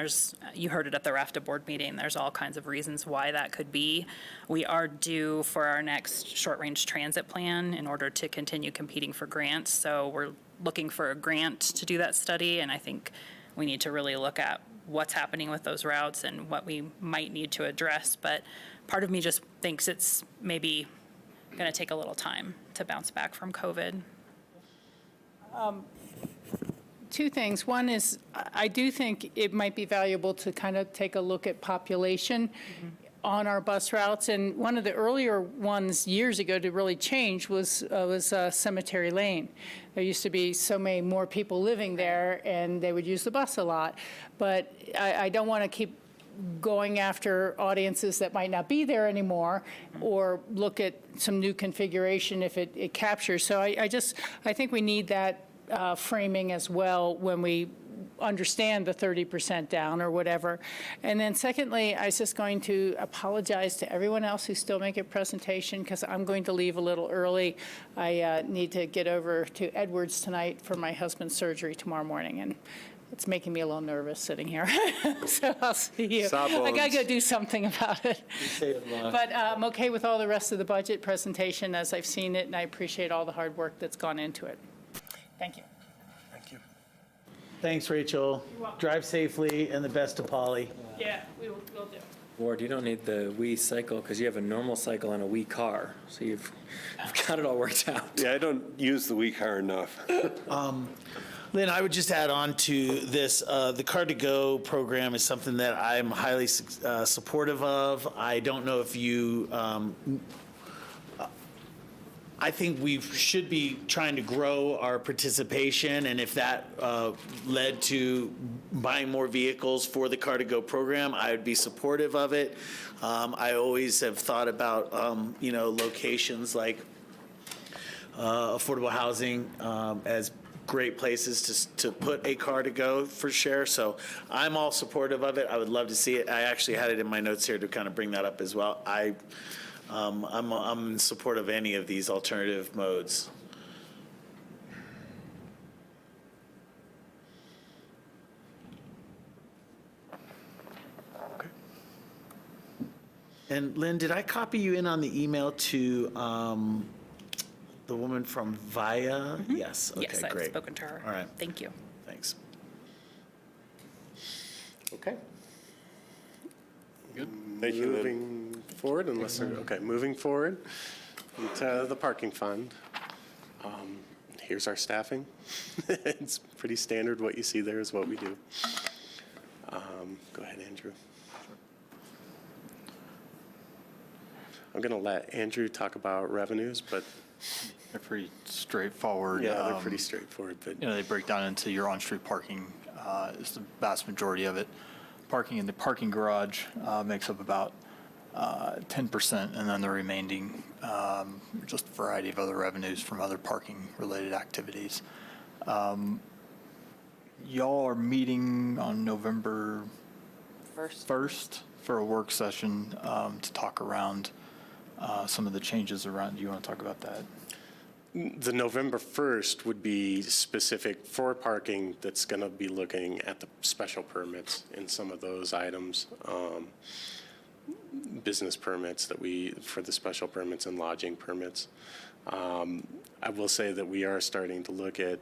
you heard it at the RAFTA board meeting, there's all kinds of reasons why that could be. We are due for our next short-range transit plan in order to continue competing for grants. So we're looking for a grant to do that study, and I think we need to really look at what's happening with those routes and what we might need to address. But part of me just thinks it's maybe going to take a little time to bounce back from COVID. 2 things. One is, I do think it might be valuable to kind of take a look at population on our bus routes. And one of the earlier ones years ago to really change was Cemetery Lane. There used to be so many more people living there, and they would use the bus a lot. But I don't want to keep going after audiences that might not be there anymore, or look at some new configuration if it captures. So I think we need that framing as well when we understand the 30% down or whatever. And then secondly, I was just going to apologize to everyone else who's still making a presentation, because I'm going to leave a little early. I need to get over to Edwards tonight for my husband's surgery tomorrow morning, and it's making me a little nervous sitting here. So I'll see you. I got to go do something about it. But I'm okay with all the rest of the budget presentation as I've seen it, and I appreciate all the hard work that's gone into it. Thank you. Thanks, Rachel. Drive safely, and the best to Polly. Yeah, we'll do. Ward, you don't need the Wii cycle because you have a normal cycle and a Wii car, so you've got it all worked out. Yeah, I don't use the Wii car enough. Lynn, I would just add on to this, the Car2Go program is something that I'm highly supportive of. I don't know if you, I think we should be trying to grow our participation, and if that led to buying more vehicles for the Car2Go program, I would be supportive of it. I always have thought about, locations like affordable housing as great places to put a Car2Go for share. So I'm all supportive of it. I would love to see it. I actually had it in my notes here to kind of bring that up as well. I'm in support of any of these alternative modes. And Lynn, did I copy you in on the email to the woman from VIA? Yes. Okay, Yes, I've great. spoken to her. All right. Thank you. Thanks. Okay. Good. Thank you. Moving forward, unless they're, okay, moving forward to the parking fund. Here's our staffing. It's pretty standard. What you see there is what we do. Go ahead, Andrew. I'm going to let Andrew talk about revenues, but They're pretty straightforward. yeah, they're pretty straightforward. But They break down into your on-street parking is the vast majority of it. Parking in the parking garage makes up about 10%, and then the remaining, just a variety of other revenues from other parking-related activities. Y'all are meeting on November 1st for a work session to talk around some of the changes around. Do you want to talk about that? the November 1st would be specific for parking that's going to be looking at the special permits in some of those items, business permits that for the special permits and lodging permits. I will say that we are starting to look at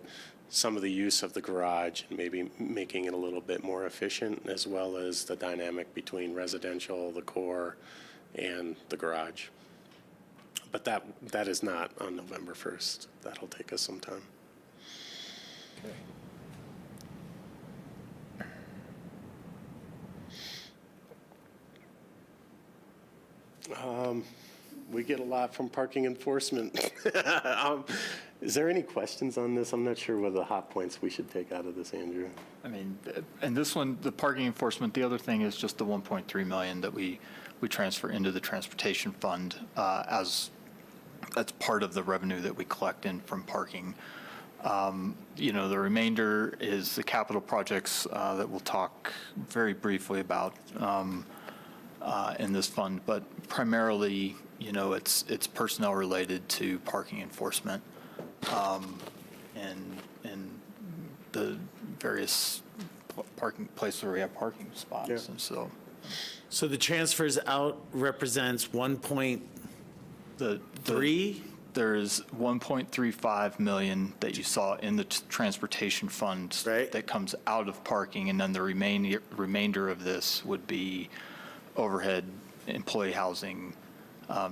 some of the use of the garage and maybe making it a little bit more efficient, as well as the dynamic between residential, the core, and the garage. But that is not on November 1st. That'll take us some time. We get a lot from parking enforcement. Is there any questions on this? I'm not sure what are the hot points we should take out of this, Andrew. I mean, and this one, the parking enforcement, the other thing is just the 1.3 million that we transfer into the transportation fund as that's part of the revenue that we collect in from parking. The remainder is the capital projects that we'll talk very briefly about in this fund, but primarily, it's personnel related to parking enforcement and the various parking places where we have parking spots. Yeah. And so the transfers out represents 1.3? There's 1.35 million that you saw in the transportation fund Right. that comes out of parking, and then the remainder of this would be overhead, employee housing,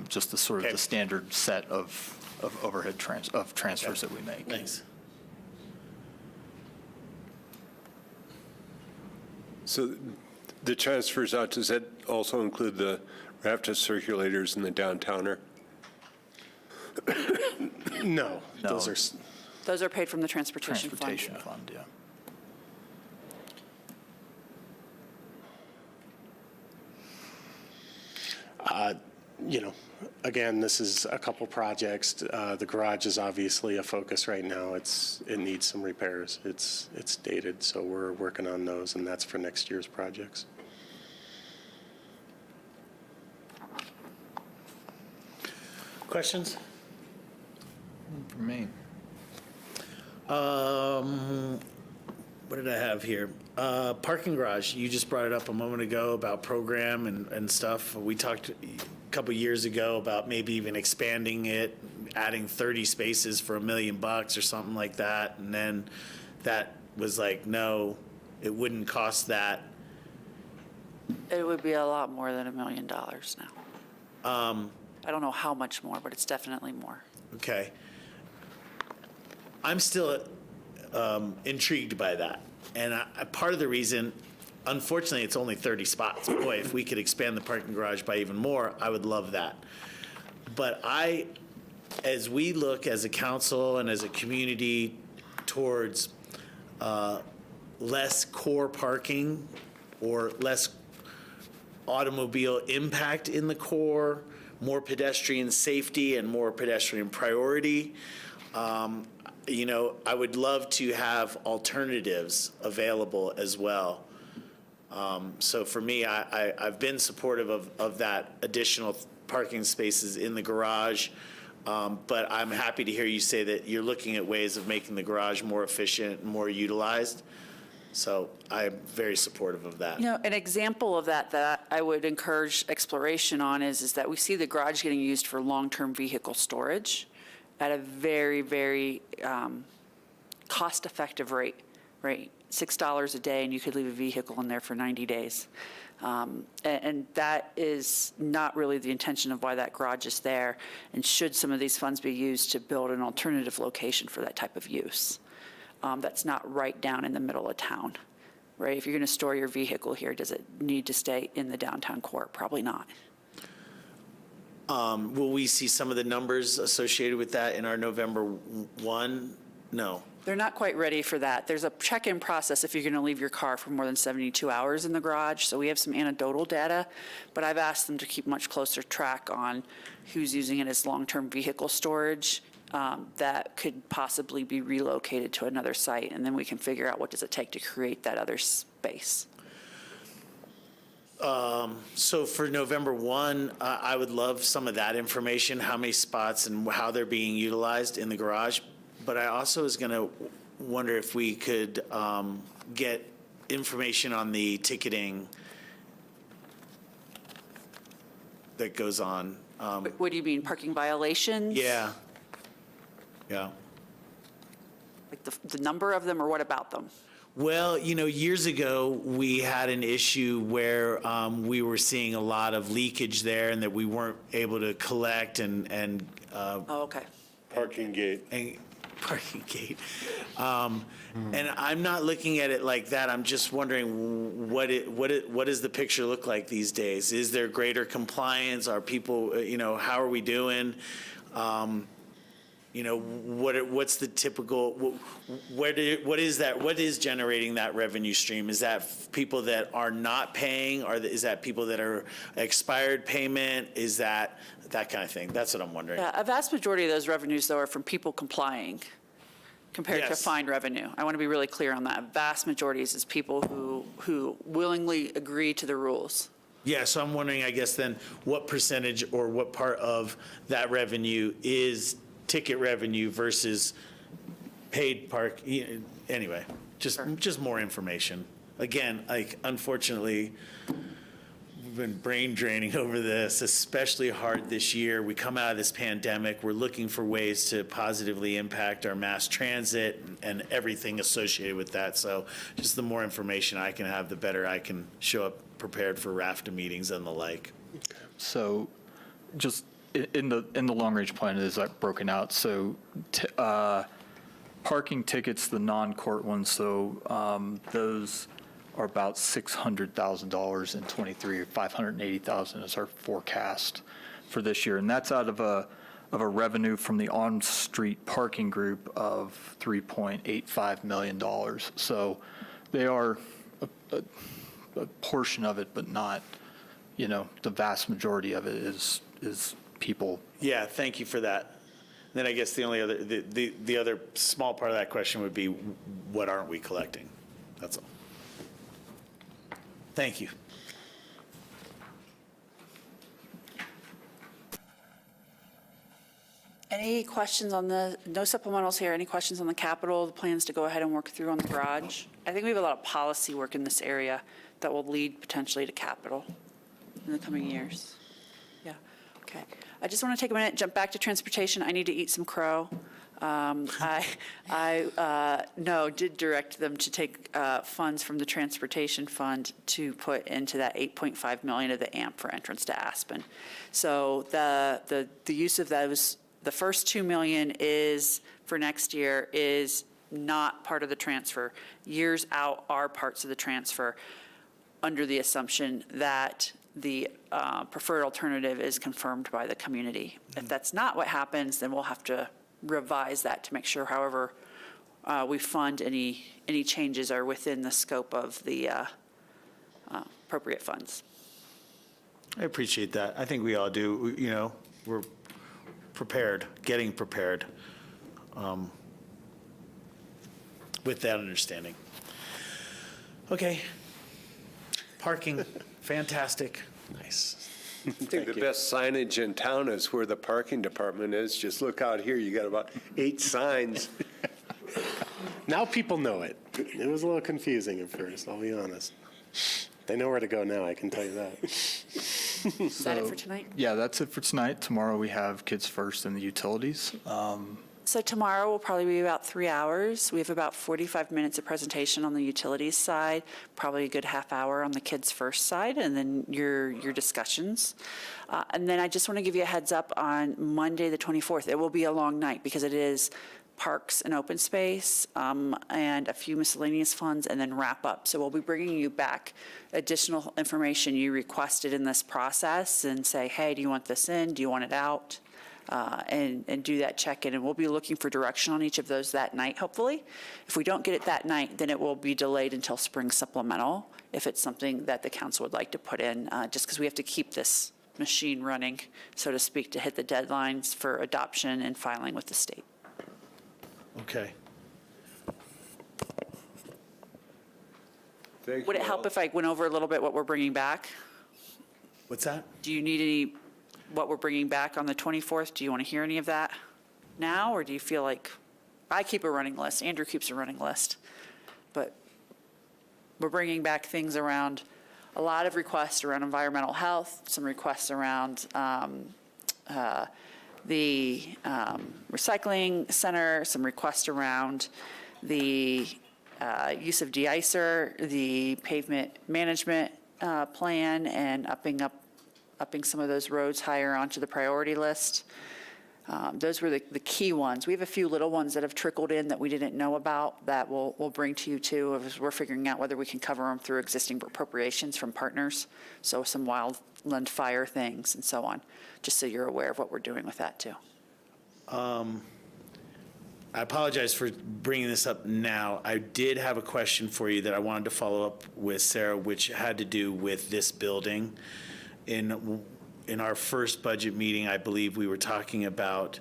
just the sort of Okay. the standard set of overhead transfers that we make. Thanks. So the transfers out, does that also include the raft circulators and the downtowner? No, No. Those are paid from the transportation fund. Transportation fund, yeah. Again, this is a couple projects. The garage is obviously a focus right now. It needs some repairs. It's dated, so we're working on those, and that's for next year's projects. Questions? For me. What did I have here? Parking garage, you just brought it up a moment ago about program and stuff. We talked a couple years ago about maybe even expanding it, adding 30 spaces for $1 million or something like that. And then that was like, no, it wouldn't cost that. It would be a lot more than $1 million now. I don't know how much more, but it's definitely more. Okay. I'm still intrigued by that. And part of the reason, unfortunately, it's only 30 spots. Boy, if we could expand the parking garage by even more, I would love that. But as we look as a council and as a community towards less core parking or less automobile impact in the core, more pedestrian safety and more pedestrian priority, I would love to have alternatives available as well. So for me, I've been supportive of that additional parking spaces in the garage, but I'm happy to hear you say that you're looking at ways of making the garage more efficient and more utilized. So I'm very supportive of that. An example of that I would encourage exploration on is that we see the garage getting used for long-term vehicle storage at a very, very cost-effective rate, right? $6 a day, and you could leave a vehicle in there for 90 days. And that is not really the intention of why that garage is there. And should some of these funds be used to build an alternative location for that type of use? That's not right down in the middle of town, right? If you're going to store your vehicle here, does it need to stay in the downtown core? Probably not. Will we see some of the numbers associated with that in our November 1? No. They're not quite ready for that. There's a check-in process if you're going to leave your car for more than 72 hours in the garage. So we have some anecdotal data, but I've asked them to keep much closer track on who's using it as long-term vehicle storage. That could possibly be relocated to another site, and then we can figure out what does it take to create that other space. So for November 1, I would love some of that information, how many spots and how they're being utilized in the garage. But I also was going to wonder if we could get information on the ticketing that goes on. What do you mean, parking violations? Yeah. Yeah. Like the number of them, or what about them? Well, years ago, we had an issue where we were seeing a lot of leakage there and that we weren't able to collect and Oh, okay. Parking gate. parking gate. And I'm not looking at it like that. I'm just wondering what does the picture look like these days? Is there greater compliance? Are people, how are we doing? What's the typical, what is generating that revenue stream? Is that people that are not paying? Is that people that are expired payment? Is that kind of thing? That's what I'm wondering. Yeah, a vast majority of those revenues, though, are from people complying compared to Yes. fine revenue. I want to be really clear on that. A vast majority is people who willingly agree to the rules. Yeah, so I'm wondering, I guess then, what percentage or what part of that revenue is ticket revenue versus paid park, anyway, just more information. Again, unfortunately, we've been brain draining over this, especially hard this year. We come out of this pandemic, we're looking for ways to positively impact our mass transit and everything associated with that. So just the more information I can have, the better I can show up prepared for RAFTA meetings and the like. So just in the long-range plan, it is broken out. So parking tickets, the non-court ones, so those are about $600,000 in '23, or $580,000 is our forecast for this year. And that's out of a revenue from the on-street parking group of $3.85 million. So they are a portion of it, but not, the vast majority of it is people. Yeah, thank you for that. Then I guess the only other, the other small part of that question would be, what aren't we collecting? That's all. Thank you. Any questions on no supplementals here, any questions on the capital, the plans to go ahead and work through on the garage? I think we have a lot of policy work in this area that will lead potentially to capital in the coming years. Yeah, okay. I just want to take a minute, jump back to transportation. I need to eat some crow. I did direct them to take funds from the transportation fund to put into that $8.5 million of the AMP for entrance to Aspen. So the use of those, the first $2 million is for next year is not part of the transfer. Years out are parts of the transfer under the assumption that the preferred alternative is confirmed by the community. If that's not what happens, then we'll have to revise that to make sure, however, we fund any changes are within the scope of the appropriate funds. I appreciate that. I think we all do. We're prepared, getting prepared with that understanding. Okay. Parking, fantastic. Nice. I think the best signage in town is where the parking department is. Just look out here, you got about 8 signs. Now people know it. It was a little confusing at first, I'll be honest. They know where to go now, I can tell you that. Is that it for tonight? Yeah, that's it for tonight. Tomorrow we have Kids First and the utilities. So tomorrow will probably be about 3 hours. We have about 45 minutes of presentation on the utilities side, probably a good half hour on the Kids First side, and then your discussions. And then I just want to give you a heads up on Monday, the 24th. It will be a long night because it is parks and open space and a few miscellaneous funds, and then wrap up. So we'll be bringing you back additional information you requested in this process and say, hey, do you want this in? Do you want it out? And do that check-in, and we'll be looking for direction on each of those that night, hopefully. If we don't get it that night, then it will be delayed until spring supplemental, if it's something that the council would like to put in, just because we have to keep this machine running, so to speak, to hit the deadlines for adoption and filing with the state. Okay. Thank Would you it help all. if I went over a little bit what we're bringing back? What's that? Do you need any, what we're bringing back on the 24th? Do you want to hear any of that now, or do you feel like, I keep a running list, Andrew keeps a running list, but we're bringing back things around, a lot of requests around environmental health, some requests around the recycling center, some requests around the use of de-icer, the pavement management plan, and upping some of those roads higher onto the priority list. Those were the key ones. We have a few little ones that have trickled in that we didn't know about that we'll bring to you too, as we're figuring out whether we can cover them through existing appropriations from partners. So some wildland fire things and so on, just so you're aware of what we're doing with that too. I apologize for bringing this up now. I did have a question for you that I wanted to follow up with Sarah, which had to do with this building. In our first budget meeting, I believe we were talking about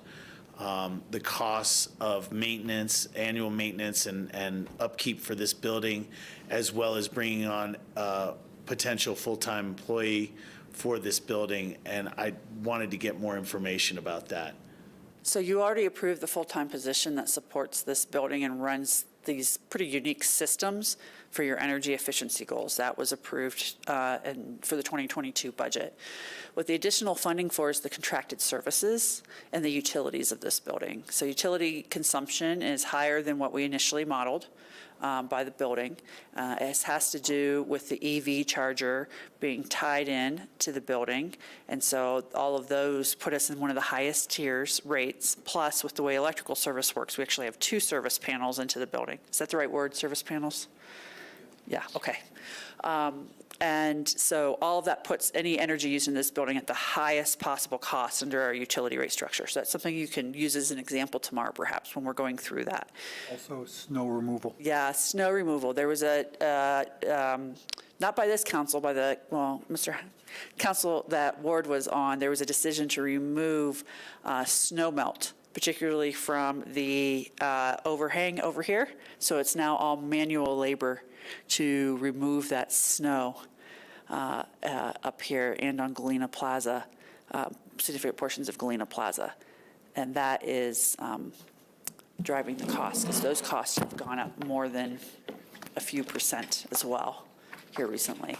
the costs of maintenance, annual maintenance and upkeep for this building, as well as bringing on a potential full-time employee for this building. And I wanted to get more information about that. So you already approved the full-time position that supports this building and runs these pretty unique systems for your energy efficiency goals. That was approved for the 2022 budget. What the additional funding for is the contracted services and the utilities of this building. So utility consumption is higher than what we initially modeled by the building. It has to do with the EV charger being tied in to the building. And so all of those put us in one of the highest tiers rates. Plus, with the way electrical service works, we actually have 2 service panels into the building. Is that the right word, service panels? Yeah, okay. And so all of that puts any energy used in this building at the highest possible cost under our utility rate structure. So that's something you can use as an example tomorrow, perhaps, when we're going through that. Also, snow removal. Yeah, snow removal. There was not by this council, by the, Mr. Council that Ward was on, there was a decision to remove snow melt, particularly from the overhang over here. So it's now all manual labor to remove that snow up here and on Galena Plaza, significant portions of Galena Plaza. And that is driving the cost, because those costs have gone up more than a few percent as well here recently.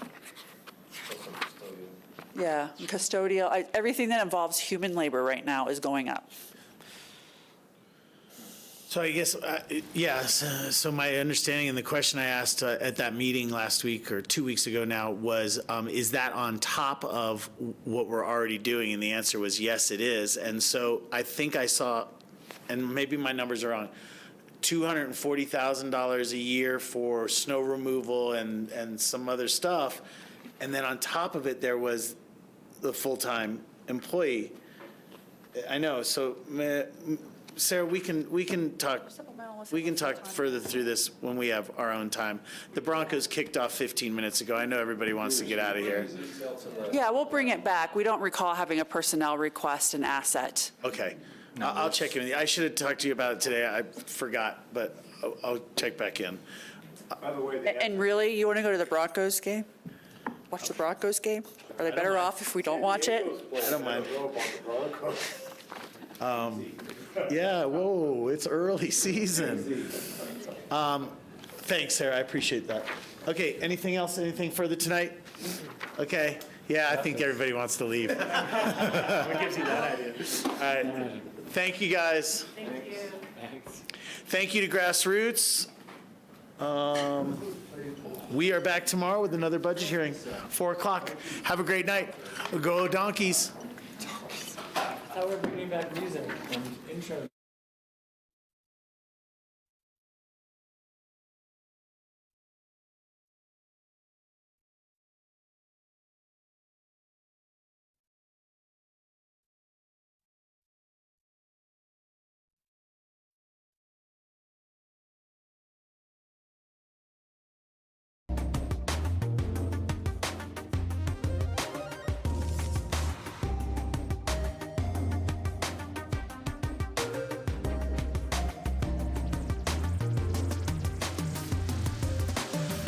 Yeah, and custodial, everything that involves human labor right now is going up. So I guess, yes, so my understanding and the question I asked at that meeting last week or 2 weeks ago now was, is that on top of what we're already doing? And the answer was yes, it is. And so I think I saw, and maybe my numbers are wrong, $240,000 a year for snow removal and some other stuff. And then on top of it, there was the full-time employee. I know, so Sarah, we can talk further through this when we have our own time. The Broncos kicked off 15 minutes ago. I know everybody wants to get out of here. Yeah, we'll bring it back. We don't recall having a personnel request and asset. Okay. I'll check in with you. I should have talked to you about it today. I forgot, but I'll check back in. And really, you want to go to the Broncos game? Watch the Broncos game? Are they better off if we don't watch it? I don't mind. Yeah, whoa, it's early season. Thanks, Sarah, I appreciate that. Okay, anything else, anything further tonight? Okay, yeah, I think everybody wants to leave. What gives you that idea? All right, thank you, guys. Thank you. Thanks. Thank you to GrassRoots. We are back tomorrow with another budget hearing, 4 o'clock. Have a great night. Go Donkeys. I thought we were bringing back music and intro.